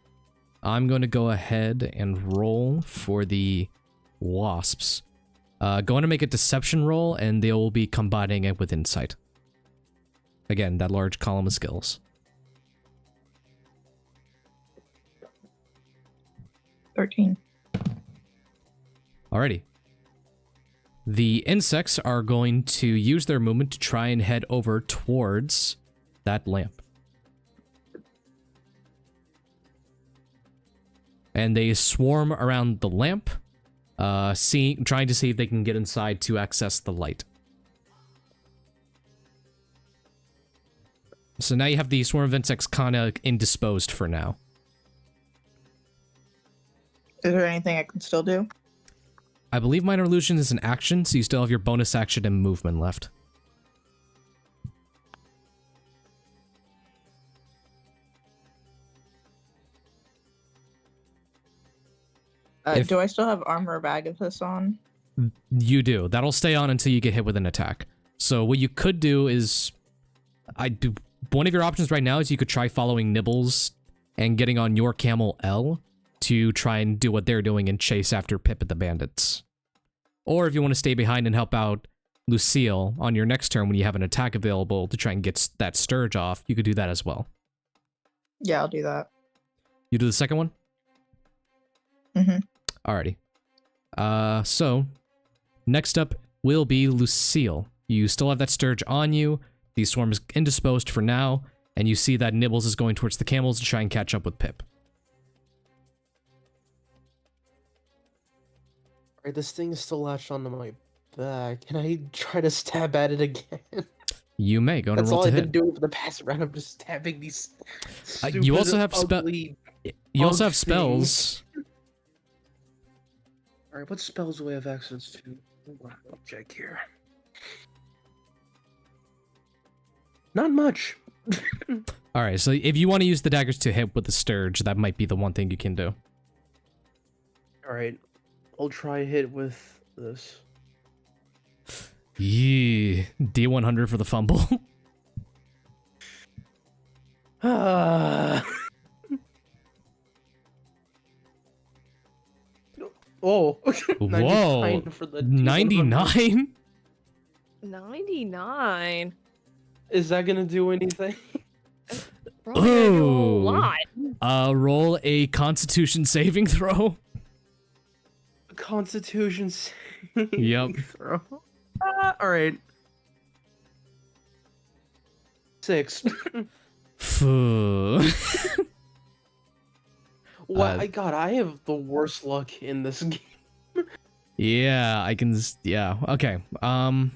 I'm going to go ahead and roll for the wasps. Going to make a deception roll, and they will be combining it with insight. Again, that large column of skills. 13. Alrighty. The insects are going to use their movement to try and head over towards that lamp. And they swarm around the lamp, trying to see if they can get inside to access the light. So now you have the swarm of insects kind of indisposed for now. Is there anything I can still do? I believe minor illusion is an action, so you still have your bonus action and movement left. Do I still have armor Bagathus on? You do. That'll stay on until you get hit with an attack. So what you could do is... One of your options right now is you could try following Nibbles and getting on your camel L to try and do what they're doing and chase after Pip and the bandits. Or if you want to stay behind and help out Lucille on your next turn when you have an attack available to try and get that Sturge off, you could do that as well. Yeah, I'll do that. You do the second one? Mm-hmm. Alrighty. So, next up will be Lucille. You still have that Sturge on you, the swarm is indisposed for now, and you see that Nibbles is going towards the camels to try and catch up with Pip. Alright, this thing is still latched onto my back. Can I try to stab at it again? You may. Go on a That's roll all to I've hit. been doing for the past round. I'm just stabbing these stupid, You also have ugly You also have things. spells. Alright, what spells do I have access to? I'll check here. Not much. Alright, so if you want to use the daggers to hit with the Sturge, that might be the one thing you can do. Alright, I'll try hit with this. Yeah, D100 for the fumble. Oh, Whoa, 99 for the 99? 99. Is that gonna do anything? Probably gonna do a Ooh. lot. Roll a Constitution saving throw. Constitution saving Yep. throw. All right. 6. Phew. What? God, I have the worst luck in this game. Yeah, I can. Yeah. Okay. Oh,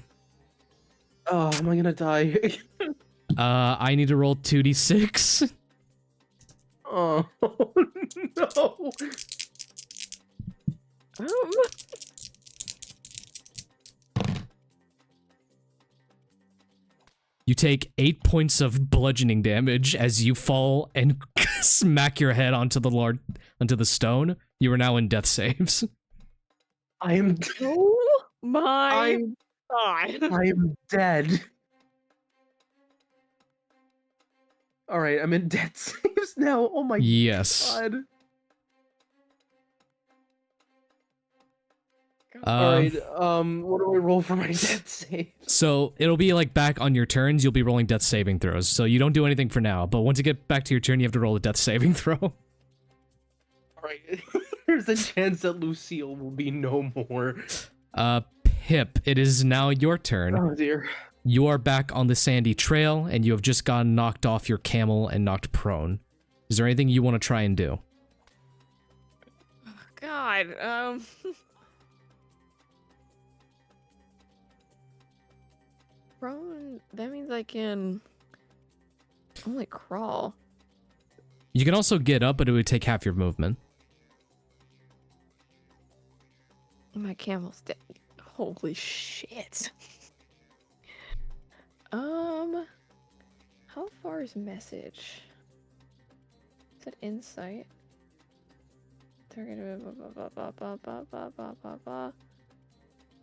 am I gonna die? I need to roll 2d6. Oh no. You take 8 points of bludgeoning damage as you fall and smack your head onto the stone. You are now in death saves. I am. Oh my god. I am dead. All right, I'm in death saves now. Oh my Yes. god. All right. What do I roll for my death save? So it'll be like back on your turns. You'll be rolling death saving throws. So you don't do anything for now. But once you get back to your turn, you have to roll a death saving throw. All right. There's a chance that Lucille will be no more. Pip, it is now your turn. Oh dear. You are back on the sandy trail, and you have just gotten knocked off your camel and knocked prone. Is there anything you want to try and do? God, prone, that means I can only crawl. You can also get up, but it would take half your movement. My camel's dead. Holy shit. How far is message? Is that insight? Target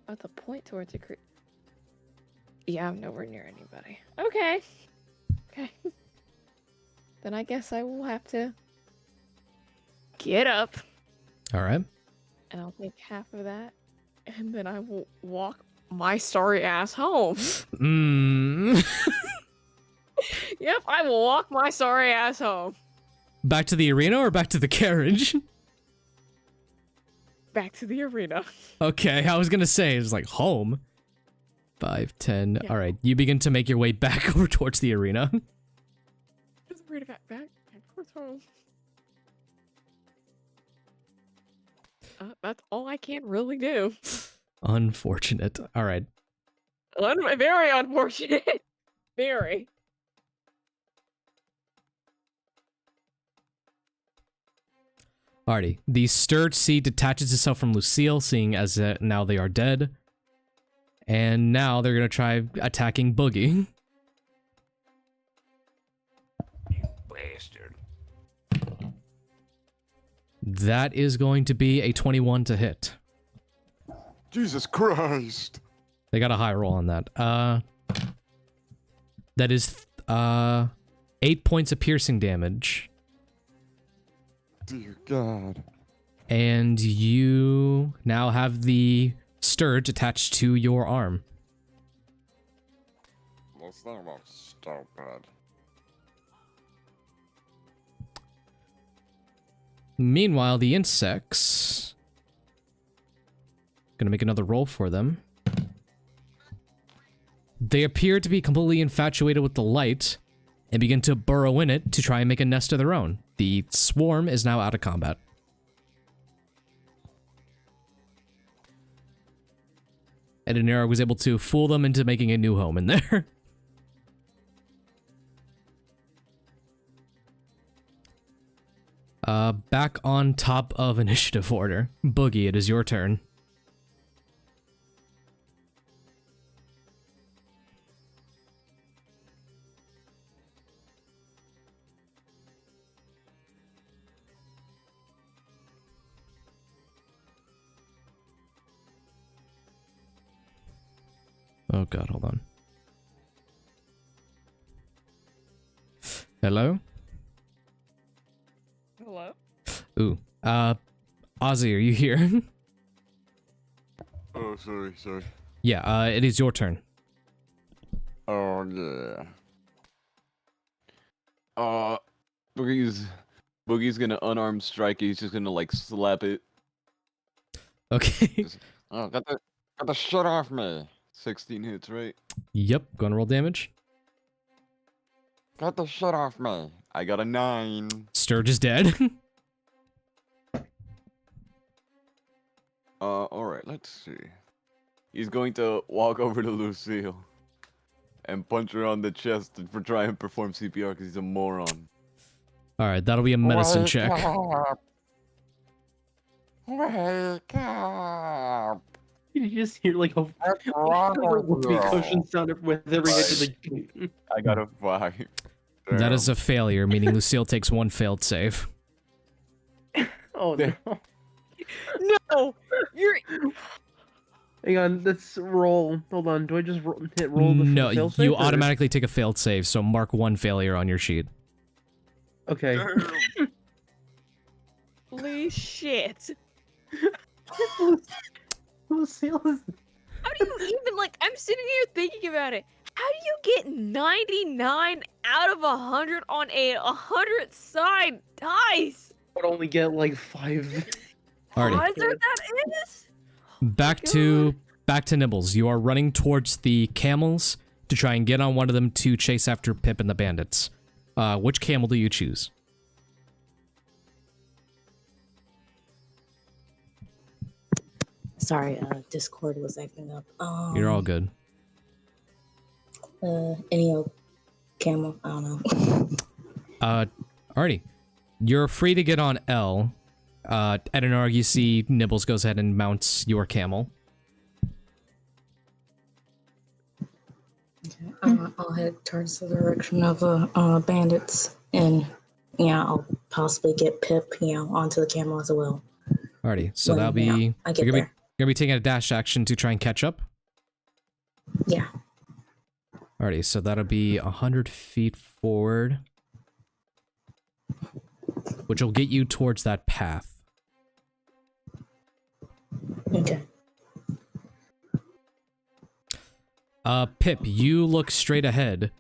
at the point towards a Yeah, I'm nowhere near anybody. Okay. Okay. Then I guess I will have to get up. All right. And I'll take half of that. And then I will walk my sorry ass home. Yep, I will walk my sorry ass home. Back to the arena or back to the carriage? Back to the arena. Okay, I was gonna say, it's like home. 5, 10. Yeah. All right, you begin to make your way back over towards the arena. Just bring it back towards home. That's all I can really do. Unfortunate. All right. Very unfortunate. Very. Alrighty. The stirred seed detaches itself from Lucille, seeing as now they are dead. And now they're going to try attacking Boogie. Bastard. That is going to be a 21 to hit. Jesus Christ. They got a high roll on that. That is 8 points of piercing damage. Dear God. And you now have the stirge attached to your arm. That's not about stupid. Meanwhile, the insects... Gonna make another roll for them. They appear to be completely infatuated with the light and begin to burrow in it to try and make a nest of their own. The swarm is now out of combat. Edinorog was able to fool them into making a new home in there. Back on top of initiative order. Boogie, it is your turn. Oh god, hold on. Hello? Hello? Ooh. Ozzy, are you here? Oh, sorry. Yeah, it is your turn. Oh, yeah. Boogie's gonna unarmed strike. He's just gonna like slap it. Okay. Oh, got the shit off me. 16 hits, right? Yep. Gonna roll damage. Got the shit off me. I got a 9. Sturge is dead. Alright, let's see. He's going to walk over to Lucille and punch her on the chest for trying to perform CPR because he's a moron. All right, that'll be a medicine Wake check. up. Wake up. You just hear like a What's wrong with whoopee you? cushion sound with every hit to the. I got a 5. That Damn. is a failure, meaning Lucille takes 1 failed save. Oh no! No, you're. Hang on, let's roll. Hold on, do I just hit roll the No, fail you save, or- automatically take a failed save, so mark 1 failure on your sheet. Okay. Holy shit! Lucille is. How do you even like? I'm sitting here thinking about it. How do you get 99 out of 100 on a 100 side dice? Would only get like 5. Alrighty, Hazard that is. back to Nibbles. You are running towards the camels to try and get on one of them to chase after Pip and the bandits. Which camel do you choose? Sorry, Discord was acting up. You're all good. Any old camel? I don't know. Alrighty. You're free to get on L. Edinorog, you see Nibbles goes ahead and mounts your camel. I'll head towards the direction of the bandits, and yeah, I'll possibly get Pip, onto the camel as well. Alrighty, so When, that'll be I get you're there. gonna be taking a dash action to try and catch up. Yeah. Alrighty, so that'll be 100 feet forward, which will get you towards that path. Okay. Pip, you look straight ahead.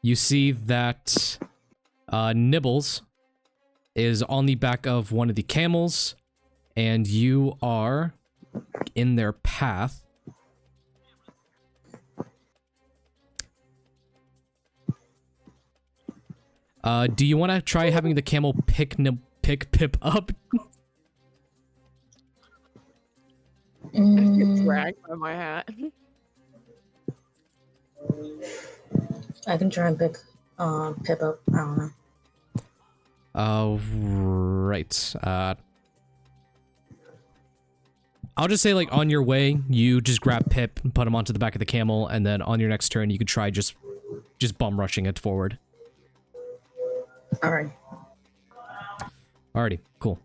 You see that Nibbles is on the back of one of the camels, and you are in their path. Do you want to try having the camel pick Pip up? Get dragged by my hat. I can try and pick Pip up. I don't know. Right. I'll just say, like, on your way, you just grab Pip and put him onto the back of the camel, and then on your next turn, you could try just bum rushing it forward. All right. Alrighty, cool.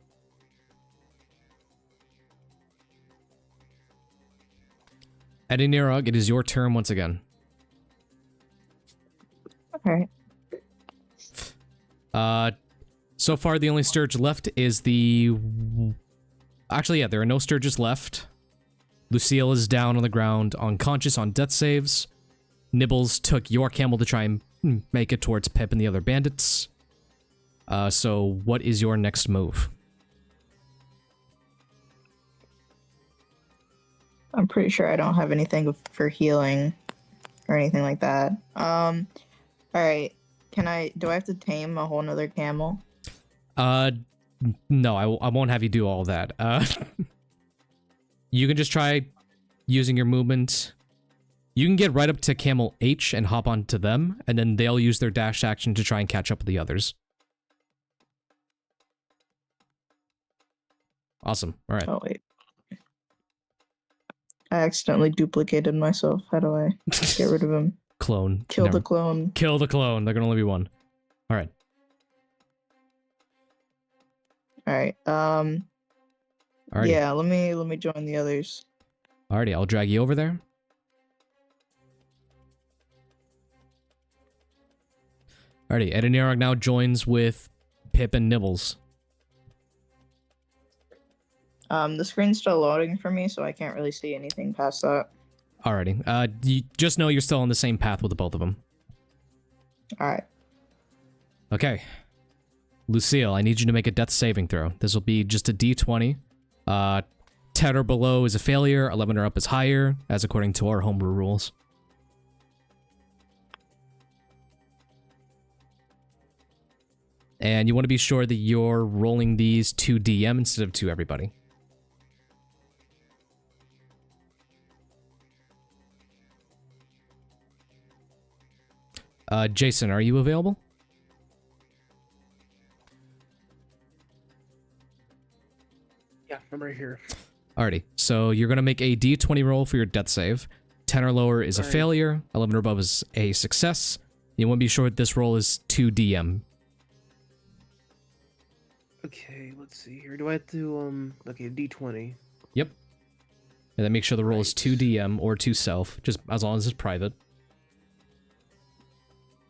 Edinorog, it is your turn once again. Alright. So far, the only Sturge left is the... Actually, yeah, there are no Sturges left. Lucille is down on the ground, unconscious on death saves. Nibbles took your camel to try and make it towards Pip and the other bandits. So what is your next move? I'm pretty sure I don't have anything for healing or anything like that. Alright. Do I have to tame a whole nother camel? No, I won't have you do all that. You can just try using your movement. You can get right up to camel H and hop onto them, and then they'll use their dash action to try and catch up with the others. Awesome. All right. Oh, wait. I accidentally duplicated myself. How do I get rid of him? Clone. Kill Never- the clone. Kill the clone. There can only be one. All right. Alright. Alrighty. Yeah, let me join the others. Alrighty, I'll drag you over there. Alrighty, Edinorog now joins with Pip and Nibbles. The screen's still loading for me, so I can't really see anything past that. Alrighty. You just know you're still on the same path with the both of them. Alright. Okay. Lucille, I need you to make a death saving throw. This will be just a d20. 10 or below is a failure, 11 or up is higher, as according to our homebrew rules. And you want to be sure that you're rolling these to DM instead of to everybody. Jason, are you available? Yeah, I'm right here. Alrighty, so you're going to make a d20 roll for your death save. 10 or lower is a failure, 11 or above is a success. You want to be sure that this roll is 2 DM. Okay, let's see here. Do I have to, okay, D20. Yep. And then make sure the roll is 2 DM or 2 self, just as long as it's private.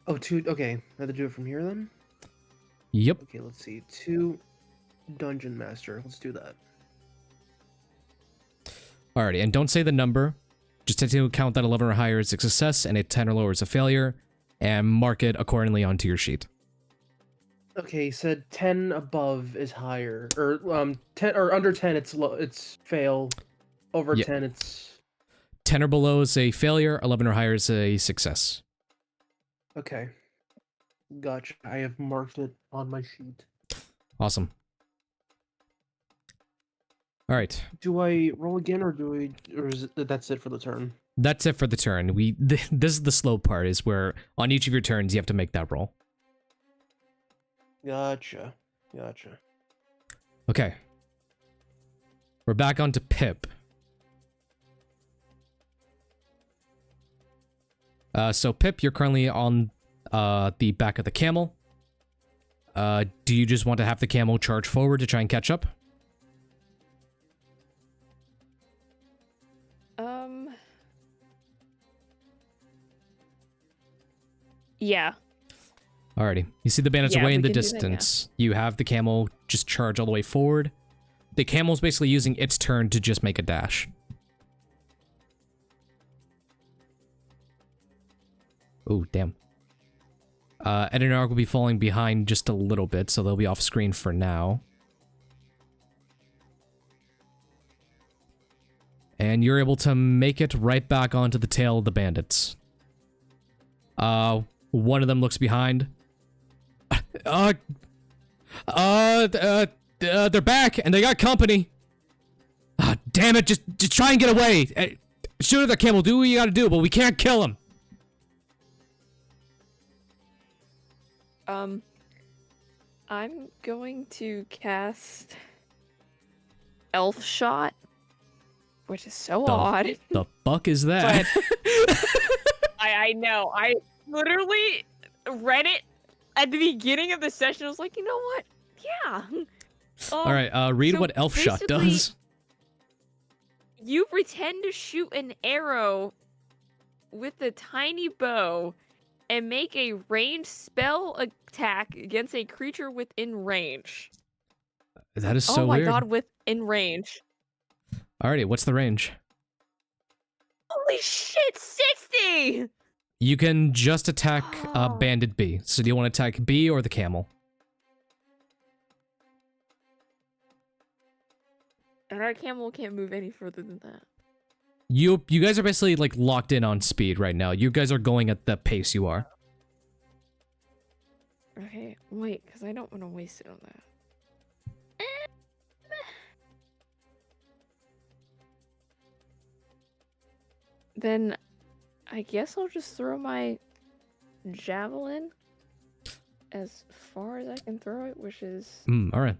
Oh, 2, okay. I have to do it from here then? Yep. Okay, let's see. 2 Dungeon Master. Let's do that. Alrighty, and don't say the number. Just take into account that 11 or higher is a success and a 10 or lower is a failure, and mark it accordingly onto your sheet. Okay, said 10 above is higher, or 10 or under 10 it's low, it's fail. Over 10 it's 10 or below is a failure, 11 or higher is a success. okay. Gotcha. I have marked it on my sheet. Awesome. All right. Do I roll again, or is it, that's it for the turn? That's it for the turn. This is the slow part, is where on each of your turns you have to make that roll. Gotcha. Gotcha. Okay. We're back onto Pip. So Pip, you're currently on the back of the camel. Do you just want to have the camel charge forward to try and catch up? Yeah. Alrighty. You see the bandits Yeah, away in we the can do that, yeah. distance. You have the camel just charge all the way forward. The camel's basically using its turn to just make a dash. Oh, damn. Edinorog will be falling behind just a little bit, so they'll be off screen for now. And you're able to make it right back onto the tail of the bandits. One of them looks behind. They're back, and they got company. Damn it, just try and get away. Shoot at the camel, do what you gotta do, but we can't kill him. I'm going to cast Elf Shot, which is so odd. The fuck is that? I know. I literally read it at the beginning of the session. I was like, you know what? Yeah. All right, read so what Elf Shot basically, does. You pretend to shoot an arrow with a tiny bow and make a ranged spell attack against a creature within range. That is so oh my weird. god, within range. Alrighty, what's the range? Holy shit, 60! You can just attack Bandit B. So do you want to attack B or the camel? And our camel can't move any further than that. You guys are basically like locked in on speed right now. You guys are going at the pace you are. Okay, wait, because I don't want to waste it on that. Then I guess I'll just throw my javelin as far as I can throw it, which is Alright.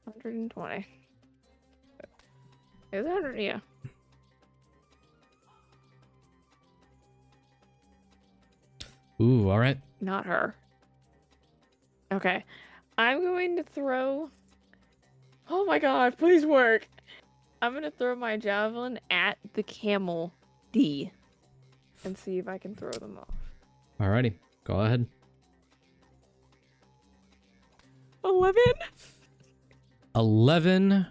120. Is it 100? Yeah. Ooh, alright. Not her. Okay. I'm going to throw... Oh my god, please work! I'm going to throw my javelin at the camel D and see if I can throw them off. Alrighty, go ahead. 11? 11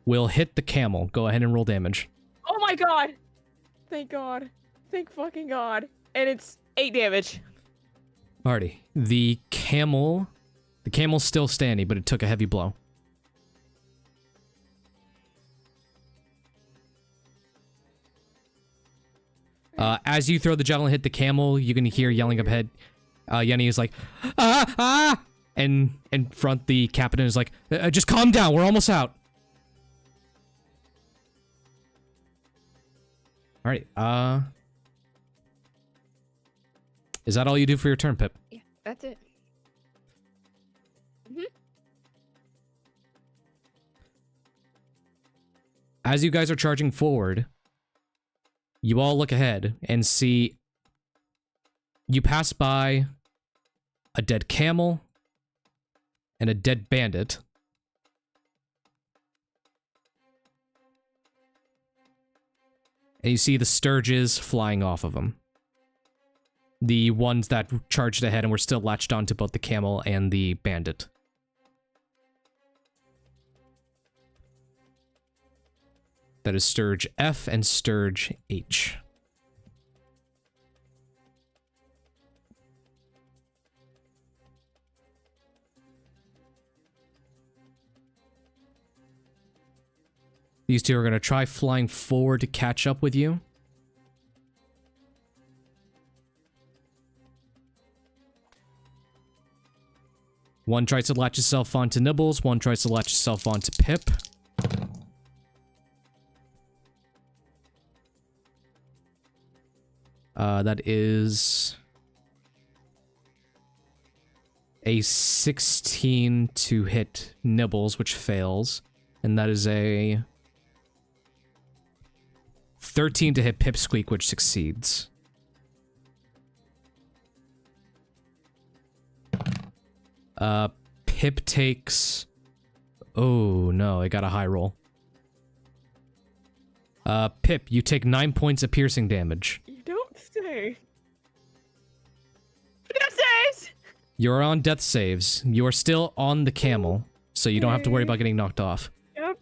will hit the camel. Go ahead and roll damage. Oh my god! Thank god. Thank fucking god. And it's 8 damage. Alrighty. The camel's still standing, but it took a heavy blow. As you throw the javelin, hit the camel, you can hear yelling up ahead. Yenny is like, ah, ah! And in front, the captain is like, just calm down, we're almost out. Alright, is that all you do for your turn, Pip? Yeah, that's it. Mm-hmm. As you guys are charging forward, you all look ahead and see you pass by a dead camel and a dead bandit. And you see the sturges flying off of them. The ones that charged ahead and were still latched onto both the camel and the bandit. That is Sturge F and Sturge H. These two are going to try flying forward to catch up with you. One tries to latch itself onto Nibbles, one tries to latch itself onto Pip. That is a 16 to hit Nibbles, which fails. And that is a 13 to hit Pipsqueak, which succeeds. Pip takes... Oh, no, I got a high roll. Pip, you take 9 points of piercing damage. You don't say. Death saves! You're on death saves. You are still on the camel, so you don't have to worry about getting knocked off. Yep.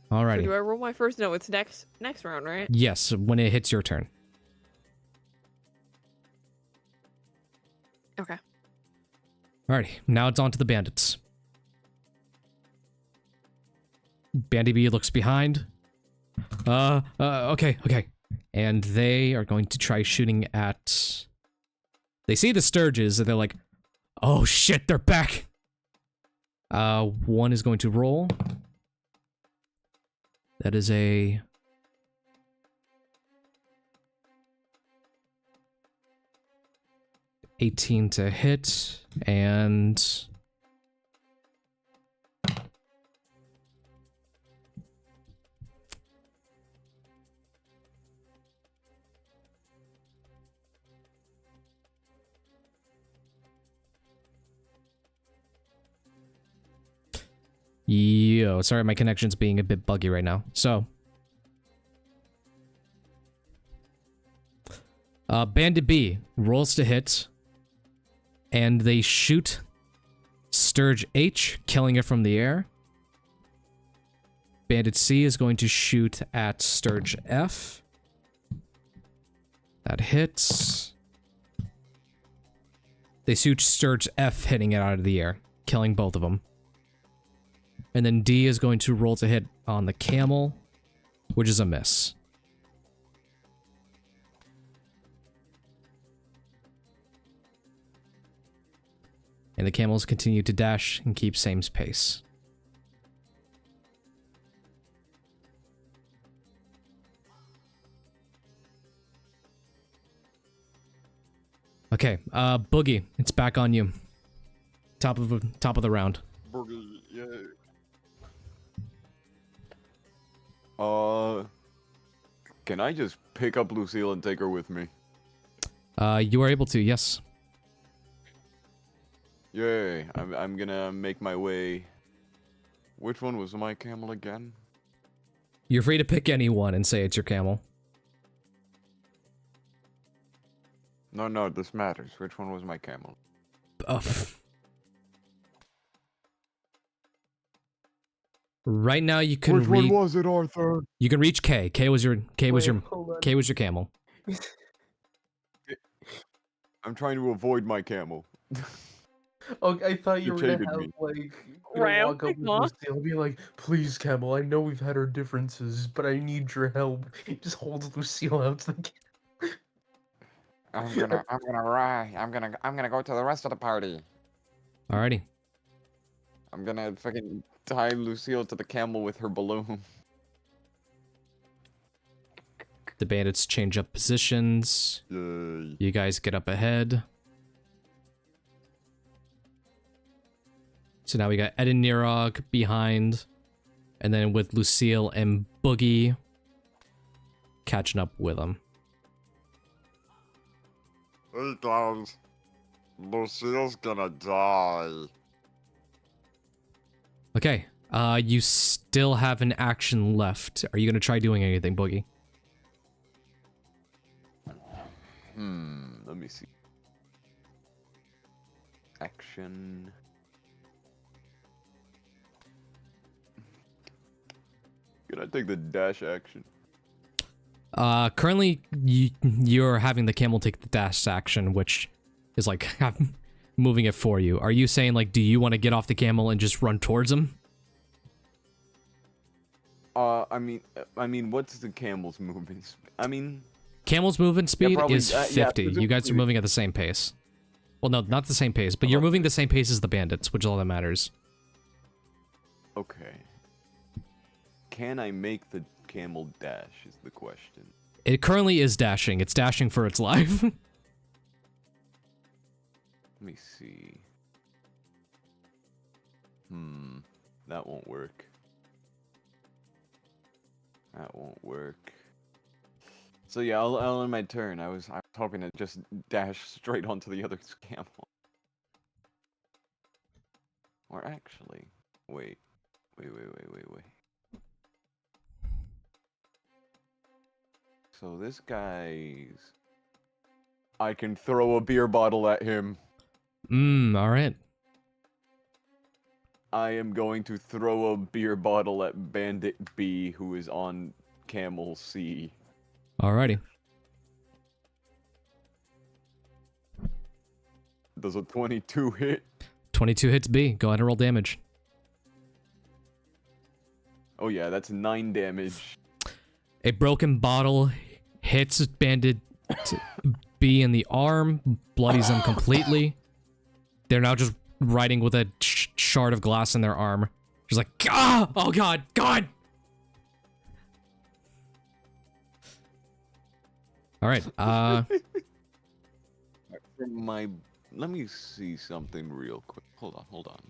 Alrighty. So do I roll my first? No, it's next round, right? Yes, when it hits your turn. Okay. Alrighty, now it's on to the bandits. Bandy B looks behind. Okay. And they are going to try shooting at... They see the Sturges, and they're like, oh shit, they're back! One is going to roll. That is a... $18 to hit, and... Yo, sorry, my connection's being a bit buggy right now. So, Bandit B rolls to hit, and they shoot Sturge H, killing it from the air. Bandit C is going to shoot at Sturge F. That hits. They shoot Sturge F, hitting it out of the air, killing both of them. And then D is going to roll to hit on the camel, which is a miss. And the camels continue to dash and keep same pace. Okay, Boogie, it's back on you. Top of the round. Boogie, yeah. Can I just pick up Lucille and take her with me? You are able to, yes. Yay, I'm gonna make my way... Which one was my camel again? You're free to pick any one and say it's your camel. No, this matters. Which one was my camel? Oh. Right now you can Which one was it, Arthur? You can reach K. K was your camel. I'm trying to avoid my camel. Oh, I thought you You were gonna cheated have me. like gonna walk up rambling with off. Lucille and be like, please, Camel, I know we've had our differences, but I need your help. He just holds Lucille out to the I'm gonna ride. I'm gonna go to the rest of the party. Alrighty. I'm gonna fucking tie Lucille to the camel with her balloon. The bandits change up positions. Yay. You guys get up ahead. So now we got Edinorog behind. And then with Lucille and Boogie catching up with them. Hey guys, Lucille's gonna die. Okay. You still have an action left. Are you gonna try doing anything, Boogie? Let me see. Action. Can I take the dash action? Currently, you're having the camel take the dash action, which is like moving it for you. Are you saying, like, do you want to get off the camel and just run towards him? I mean, what's the camel's movement? Camel's movement speed probably, is yeah, 50. You guys are presumably- moving at the same pace. Well, no, not the same pace, but you're moving the same pace as the bandits, which is all that matters. Okay. Can I make the camel dash is the question. It currently is dashing. It's dashing for its life. Let me see. That won't work. That won't work. So yeah, I'll end my turn. I was hoping to just dash straight onto the other camel. Or actually, wait. So this guy's... I can throw a beer bottle at him. Alright. I am going to throw a beer bottle at Bandit B, who is on Camel C. Alrighty. Does a 22 hit? 22 hits B. Go ahead and roll damage. Oh yeah, that's 9 damage. A broken bottle hits Bandit B in the arm, bloodies them completely. They're now just riding with a shard of glass in their arm. Just like, ah! Oh god! God! Alright, Let me see something real quick. Hold on.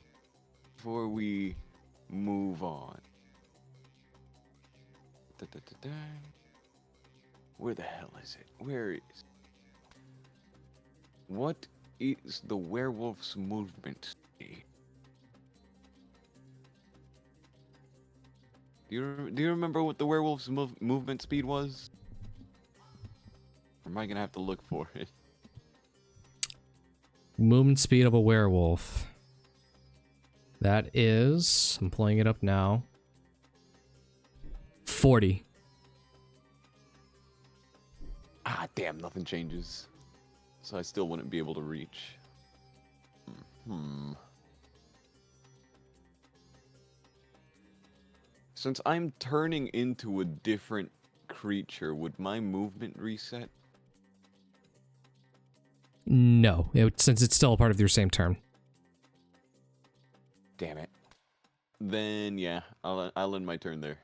Before we move on. Where the hell is it? Where is... What is the werewolf's movement speed? Do you remember what the werewolf's movement speed was? Or am I gonna have to look for it? movement speed of a werewolf. That is... I'm pulling it up now. 40. Ah, damn, nothing changes. So I still wouldn't be able to reach. Since I'm turning into a different creature, would my movement reset? No, since it's still a part of your same turn. Damn it. Then, yeah, I'll end my turn there.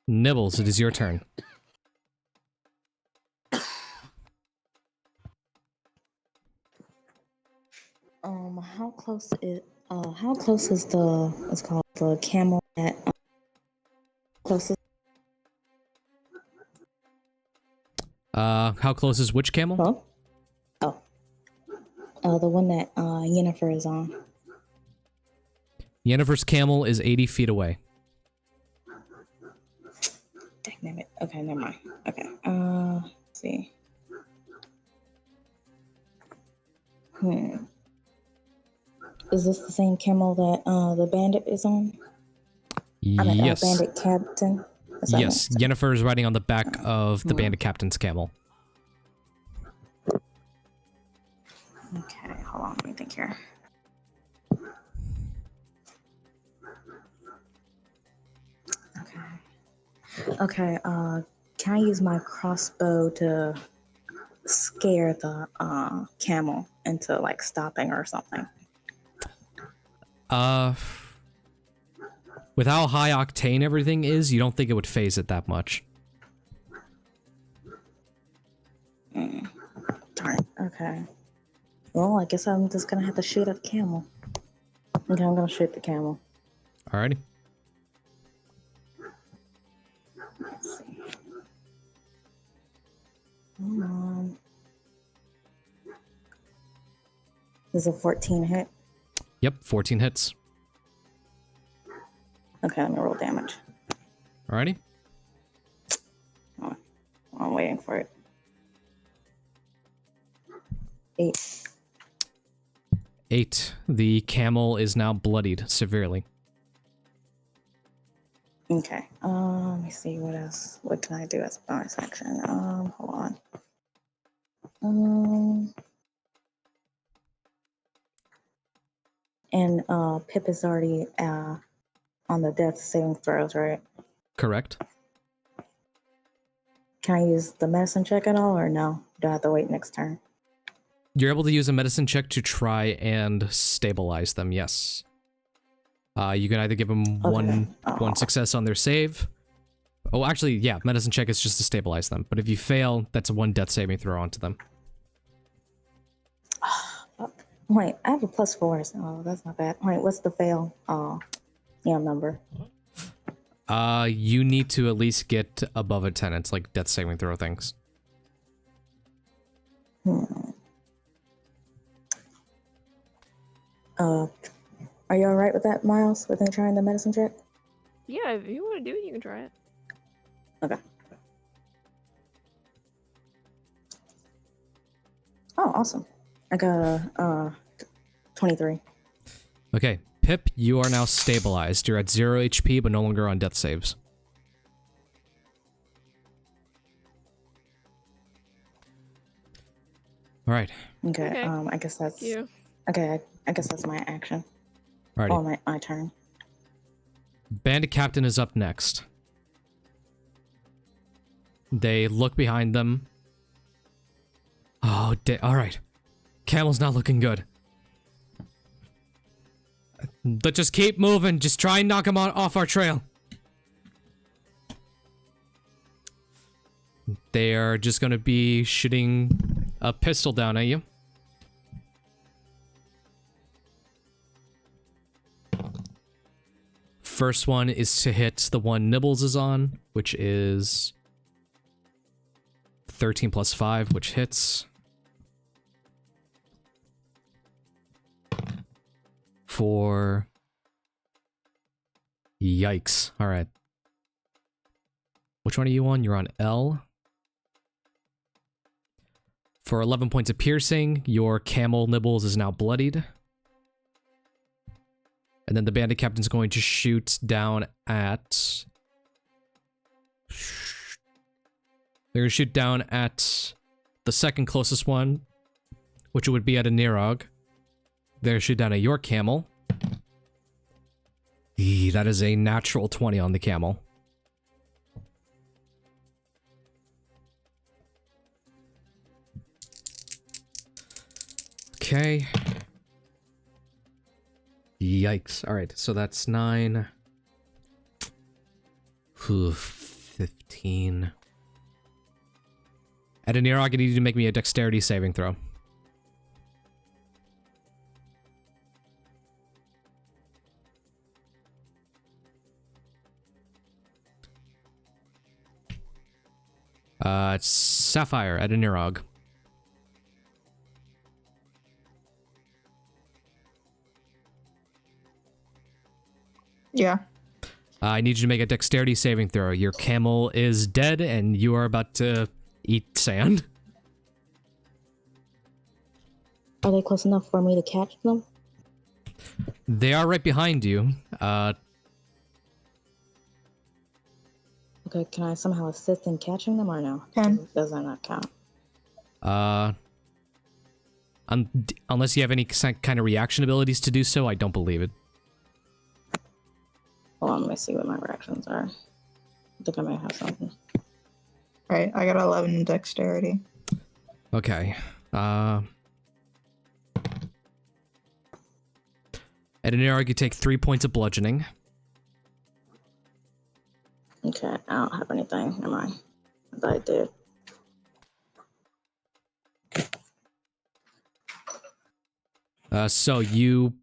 Nibbles, it is your turn. How close is it's called the camel at closest? How close is which camel? The one that Yennefer is on. Yennefer's camel is 80 feet away. Damn it. Okay, never mind. Okay. Let's see. Is this the same camel that the bandit is on? Yes. Bandit captain? Yes, Yennefer is riding on the back of the bandit captain's camel. Okay, hold on, let me think here. Okay, can I use my crossbow to scare the camel into like stopping or something? With how high octane everything is, you don't think it would phase it that much. Darn. Okay. Well, I guess I'm just gonna have to shoot at the camel. Okay, I'm gonna shoot the camel. Alrighty. Let's see. Come on. This is a 14 hit. Yep, 14 hits. Okay, let me roll damage. Alrighty. Oh, I'm waiting for it. 8. 8. The camel is now bloodied severely. Okay. Let me see what else. What can I do as a bonus action? Hold on. And Pip is already on the death saving throws, right? Correct. Can I use the medicine check at all, or no? Do I have to wait next turn? You're able to use a medicine check to try and stabilize them, yes. You can either give them one success on their save. Oh, actually, yeah, medicine check is just to stabilize them. But if you fail, that's a 1 death saving throw onto them. Wait, I have a +4, so that's not bad. Wait, what's the fail? Number. You need to at least get above a 10. It's like death saving throw things. Are you alright with that, Miles? With me trying the medicine check? Yeah, if you want to do it, you can try it. Okay. Oh, awesome. I got a 23. Okay, Pip, you are now stabilized. You're at 0 HP, but no longer on death saves. All right. Okay. I guess that's. You. Okay. I guess that's my action. Alrighty. Oh, my turn. Bandit Captain is up next. They look behind them. Oh, alright. Camel's not looking good. But just keep moving. Just try and knock him off our trail. They are just going to be shooting a pistol down at you. First one is to hit the one Nibbles is on, which is 13 plus 5, which hits. For... Yikes. Alright. Which one are you on? You're on L. For 11 points of piercing, your camel Nibbles is now bloodied. And then the bandit captain's going to shoot down at... They're going to shoot down at the second closest one, which would be at Edinorog. They're going to shoot down at your camel. That is a natural 20 on the camel. Okay. Yikes. Alright, so that's 9. 15. At Edinorog, I need you to make me a dexterity saving throw. It's Sapphire at Edinorog. Yeah. I need you to make a dexterity saving throw. Your camel is dead, and you are about to eat sand. Are they close enough for me to catch them? They are right behind you. Okay, can I somehow assist in catching them or no? Does that not count? Unless you have any kind of reaction abilities to do so, I don't believe it. Hold on, let me see what my reactions are. I think I may have something. Right, I got 11 in dexterity. Okay. Edinorog, you take 3 points of bludgeoning. Okay, I don't have anything, am I? I thought I did. So you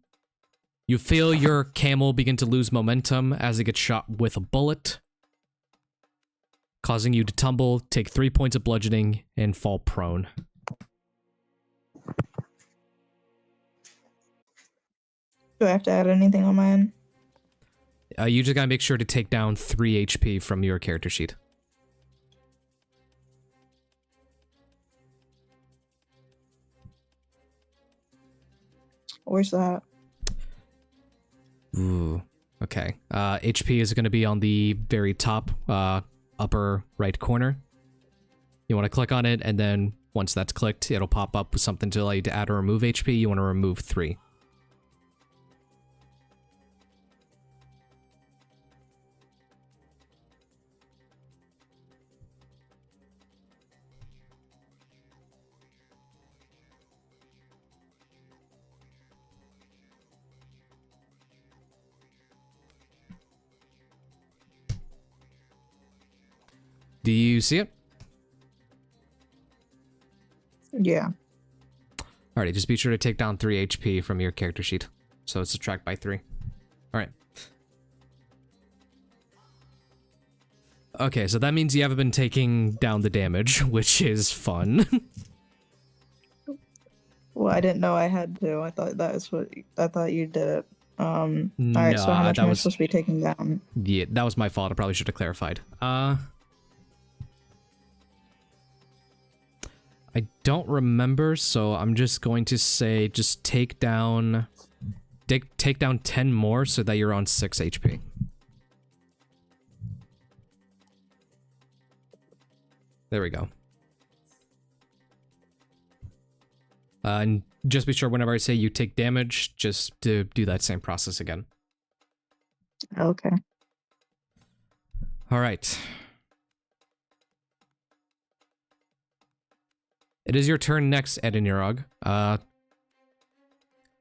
feel your camel begin to lose momentum as it gets shot with a bullet, causing you to tumble, take 3 points of bludgeoning, and fall prone. Do I have to add anything on my end? You just gotta make sure to take down 3 HP from your character sheet. Where's that? Ooh, okay. HP is gonna be on the very top, upper right corner. You want to click on it, and then once that's clicked, it'll pop up with something to allow you to add or remove HP. You want to remove 3. Do you see it? Yeah. Alrighty, just be sure to take down 3 HP from your character sheet. So it's subtract by 3. Alright. Okay, so that means you haven't been taking down the damage, which is fun. Well, I didn't know I had to. I thought that was what I thought you did it. Alright, so how No, much that am I was- supposed to be taking down? Yeah, that was my fault. I probably should have clarified. I don't remember, so I'm just going to say just take down 10 more so that you're on 6 HP. There we go. And just be sure whenever I say you take damage, just to do that same process again. Okay. All right. It is your turn next, Edinorog.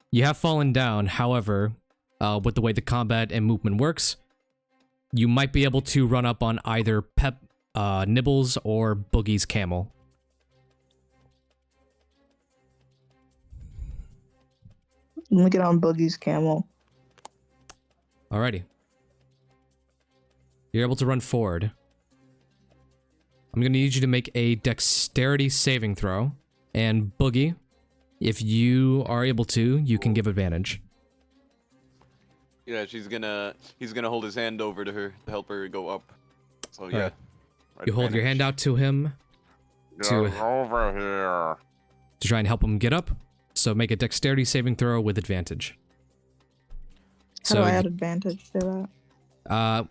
You have fallen down, however, with the way the combat and movement works, you might be able to run up on either Nibbles or Boogie's camel. Let me get on Boogie's camel. Alrighty. You're able to run forward. I'm going to need you to make a dexterity saving throw. And Boogie, if you are able to, you can give advantage. Yeah, he's gonna hold his hand over to her to help her go up. So yeah. Alright. You hold your hand out to him Get over here. to try and help him get up. So make a dexterity saving throw with advantage. How do I add advantage to that?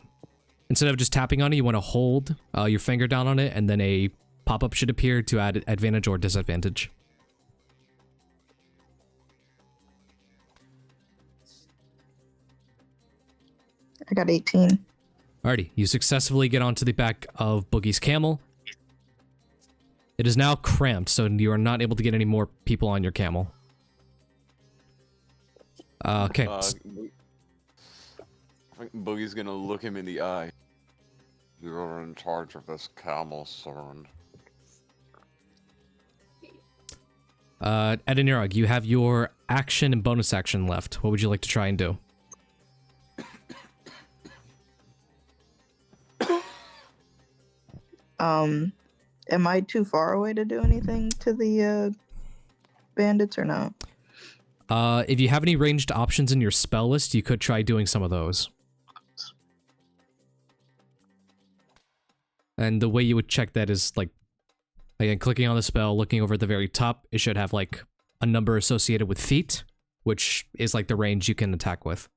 Instead of just tapping on it, you want to hold your finger down on it, and then a pop-up should appear to add advantage or disadvantage. I got 18. Alrighty, you successfully get onto the back of Boogie's camel. It is now cramped, so you are not able to get any more people on your camel. Okay. I think Boogie's gonna look him in the eye. You're in charge of this camel, son. Edinorog, you have your action and bonus action left. What would you like to try and do? Am I too far away to do anything to the bandits or no? If you have any ranged options in your spell list, you could try doing some of those. And the way you would check that is, like, again, clicking on the spell, looking over at the very top, it should have, like, a number associated with feet, which is, like, the range you can attack with.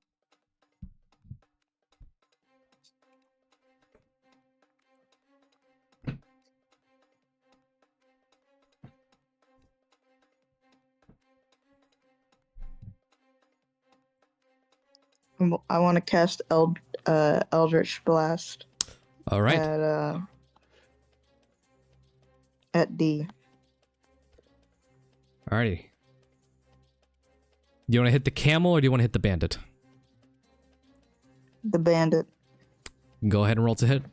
I want to cast Eldritch Blast. All right. At D. Alrighty. Do you want to hit the camel or do you want to hit the bandit? The bandit. Go ahead and roll to hit.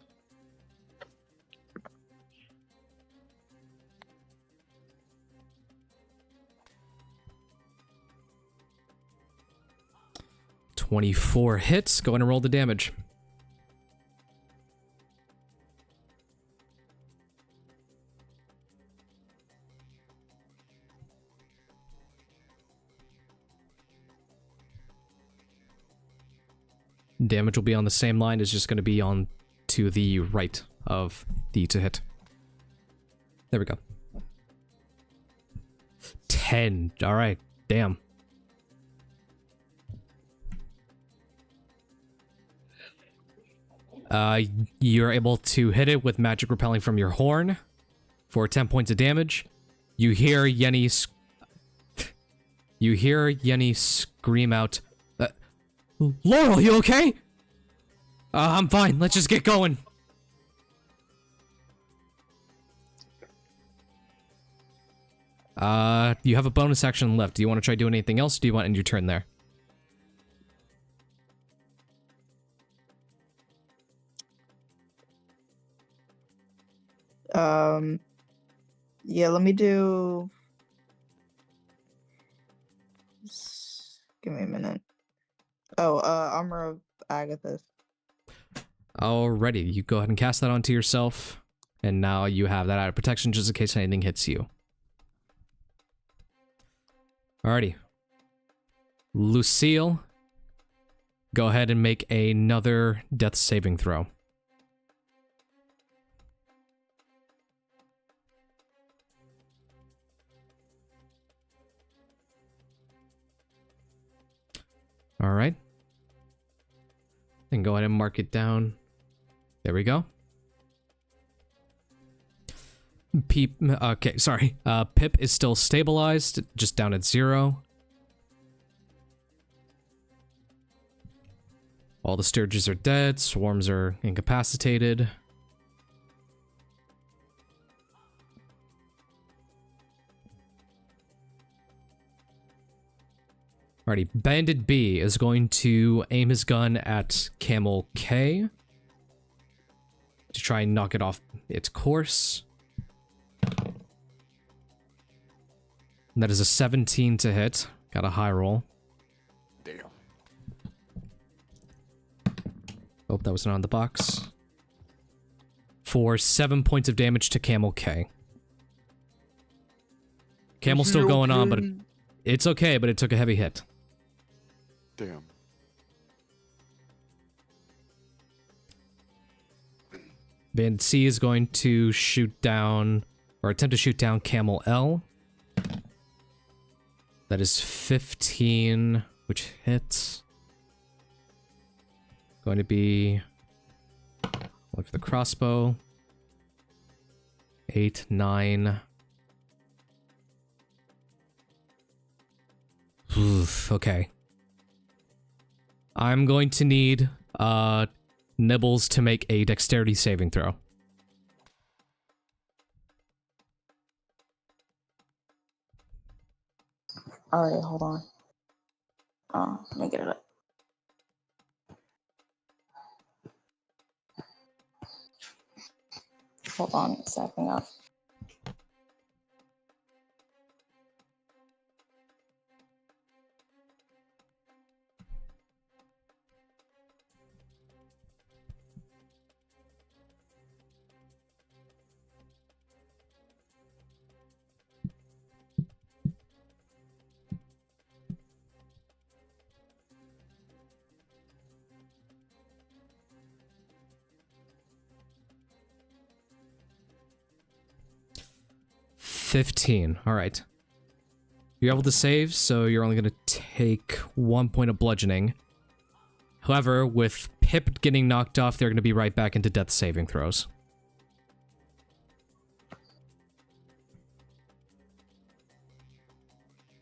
"24 hits. Go ahead and roll the damage. Damage will be on the same line. It's just going to be on to the right of the to hit. There we go. 10. All right. Damn. You're able to hit it with magic repelling from your horn for 10 points of damage. You hear Yenny scream out, "Laurel, you okay?" I'm fine. Let's just get going." You have a bonus action left. Do you want to try doing anything else? Or do you want to end your turn there? Yeah, let me do... Give me a minute. Oh, Armor of Agathis. Alrighty, you go ahead and cast that onto yourself, and now you have that out of protection just in case anything hits you. Alrighty. Lucille, go ahead and make another death saving throw. Alright. And go ahead and mark it down. There we go. Okay, sorry. Pip is still stabilized, just down at 0. All the Sturges are dead, swarms are incapacitated. Alrighty, Bandit B is going to aim his gun at Camel K to try and knock it off its course. And that is a 17 to hit. Got a high roll. Damn. Hope that was not on the box. For 7 points of damage to Camel K. Camel's still going on, but it's okay, but it took a heavy hit. Damn. Bandit C is going to shoot down, or attempt to shoot down Camel L. That is 15, which hits. Going to be... Look for the crossbow. 8, 9... Oof, okay. I'm going to need Nibbles to make a dexterity saving throw. Alright, hold on. Let me get it up. Hold on, it's acting up. $15. All right. You're able to save, so you're only going to take 1 point of bludgeoning. However, with Pip getting knocked off, they're going to be right back into death saving throws.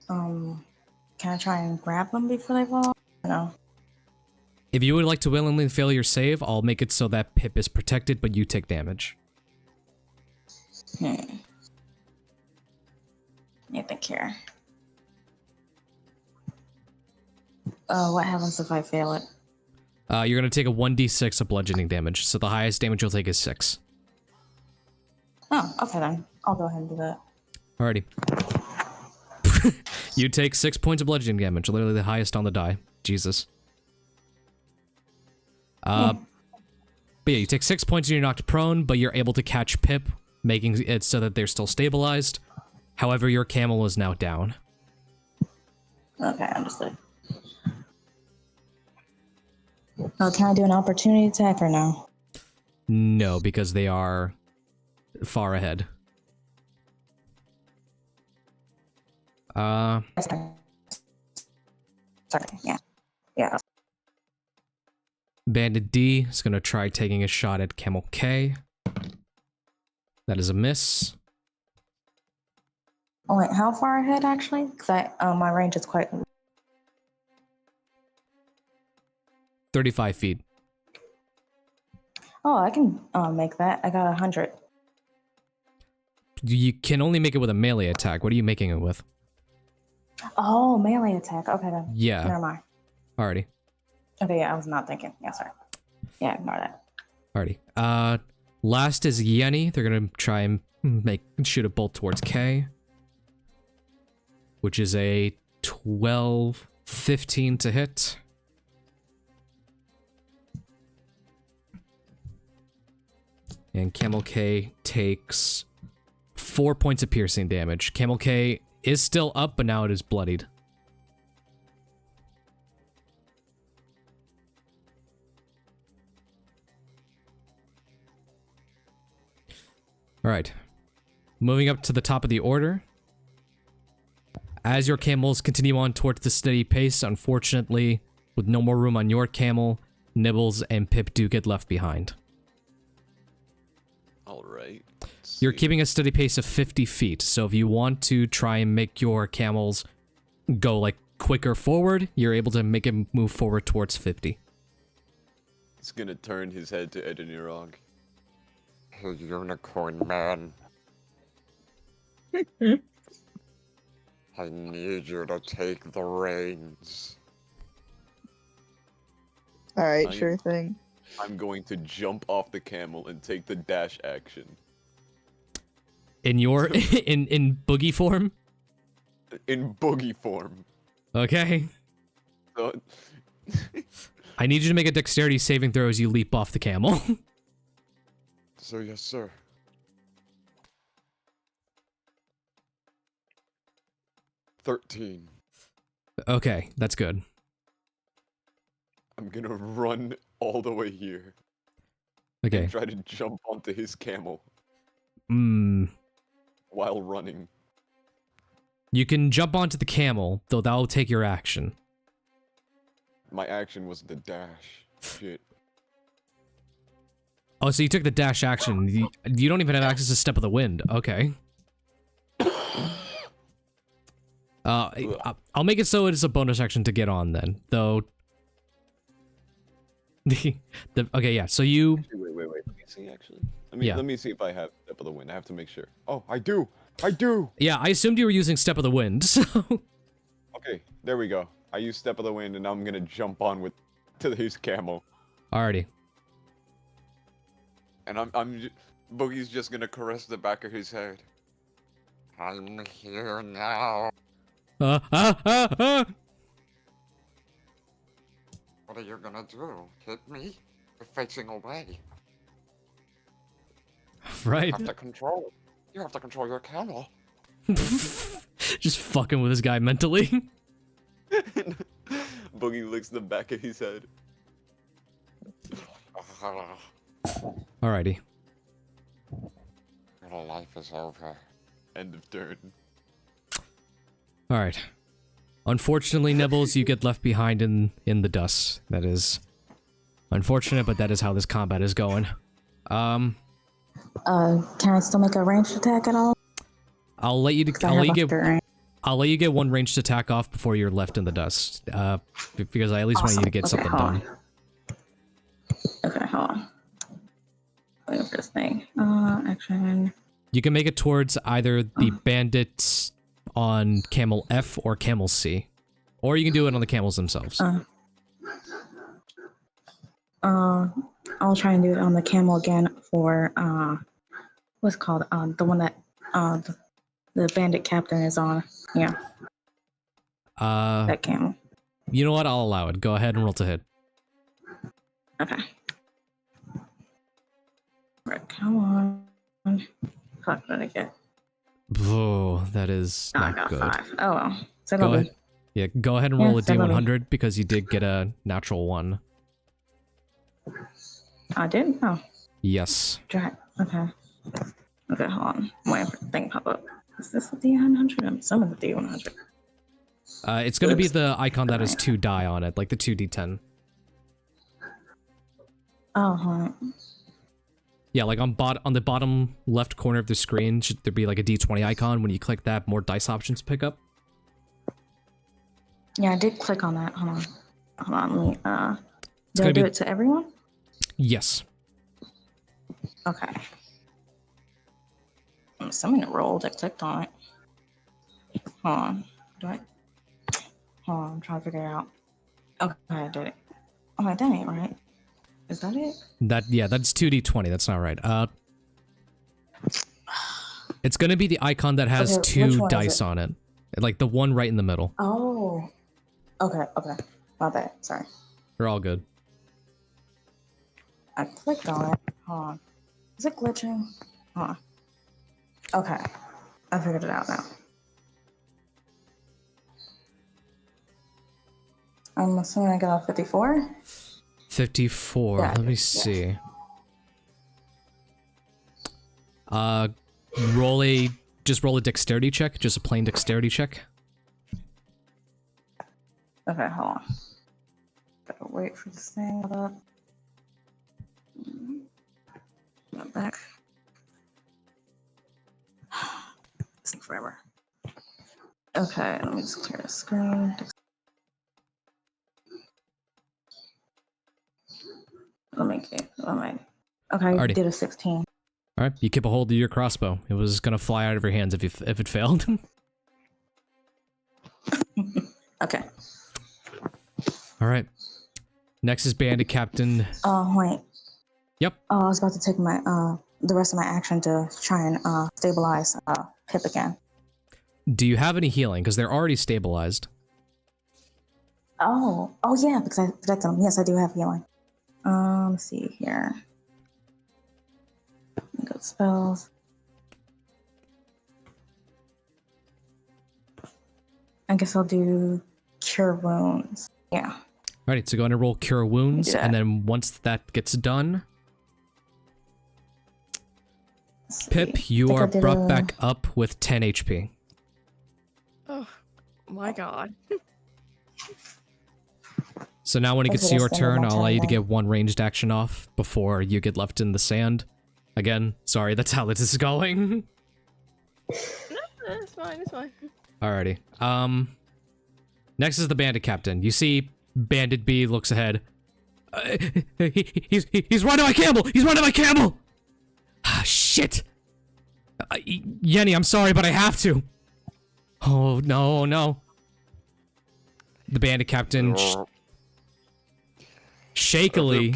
Can I try and grab them before they fall? No. If you would like to willingly fail your save, I'll make it so that Pip is protected, but you take damage. Let me think here. What happens if I fail it? You're going to take a 1d6 of bludgeoning damage, so the highest damage you'll take is 6. Oh, okay then. I'll go ahead and do that. Alrighty. You take 6 points of bludgeoning damage, literally the highest on the die. Jesus. But yeah, you take 6 points and you're knocked prone, but you're able to catch Pip, making it so that they're still stabilized. However, your camel is now down. Okay, understood. Can I do an opportunity attack or no? No, because they are far ahead. Sorry, yeah. Yeah. Bandit D is going to try taking a shot at Camel K. That is a miss. Oh wait, how far ahead actually? Because my range is quite... 35 feet. Oh, I can make that. I got 100. You can only make it with a melee attack. What are you making it with? Oh, melee attack. Okay then. Yeah. Never mind. Alrighty. Okay, yeah, I was not thinking. Yeah, sorry. Yeah, ignore that. Alrighty. Last is Yenny. They're gonna try and shoot a bolt towards K. Which is a 12, 15 to hit. And Camel K takes 4 points of piercing damage. Camel K is still up, but now it is bloodied. Alright. Moving up to the top of the order. As your camels continue on towards the steady pace, unfortunately, with no more room on your camel, Nibbles and Pip do get left behind. Alright. You're keeping a steady pace of 50 feet, so if you want to try and make your camels go, like, quicker forward, you're able to make it move forward towards 50. He's gonna turn his head to Edinorog. Hey, unicorn man. I need you to take the reins. Alright, sure thing. I'm going to jump off the camel and take the dash action. In your in boogie form? In boogie form. Okay. So, I need you to make a dexterity saving throw as you leap off the camel. So yes, sir. $13. Okay, that's good. I'm gonna run all the way here. Okay. And try to jump onto his camel while running. You can jump onto the camel, though that'll take your action. My action was the dash. Shit. Oh, so you took the dash action. You don't even have access to Step of the Wind. Okay. I'll make it so it's a bonus action to get on then, though. Okay, yeah. So you. Wait. Let me see. Actually, let me see if I have Step of the Wind. I have to make sure. Oh, I do. Yeah, I assumed you were using Step of the Wind. So. Okay, there we go. I use Step of the Wind, and now I'm gonna jump on to his camel. Alrighty. And Boogie's just gonna caress the back of his head. I'm here now. What What are you gonna do? Hit me? You're facing away. Right. You have to control. You have to control your camel. Just fucking with this guy mentally. Boogie licks the back of his head. Alrighty. Your life is over. End of turn. Alright. Unfortunately, Nibbles, you get left behind in the dust. That is unfortunate, but that is how this combat is going. Can I still make a ranged attack at all? I'll let you get one ranged attack off before you're left in the dust. Because I at least want you to get something done. for this thing? Action. You can make it towards either the bandits on camel F or camel C. Or you can do it on the camels themselves. I'll try and do it on the camel again for what's it called? The one that the bandit captain is on. Yeah. That camel. You know what? I'll allow it. Go ahead and roll to hit. Okay. Right, come on. Fuck, what did I get? Oh, that is I not got good. 5. Oh well. So Go ahead. Yeah, go ahead and roll a so D100 because you did get a natural 1. I did? Oh. Yes. Drat. Okay. Okay, hold on. I'm waiting for the thing to pop up. Is this a D100? I'm assuming the D100. It's going to be the icon that has 2 die on it, like the 2d10. Oh, hold on. Yeah, like on the bottom left corner of the screen, should there be like a D20 icon? When you click that, more dice options pick up. Yeah, I did click on that. Hold on. Hold on. Let me, did I gonna do be- it to everyone? Yes. Okay. I'm assuming it rolled. I clicked on it. Hold on. Do I? Hold on. I'm trying to figure it out. Okay, I did it. Oh, that ain't right. Is that it? That's 2d20. That's not right. It's gonna be the icon that has Okay, which 2 one is dice it? on it, like the one right in the middle. Oh. Okay, okay. My bad. Sorry. You're all good. I clicked on it. Hold on. Is it glitching? Hold on. Okay. I figured it out now. I'm assuming I got a 54. 54. Yeah, Let me yeah. see. Just roll a dexterity check, just a plain dexterity check. Okay, hold on. Gotta wait for this thing to up. Go back. This thing forever. Okay, let me just clear the screen. Let me get. Okay, I Alrighty. did a 16. All right, you keep a hold of your crossbow. It was gonna fly out of your hands if it failed. Okay. All right. Next is Bandit Captain. Wait. Yep. I was about to take my the rest of my action to try and stabilize Pip again. Do you have any healing? Because they're already stabilized. Oh yeah, because I protected them. Yes, I do have healing. Let's see here. Go to spells. I guess I'll do cure wounds. Yeah. Alright, so go ahead and roll Cure Wounds, Do that. and then once that gets done, Let's see. Pip, you think I are did brought a- back up with 10 HP. Oh my god. So now when it gets to Okay, your that's the end of turn, my I'll allow turn you to then. get 1 ranged action off before you get left in the sand. Again, sorry, that's how this is going. It's fine, it's fine. Alrighty. Next is the Bandit Captain. You see Bandit B looks ahead. He's running my camel! He's running my camel! Ah, shit! Yenny, I'm sorry, but I have to. Oh, no, no. The Bandit Captain shakily...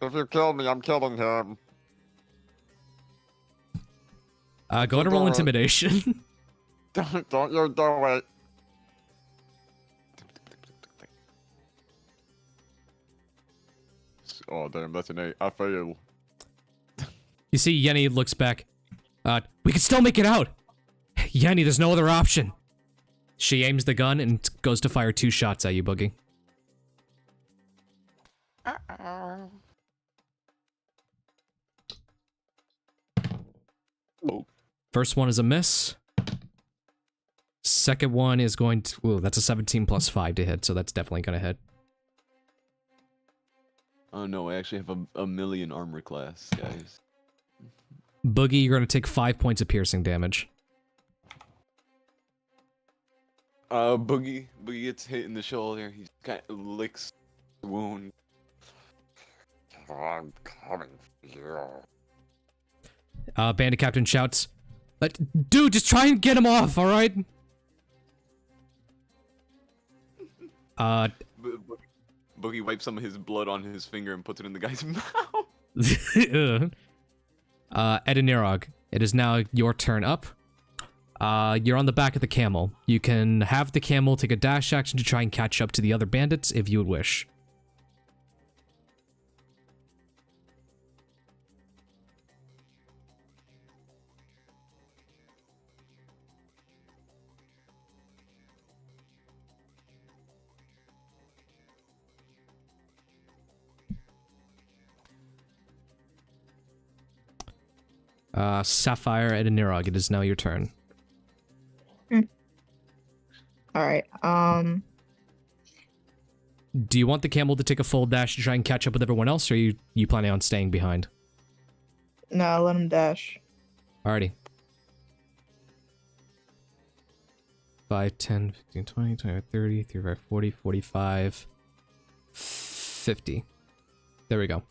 If you kill me, I'm killing him. Go ahead and roll intimidation. Don't you do it. Oh damn, that's an 8. I fail. You see Yenny looks back. We can still make it out! Yenny, there's no other option. She aims the gun and goes to fire 2 shots at you, Boogie. Oh. First one is a miss. Second one is going to... Ooh, that's a 17 plus 5 to hit, so that's definitely gonna hit. Oh no, I actually have a million armor class, guys. Boogie, you're gonna take 5 points of piercing damage. Boogie gets hit in the shoulder. He kind of licks the wound. I'm coming for you. Bandit Captain shouts, dude, just try and get him off, alright? Boogie wipes some of his blood on his finger and puts it in the guy's mouth. Edinorog, it is now your turn up. You're on the back of the camel. You can have the camel take a dash action to try and catch up to the other bandits if you would wish. Sapphire, Edinorog, it is now your turn. Alright, Do you want the camel to take a full dash to try and catch up with everyone else, or are you planning on staying behind? no, let him dash. Alrighty. 5, 10, 15, 20, 25, 30, 35, 40, 45, 50. There we go.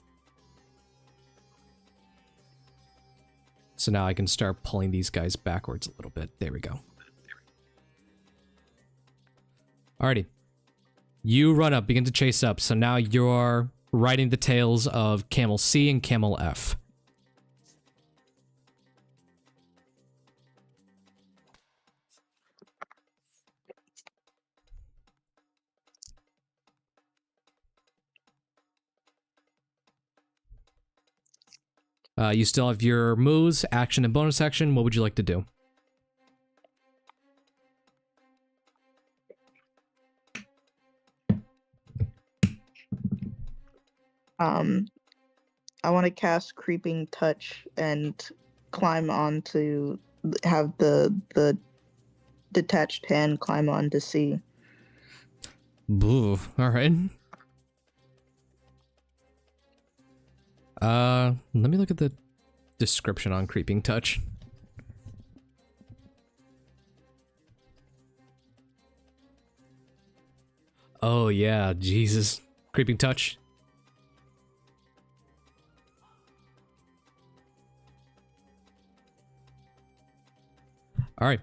So now I can start pulling these guys backwards a little bit. There we go. Alrighty. You run up, begin to chase up. So now you're riding the tails of Camel C and Camel F. You still have your moves, action, and bonus action. What would you like to do? I want to cast Creeping Touch and climb on to have the detached hand climb on to C. Boo. Alright. Let me look at the description on Creeping Touch. Oh yeah, Jesus. Creeping Touch. Alright.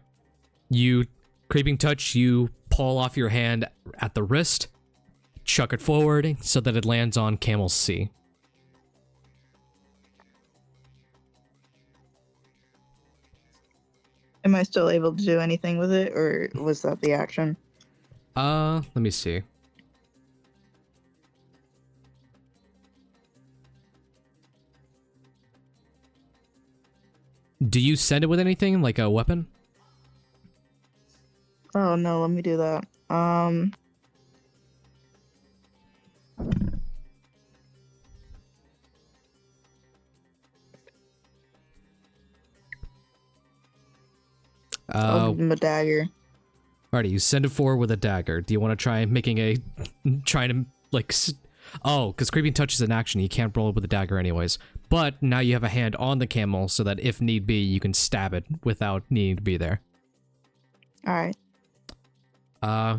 You Creeping Touch, you pull off your hand at the wrist, chuck it forward so that it lands on Camel C. Am I still able to do anything with it, or was that the action? Let me see. Do you send it with anything, like a weapon? Oh no, let me do that. I'll give him a dagger. Alrighty, you send it forward with a dagger. Do you want to try making a... trying to, like... Oh, because Creeping Touch is an action. You can't roll it with a dagger anyways. But now you have a hand on the camel so that if need be, you can stab it without needing to be there. Alright.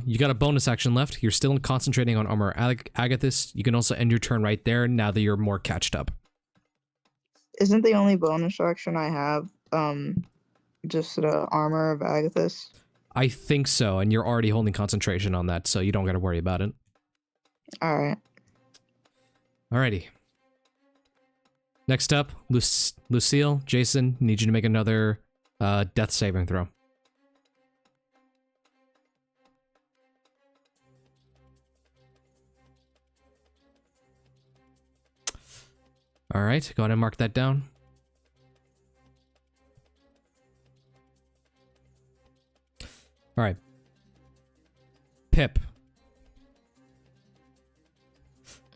You got a bonus action left. You're still concentrating on Armor Agathis. You can also end your turn right there now that you're more catched up. Isn't the only bonus action I have, just the Armor of Agathis? I think so, and you're already holding concentration on that, so you don't gotta worry about it. Alright. Alrighty. Next up, Lucille, Jason, need you to make another death saving throw. Alright, go ahead and mark that down. Alright. Pip.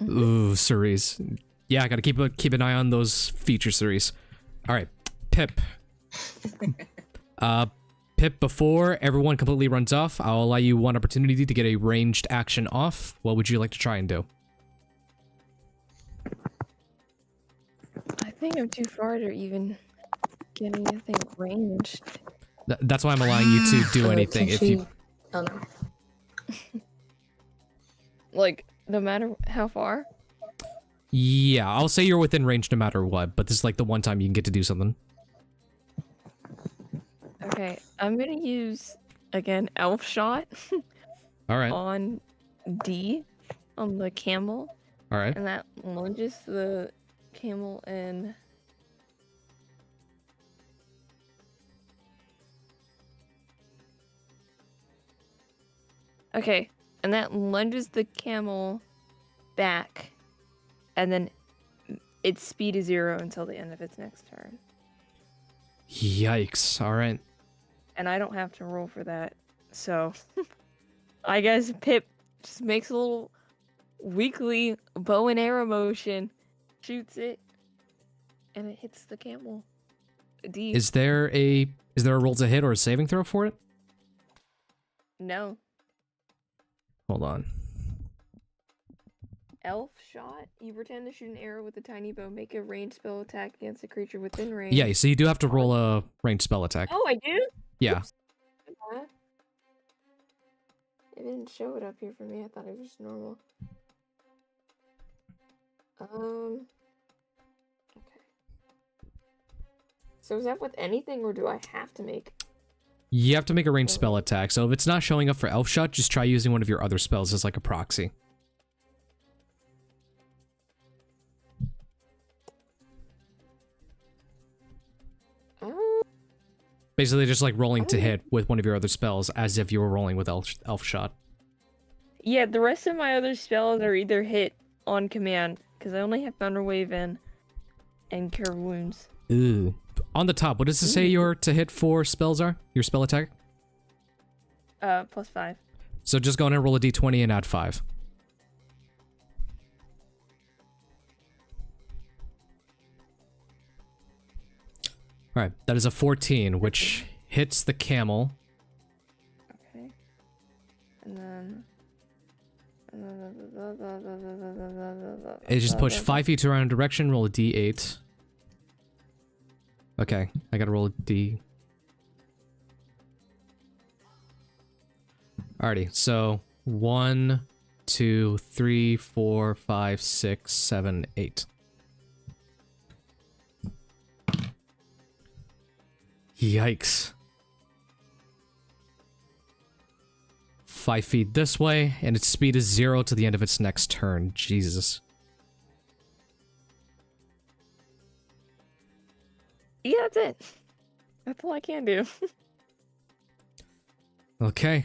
Ooh, Cerise. Yeah, I gotta keep an eye on those features, Cerise. Alright, Pip. Pip, before everyone completely runs off, I'll allow you one opportunity to get a ranged action off. What would you like to try and do? I think I'm too far to even get anything ranged. That's why I'm allowing you to do anything. If you... Oh no. Like, no matter how far? Yeah, I'll say you're within range no matter what, but this is like the one time you can get to do something. Okay, I'm gonna use again elf shot All right. on D on the camel, All right. and that lunges the camel in. Okay, and that lunges the camel back, and then its speed is 0 until the end of its next turn. Yikes. All right. And I don't have to roll for that, so I guess Pip just makes a little weakly bow and arrow motion, shoots it, and it hits the camel. D. Is there a roll to hit or a saving throw for it? No. Hold on. Elf shot. You pretend to shoot an arrow with a tiny bow. Make a ranged spell attack against a creature within range. Yeah, so you do have to roll a ranged spell attack. Oh, I do? Yeah. Oops. It didn't show it up here for me. I thought it was just normal. Okay. So is that with anything, or do I have to make? You have to make a ranged spell attack. So if it's not showing up for elf shot, just try using one of your other spells as like a proxy. Basically, just like rolling to hit with one of your other spells as if you were rolling with elf shot. Yeah, the rest of my other spells are either hit on command, because I only have Thunderwave and Cure Wounds. Ooh. On the top, what does it say your to hit for spells are? Your spell attack? +5. So just go in and roll a d20 and add 5. Alright, that is a 14, which hits the camel. Okay. And then... It just pushed 5 feet around direction, roll a d8. Okay, I gotta roll a d. Alrighty, so 1, 2, 3, 4, 5, 6, 7, 8. Yikes. 5 feet this way, and its speed is 0 to the end of its next turn. Jesus. Yeah, that's it. That's all I can do. Okay.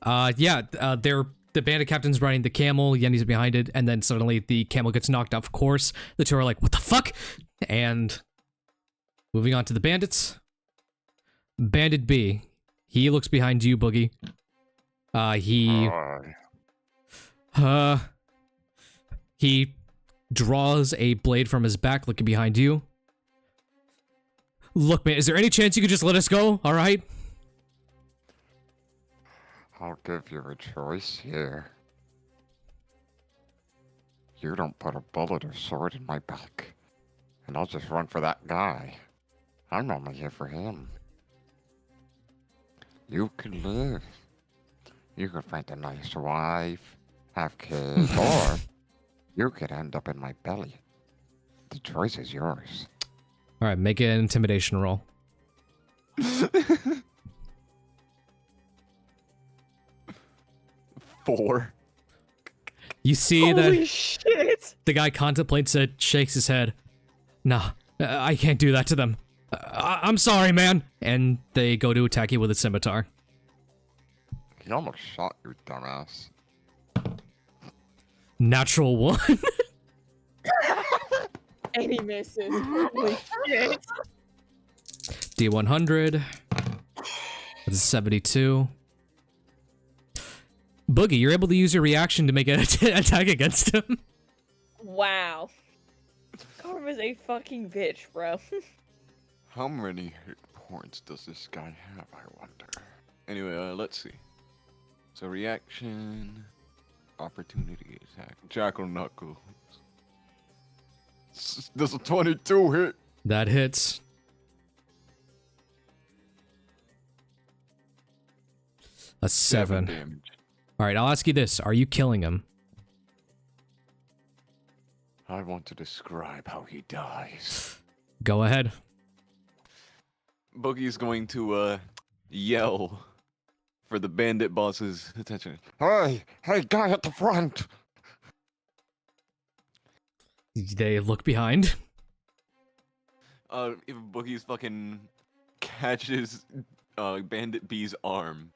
The bandit captain's riding the camel, Yenny's behind it, and then suddenly the camel gets knocked off course. The two are like, what the fuck? And moving on to the bandits. Bandit B. He looks behind you, Boogie. He draws a blade from his back, looking behind you. Look, man, is there any chance you could just let us go? All right? I'll give you a choice here. You don't put a bullet or sword in my back, and I'll just run for that guy. I'm only here for him. You can live. You can find a nice wife, have kids, or you could end up in my belly. The choice is yours. All right, make an intimidation roll. 4. You see Holy shit! the guy contemplates it, shakes his head. Nah, I can't do that to them. I'm sorry, man. And they go to attack you with a scimitar. He almost shot you, dumbass. Natural 1. And he misses. Holy shit. D100. That's a 72. Boogie, you're able to use your reaction to make an attack against him. Wow. Karma's a fucking bitch, bro. How many hit points does this guy have, I wonder? Anyway, let's see. So reaction, opportunity attack, Jackal Knuckles. Does a 22 hit? That hits. A 7. damage. Alright, I'll ask you this. Are you killing him? I want to describe how he dies. Go ahead. Boogie's going to yell for the bandit boss's attention. Hey, guy at the front! They look behind. If Boogie's fucking catches Bandit B's arm,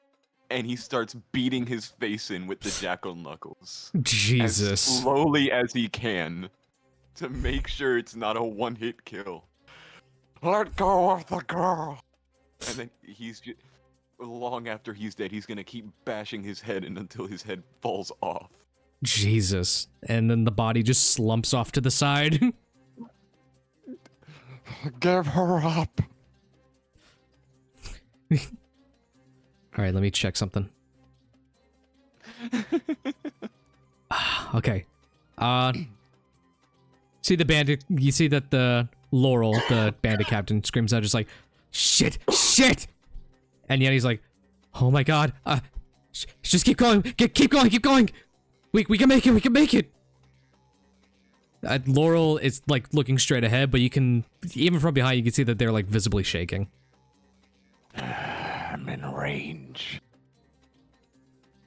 and he starts beating his face in with the jackal knuckles. Jesus. As slowly as he can, to make sure it's not a one-hit kill. Let go of the girl! And then he's just, long after he's dead, he's gonna keep bashing his head in until his head falls off. Jesus. And then the body just slumps off to the side. Give her up! Alright, let me check something. Okay. See the bandit, you see that the Laurel, the bandit captain, screams out just like, shit, shit! And yet he's like, oh my god, just keep going, keep going, keep going! We can make it, we can make it! Laurel is like looking straight ahead, but you can, even from behind, you can see that they're like visibly shaking. I'm in range.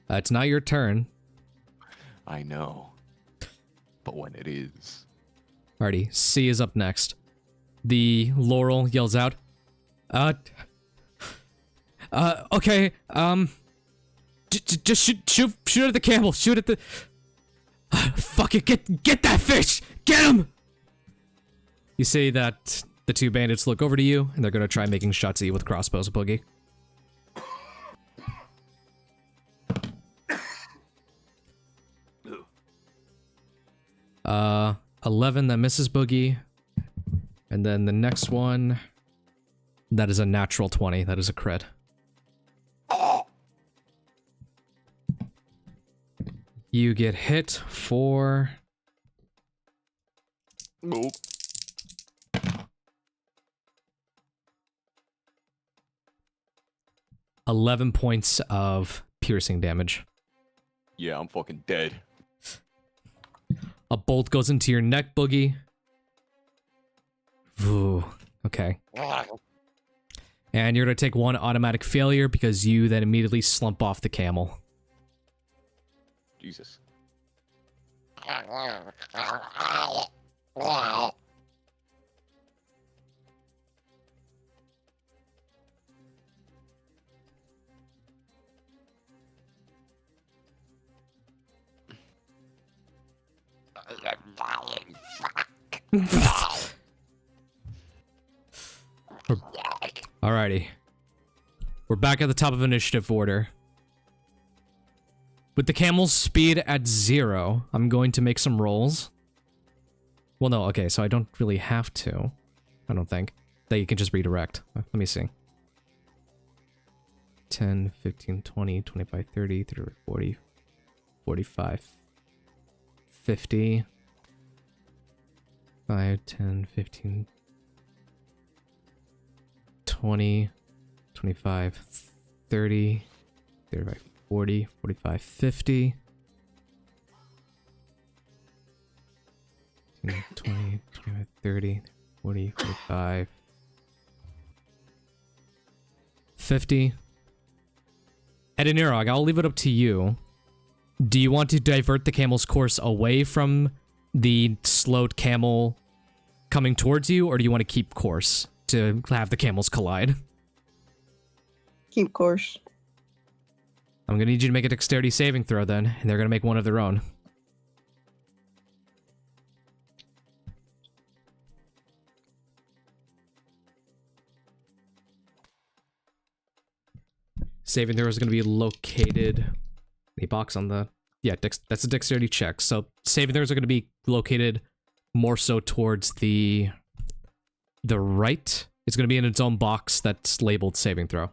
It's not your turn. I know. But when it is... Alrighty, C is up next. The Laurel yells out, okay, just shoot at the camel, shoot at the... Fuck it, get that fish! Get him! You see that the two bandits look over to you, and they're gonna try making shots at you with crossbows, Boogie. 11, that misses Boogie. And then the next one, that is a natural 20, that is a crit. You get hit for... Nope. $11 points of piercing damage. Yeah, I'm fucking dead. A bolt goes into your neck, Boogie. Ooh, okay. And you're gonna take one automatic failure because you then immediately slump off the camel. Jesus. Alrighty. We're back at the top of initiative order. With the camel's speed at 0, I'm going to make some rolls. Well, no, okay, so I don't really have to. I don't think. That you can just redirect. Let me see. 10, 15, 20, 25, 30, 30, 40, 45, 50, 5, 10, 15, 20, 25, 30, 35, 40, 45, 50, 20, 25, 30, 40, 45, 50. Edinorog, I'll leave it up to you. Do you want to divert the camel's course away from the slowed camel coming towards you, or do you want to keep course to have the camels collide? Keep course. I'm gonna need you to make a dexterity saving throw then, and they're gonna make one of their own. Saving throw is gonna be located... A box on the... Yeah, that's a dexterity check. So saving throws are gonna be located more so towards the right. It's gonna be in its own box that's labeled saving throw.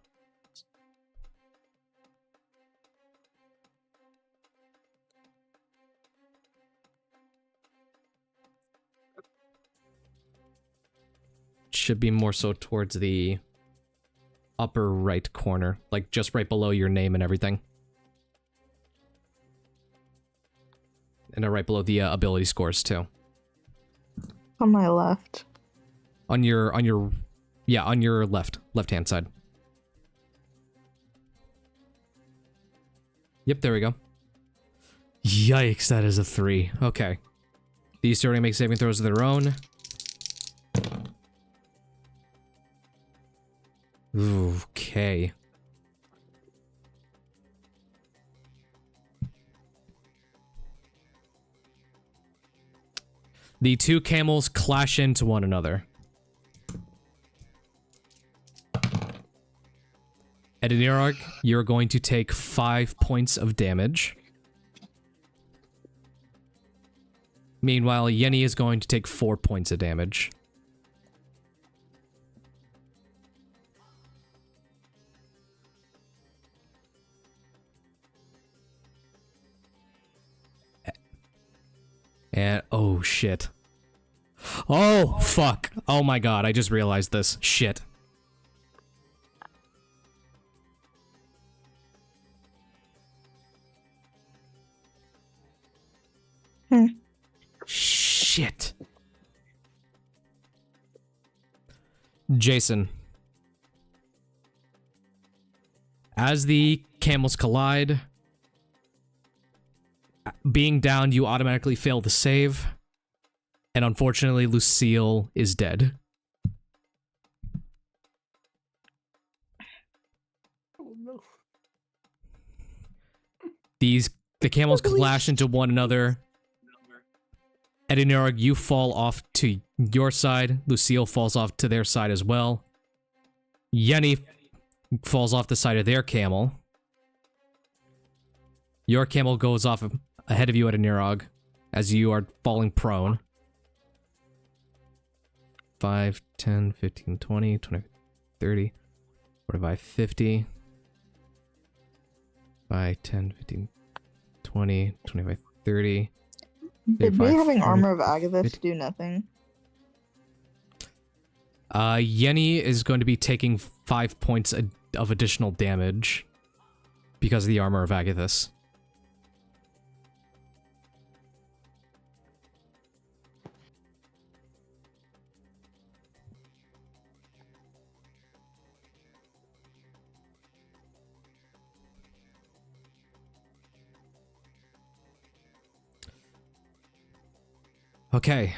Should be more so towards the upper right corner, like just right below your name and everything. And right below the ability scores too. On my left. On your left-hand side. Yep, there we go. Yikes, that is a 3. Okay. These two are gonna make saving throws of their own. Okay. The two camels clash into one another. Edinorog, you're going to take 5 points of damage. Meanwhile, Yenny is going to take 4 points of damage. And, oh shit. Oh, fuck. Oh my god, I just realized this. Shit. Shit. Jason. As the camels collide, being down, you automatically fail to save. And unfortunately, Lucille is dead. Oh no. The camels clash into one another. Edinorog, you fall off to your side. Lucille falls off to their side as well. Yenny falls off the side of their camel. Your camel goes off ahead of you, Edinorog, as you are falling prone. 5, 10, 15, 20, 20, 30, 45, 50. 5, 10, 15, 20, 25, 30. Did me having 40, Armor of Agathis 50. do nothing? Yenny is going to be taking 5 points of additional damage because of the Armor of Agathis. Okay.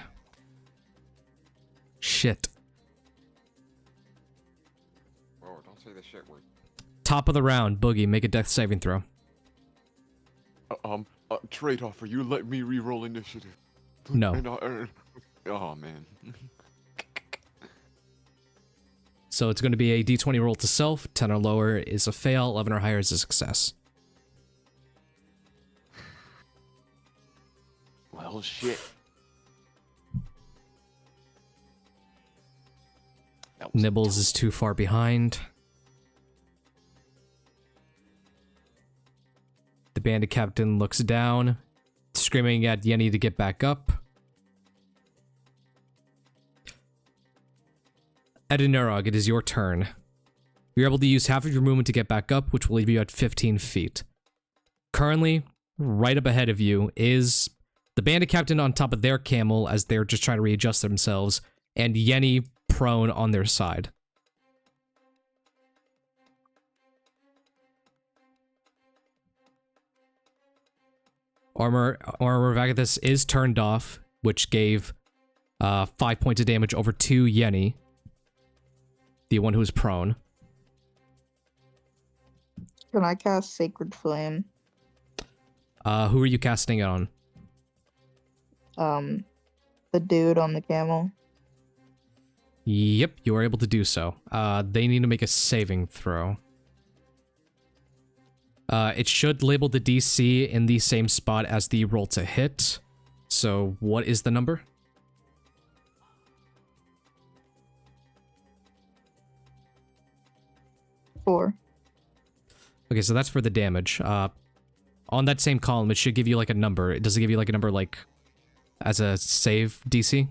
Shit. Whoa, don't say the shit word. Top of the round, Boogie, make a death saving throw. Trade offer. You let me re-roll initiative. No. Oh man. So it's going to be a d20 roll to self. 10 or lower is a fail. 11 or higher is a success. Well, shit. Nibbles is too far behind. The bandit captain looks down, screaming at Yenny to get back up. Edinorog, it is your turn. You're able to use half of your movement to get back up, which will leave you at 15 feet. Currently, right up ahead of you is the bandit captain on top of their camel as they're just trying to readjust themselves, and Yenny prone on their side. Armor of Agathis is turned off, which gave 5 points of damage over to Yenny, the one who is prone. Can I cast Sacred Flame? Who are you casting it on? The dude on the camel. Yep, you are able to do so. They need to make a saving throw. It should label the DC in the same spot as the roll to hit. So, what is the number? Four. Okay, so that's for the damage. On that same column, it should give you like a number. Does it give you like a number like as a save DC?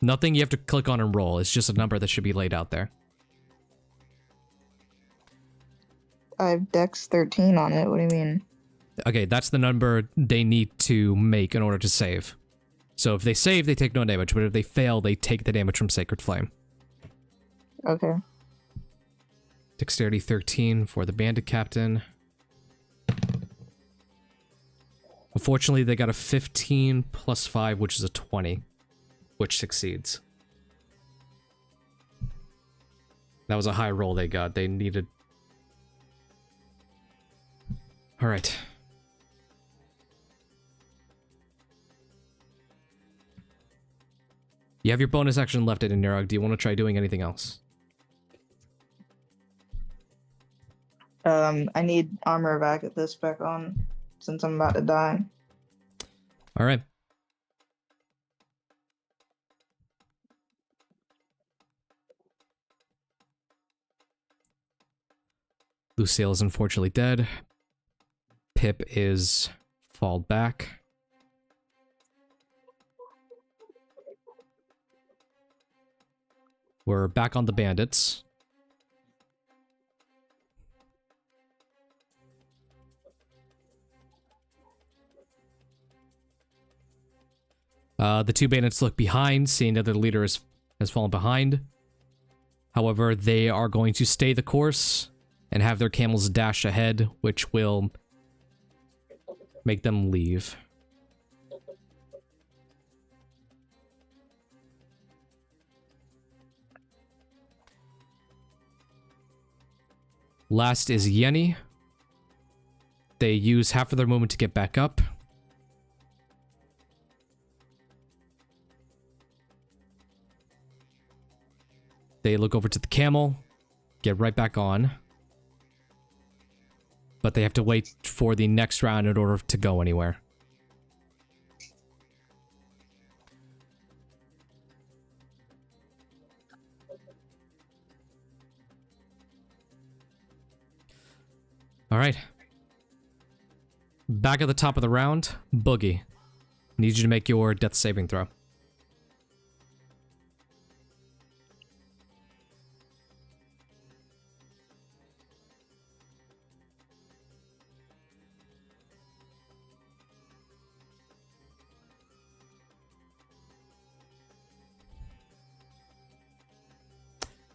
Nothing you have to click on and roll. It's just a number that should be laid out there. I have Dex 13 on it. What do you mean? Okay, that's the number they need to make in order to save. So if they save, they take no damage, but if they fail, they take the damage from Sacred Flame. Okay. Dexterity 13 for the Bandit Captain. Unfortunately, they got a 15 plus 5, which is a 20, which succeeds. That was a high roll they got. They needed... Alright. You have your bonus action left at Edinorog. Do you want to try doing anything else? I need armor back at this back on, since I'm about to die. Alright. Lucille is unfortunately dead. Pip is fall back. We're back on the bandits. The two bandits look behind, seeing that their leader has fallen behind. However, they are going to stay the course and have their camels dash ahead, which will make them leave. Last is Yenny. They use half of their movement to get back up. They look over to the camel, get right back on. But they have to wait for the next round in order to go anywhere. Alright. Back at the top of the round, Boogie. Need you to make your death saving throw.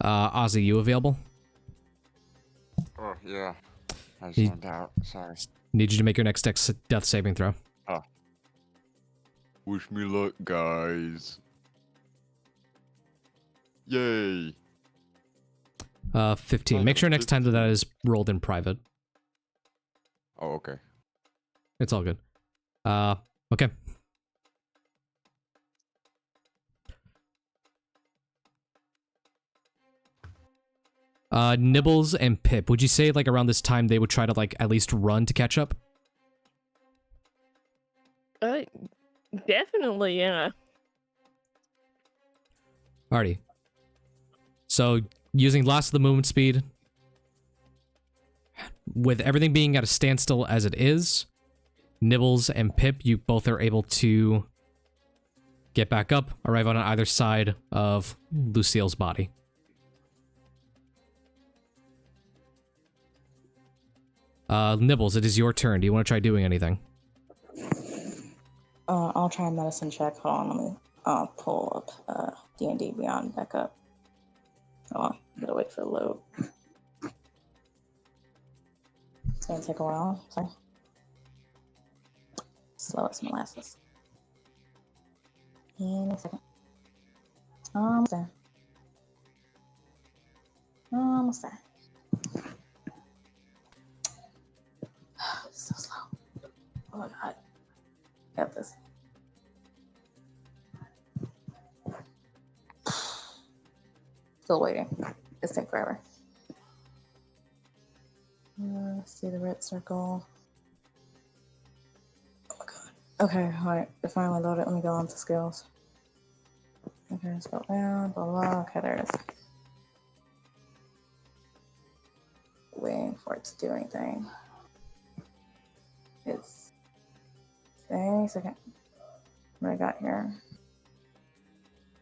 Ozzy, you available? Oh, yeah. I Need- zoned out. Sorry. Need you to make your next death saving throw. Oh. Wish me luck, guys. Yay. 15. Make sure next time that is rolled in private. Oh, okay. It's all good. Okay. Nibbles and Pip, would you say like around this time they would try to like at least run to catch up? Definitely, yeah. Alrighty. So, using last of the movement speed, with everything being at a standstill as it is, Nibbles and Pip, you both are able to get back up, arrive on either side of Lucille's body. Nibbles, it is your turn. Do you want to try doing anything? I'll try a medicine check. Hold on, let me pull up D&D Beyond back up. Oh, gotta wait for the load. It's gonna take a while. Sorry. Slow as molasses. In a second. Almost there. Almost there. So slow. Oh god. Got this. Still waiting. This take forever. See the red circle. Oh my god. Okay, alright. It finally loaded. Let me go on to skills. Okay, scroll down, blah blah blah. Okay, there it is. Waiting for it to do anything. It's any second. What I got here?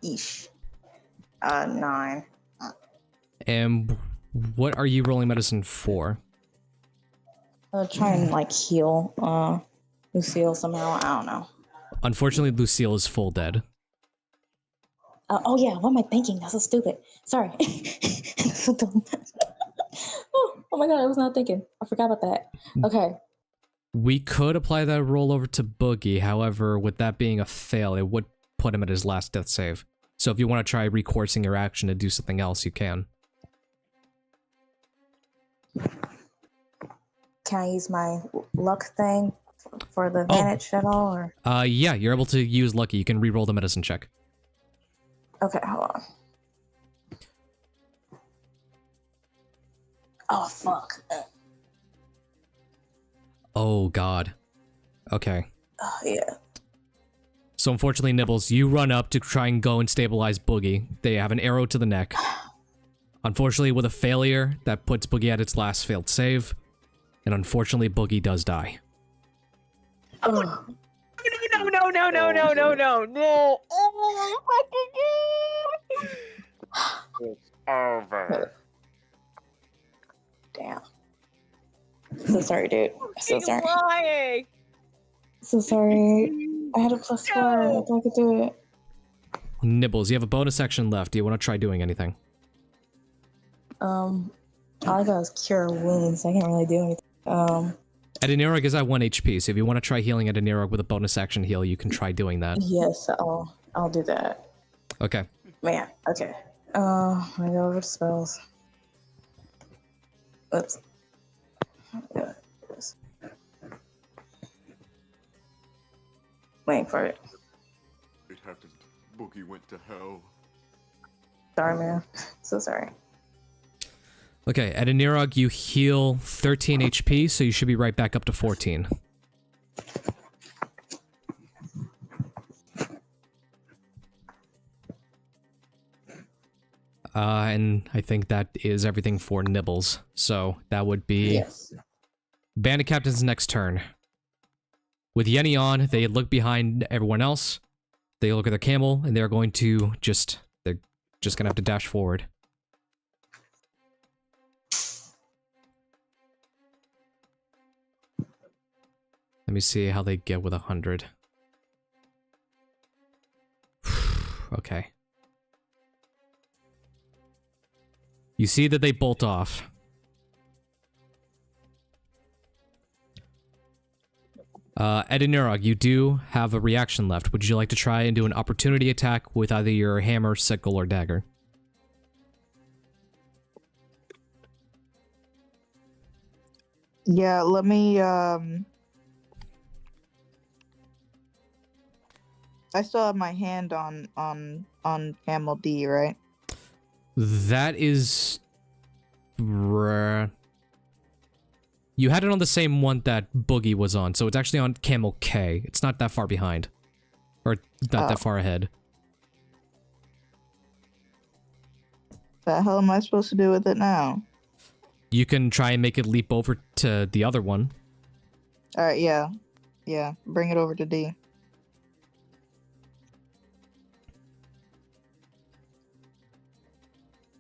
Eesh. 9. And what are you rolling medicine for? Try and like heal Lucille somehow. I don't know. Unfortunately, Lucille is full dead. Oh yeah, what am I thinking? That's so stupid. Sorry. That's so dumb. Oh my god, I was not thinking. I forgot about that. Okay. We could apply that rollover to Boogie, however, with that being a fail, it would put him at his last death save. So if you want to try recoursing your action to do something else, you can. Can I use my luck thing for the advantage at all? Or Yeah, you're able to use Lucky. You can re-roll the medicine check. okay, hold on. Oh fuck. Oh god. Okay. Oh yeah. So unfortunately, Nibbles, you run up to try and go and stabilize Boogie. They have an arrow to the neck. Unfortunately, with a failure, that puts Boogie at its last failed save. And unfortunately, Boogie does die. Oh. No. Oh, It's over. Damn. So sorry, dude. So sorry. lying. So sorry. I had a +4. I thought I could do it. Nibbles, you have a bonus action left. Do you want to try doing anything? All I got was cure wounds. I can't really do anything. Edinorog is at 1 HP, so if you want to try healing Edinorog with a bonus action heal, you can try doing that. Yes, I'll do that. Okay. Man, okay. I go over to spells. Oops. Yeah, yes. Waiting for it. It happened. Boogie went to hell. Sorry, man. So sorry. Okay, Edinorog, you heal 13 HP, so you should be right back up to 14. And I think that is everything for Nibbles. So that would be Yes. Bandit Captain's next turn. With Yenny on, they look behind everyone else. They look at their camel, and they're going to they're just gonna have to dash forward. Let me see how they get with 100. Okay. You see that they bolt off. Edinorog, you do have a reaction left. Would you like to try and do an opportunity attack with either your hammer, sickle, or dagger? Yeah, let me I still have my hand on Camel D, right? That is... You had it on the same one that Boogie was on, so it's actually on Camel K. It's not that far behind. Or not that far ahead. The hell am I supposed to do with it now? You can try and make it leap over to the other one. Alright, yeah. Yeah, bring it over to D.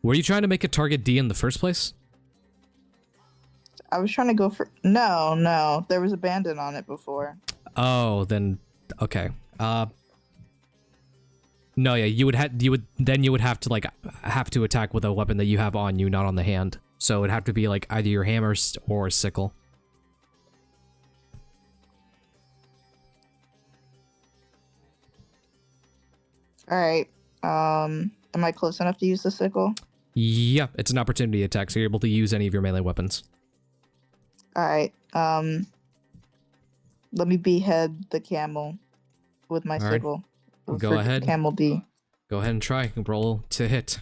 Were you trying to make it target D in the first place? I was trying to go for... No. There was a bandit on it before. Oh, then... Okay. No, yeah, you would have to, like, have to attack with a weapon that you have on you, not on the hand. So it'd have to be, like, either your hammer or sickle. Alright, am I close enough to use the sickle? Yep, it's an opportunity attack, so you're able to use any of your melee weapons. Alright, let me behead the camel with my Alright. sickle. Go For ahead. Camel D. Go ahead and try. Roll to hit.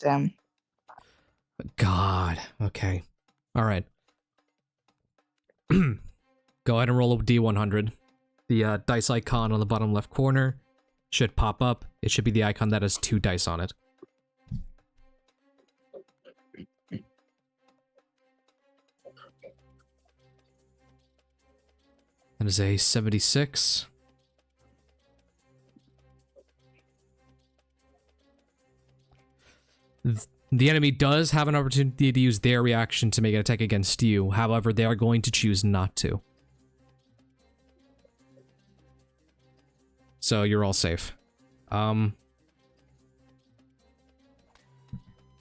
Damn. God. Okay. Alright. Go ahead and roll a D100. The dice icon on the bottom left corner should pop up. It should be the icon that has 2 dice on it. That is a 76. The enemy does have an opportunity to use their reaction to make an attack against you. However, they are going to choose not to. So you're all safe. The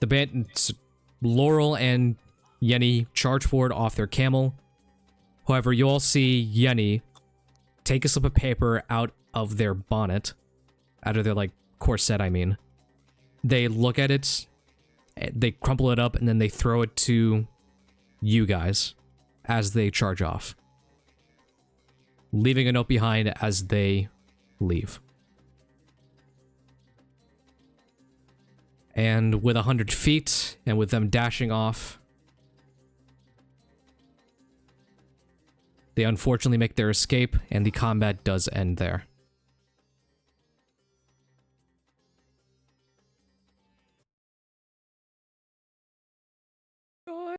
bandits, Laurel and Yenny charge forward off their camel. However, you all see Yenny take a slip of paper out of their bonnet. Out of their, like, corset, I mean. They look at it, they crumple it up, and then they throw it to you guys as they charge off. Leaving a note behind as they leave. And with 100 feet, and with them dashing off, they unfortunately make their escape, and the combat does end there. God.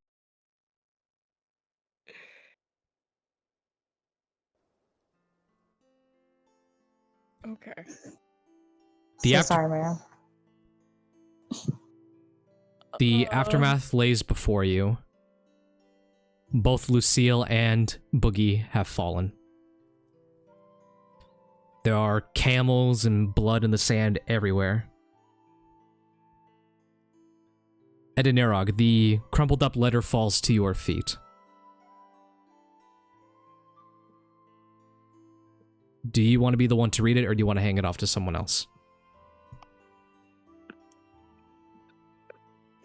Okay. The So after- sorry, man. The aftermath lays before you. Both Lucille and Boogie have fallen. There are camels and blood in the sand everywhere. Edinorog, the crumpled up letter falls to your feet. Do you want to be the one to read it, or do you want to hang it off to someone else?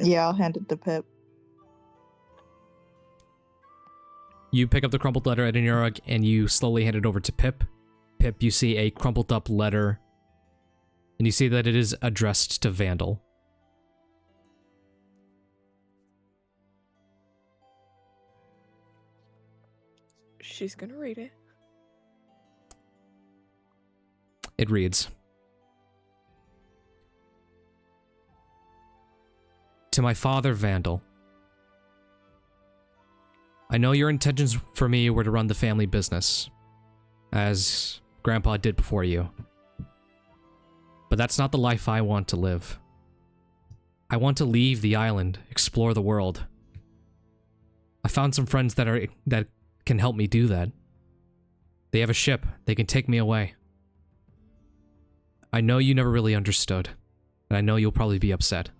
Yeah, I'll hand it to Pip. You pick up the crumpled letter at Edinorog, and you slowly hand it over to Pip. Pip, you see a crumpled up letter, and you see that it is addressed to Vandal. She's gonna read it. It reads, "To my father, Vandal. I know your intentions for me were to run the family business, as Grandpa did before you. But that's not the life I want to live. I want to leave the island, explore the world. I found some friends that can help me do that. They have a ship, they can take me away. I know you never really understood, and I know you'll probably be upset.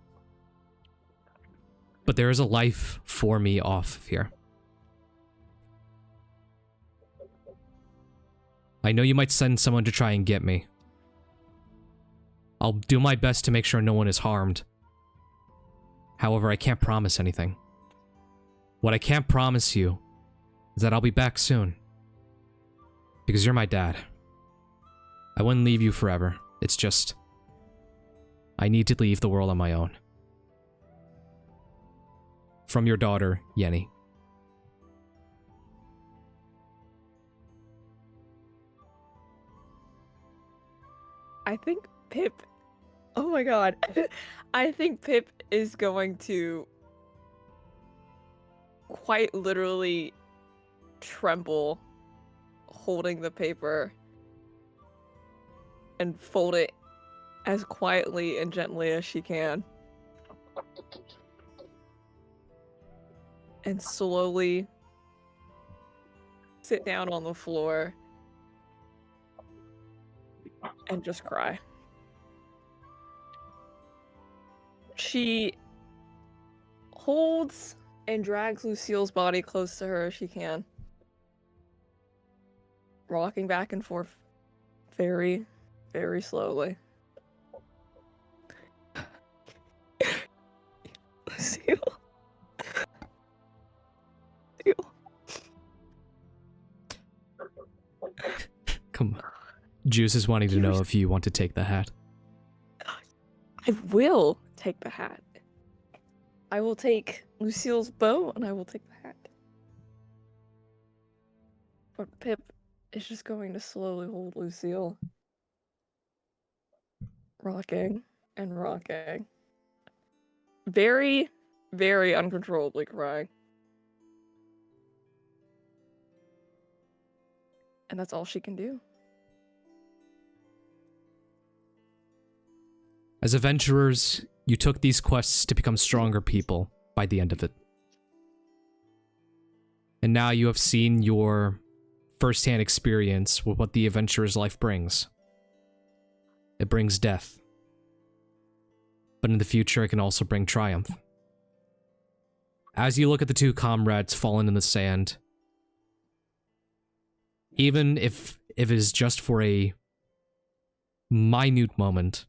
But there is a life for me off of here. I know you might send someone to try and get me. I'll do my best to make sure no one is harmed. However, I can't promise anything. What I can't promise you is that I'll be back soon. Because you're my dad. I wouldn't leave you forever. It's just, I need to leave the world on my own. From your daughter, Yenny." I think Pip. Oh my god. I think Pip is going to quite literally tremble holding the paper and fold it as quietly and gently as she can. And slowly sit down on the floor and just cry. She holds and drags Lucille's body close to her as she can, rocking back and forth very, very slowly. Lucille. Lucille. Come on. Juice is wanting to know if you want to take the hat. I will take the hat. I will take Lucille's bow and I will take the hat. But Pip is just going to slowly hold Lucille. Rocking and rocking. Very, very uncontrollably crying. And that's all she can do. As adventurers, you took these quests to become stronger people by the end of it. And now you have seen your first-hand experience with what the adventurer's life brings. It brings death. But in the future, it can also bring triumph. As you look at the two comrades fallen in the sand, even if it is just for a minute moment,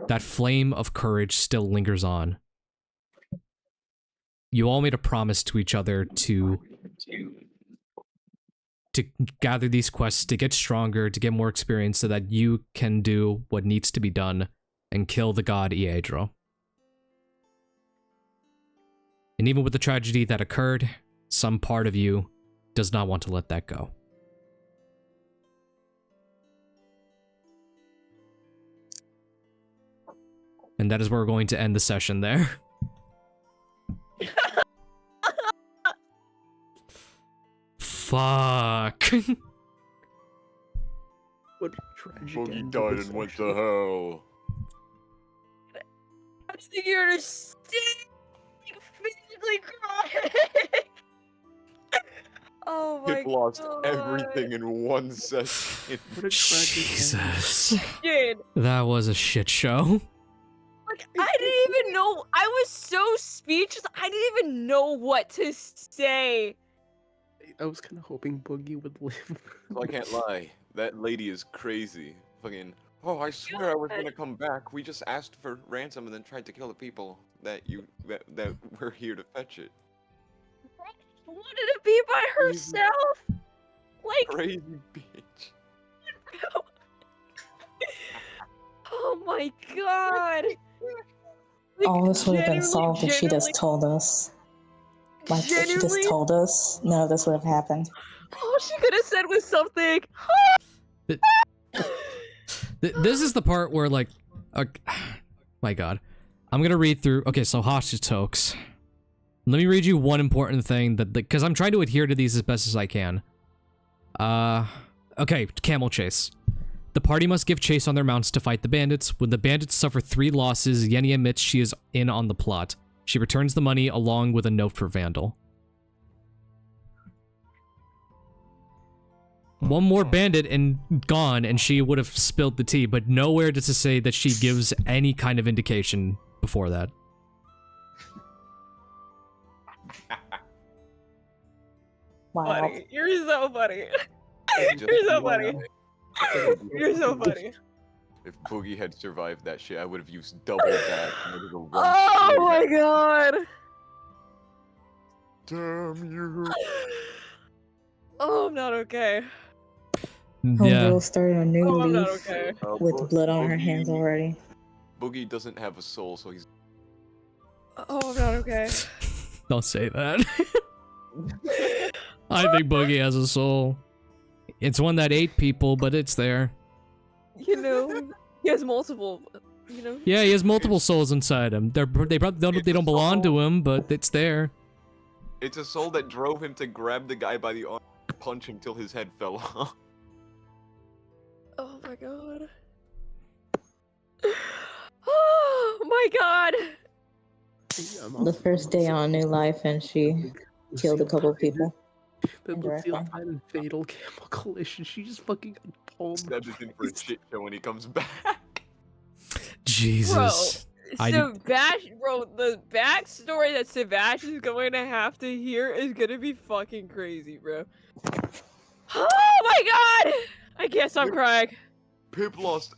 that flame of courage still lingers on. You all made a promise to each other to gather these quests, to get stronger, to get more experience so that you can do what needs to be done and kill the god Iedro. And even with the tragedy that occurred, some part of you does not want to let that go. And that is where we're going to end the session there. Fuck. What a tragic Boogie end died this and went to session. hell. I think you're understanding, physically crying. Oh my Pip lost God. everything in 1 session. What a tragic end. Jesus. Dude, That was a shit show. like I didn't even know. I was so speechless. I didn't even know what to say. I was kind of hoping Boogie would live. So I can't lie. That lady is crazy. Fucking. Oh, I swear I was gonna come back. We just asked for ransom and then tried to kill the people that were here to fetch it. Wanted to be by herself. Like, Crazy bitch. oh my God. All this would have been solved if she genuinely- just told us. Like, if she Genuinely? just told us, none of this would have happened. All she could have said was something. This is the part where, like, my God. I'm gonna read through. Okay, so hostage hoax. Let me read you one important thing because I'm trying to adhere to these as best as I can. Okay, camel chase. The party must give chase on their mounts to fight the bandits. When the bandits suffer 3 losses, Yenny admits she is in on the plot. She returns the money along with a note for Vandal. One more bandit and gone, and she would have spilled the tea, but nowhere does it say that she gives any kind of indication before that. Wow. Funny. You're so funny. Just You're so one funny. eye. You're so funny. If Boogie had survived that shit, I would have used double that. and it would've run Oh straight my back. God. Damn you. Oh, I'm not okay. Yeah. Homegirl started a new Oh, I'm not leaf okay. with blood on her hands already. Boogie doesn't have a soul, so he's. Oh, I'm not okay. Don't say that. I think Boogie has a soul. It's one that ate people, but it's there. You know, he has multiple. You know. Yeah, he has multiple souls inside him. They don't belong to him, but it's there. It's a soul that drove him to grab the guy by the arm, and punch him till his head fell off. Oh my God. Oh my God. The first day on a new life, and she killed a couple people. The And Lucille Draco. died in fatal camel collision. She just fucking got pulled. Stabs us in for a shit show when he comes back. Jesus. Sebastian, bro, the backstory that Sebastian's going to have to hear is gonna be fucking crazy, bro. Oh my God! I guess I'm crying. Pip lost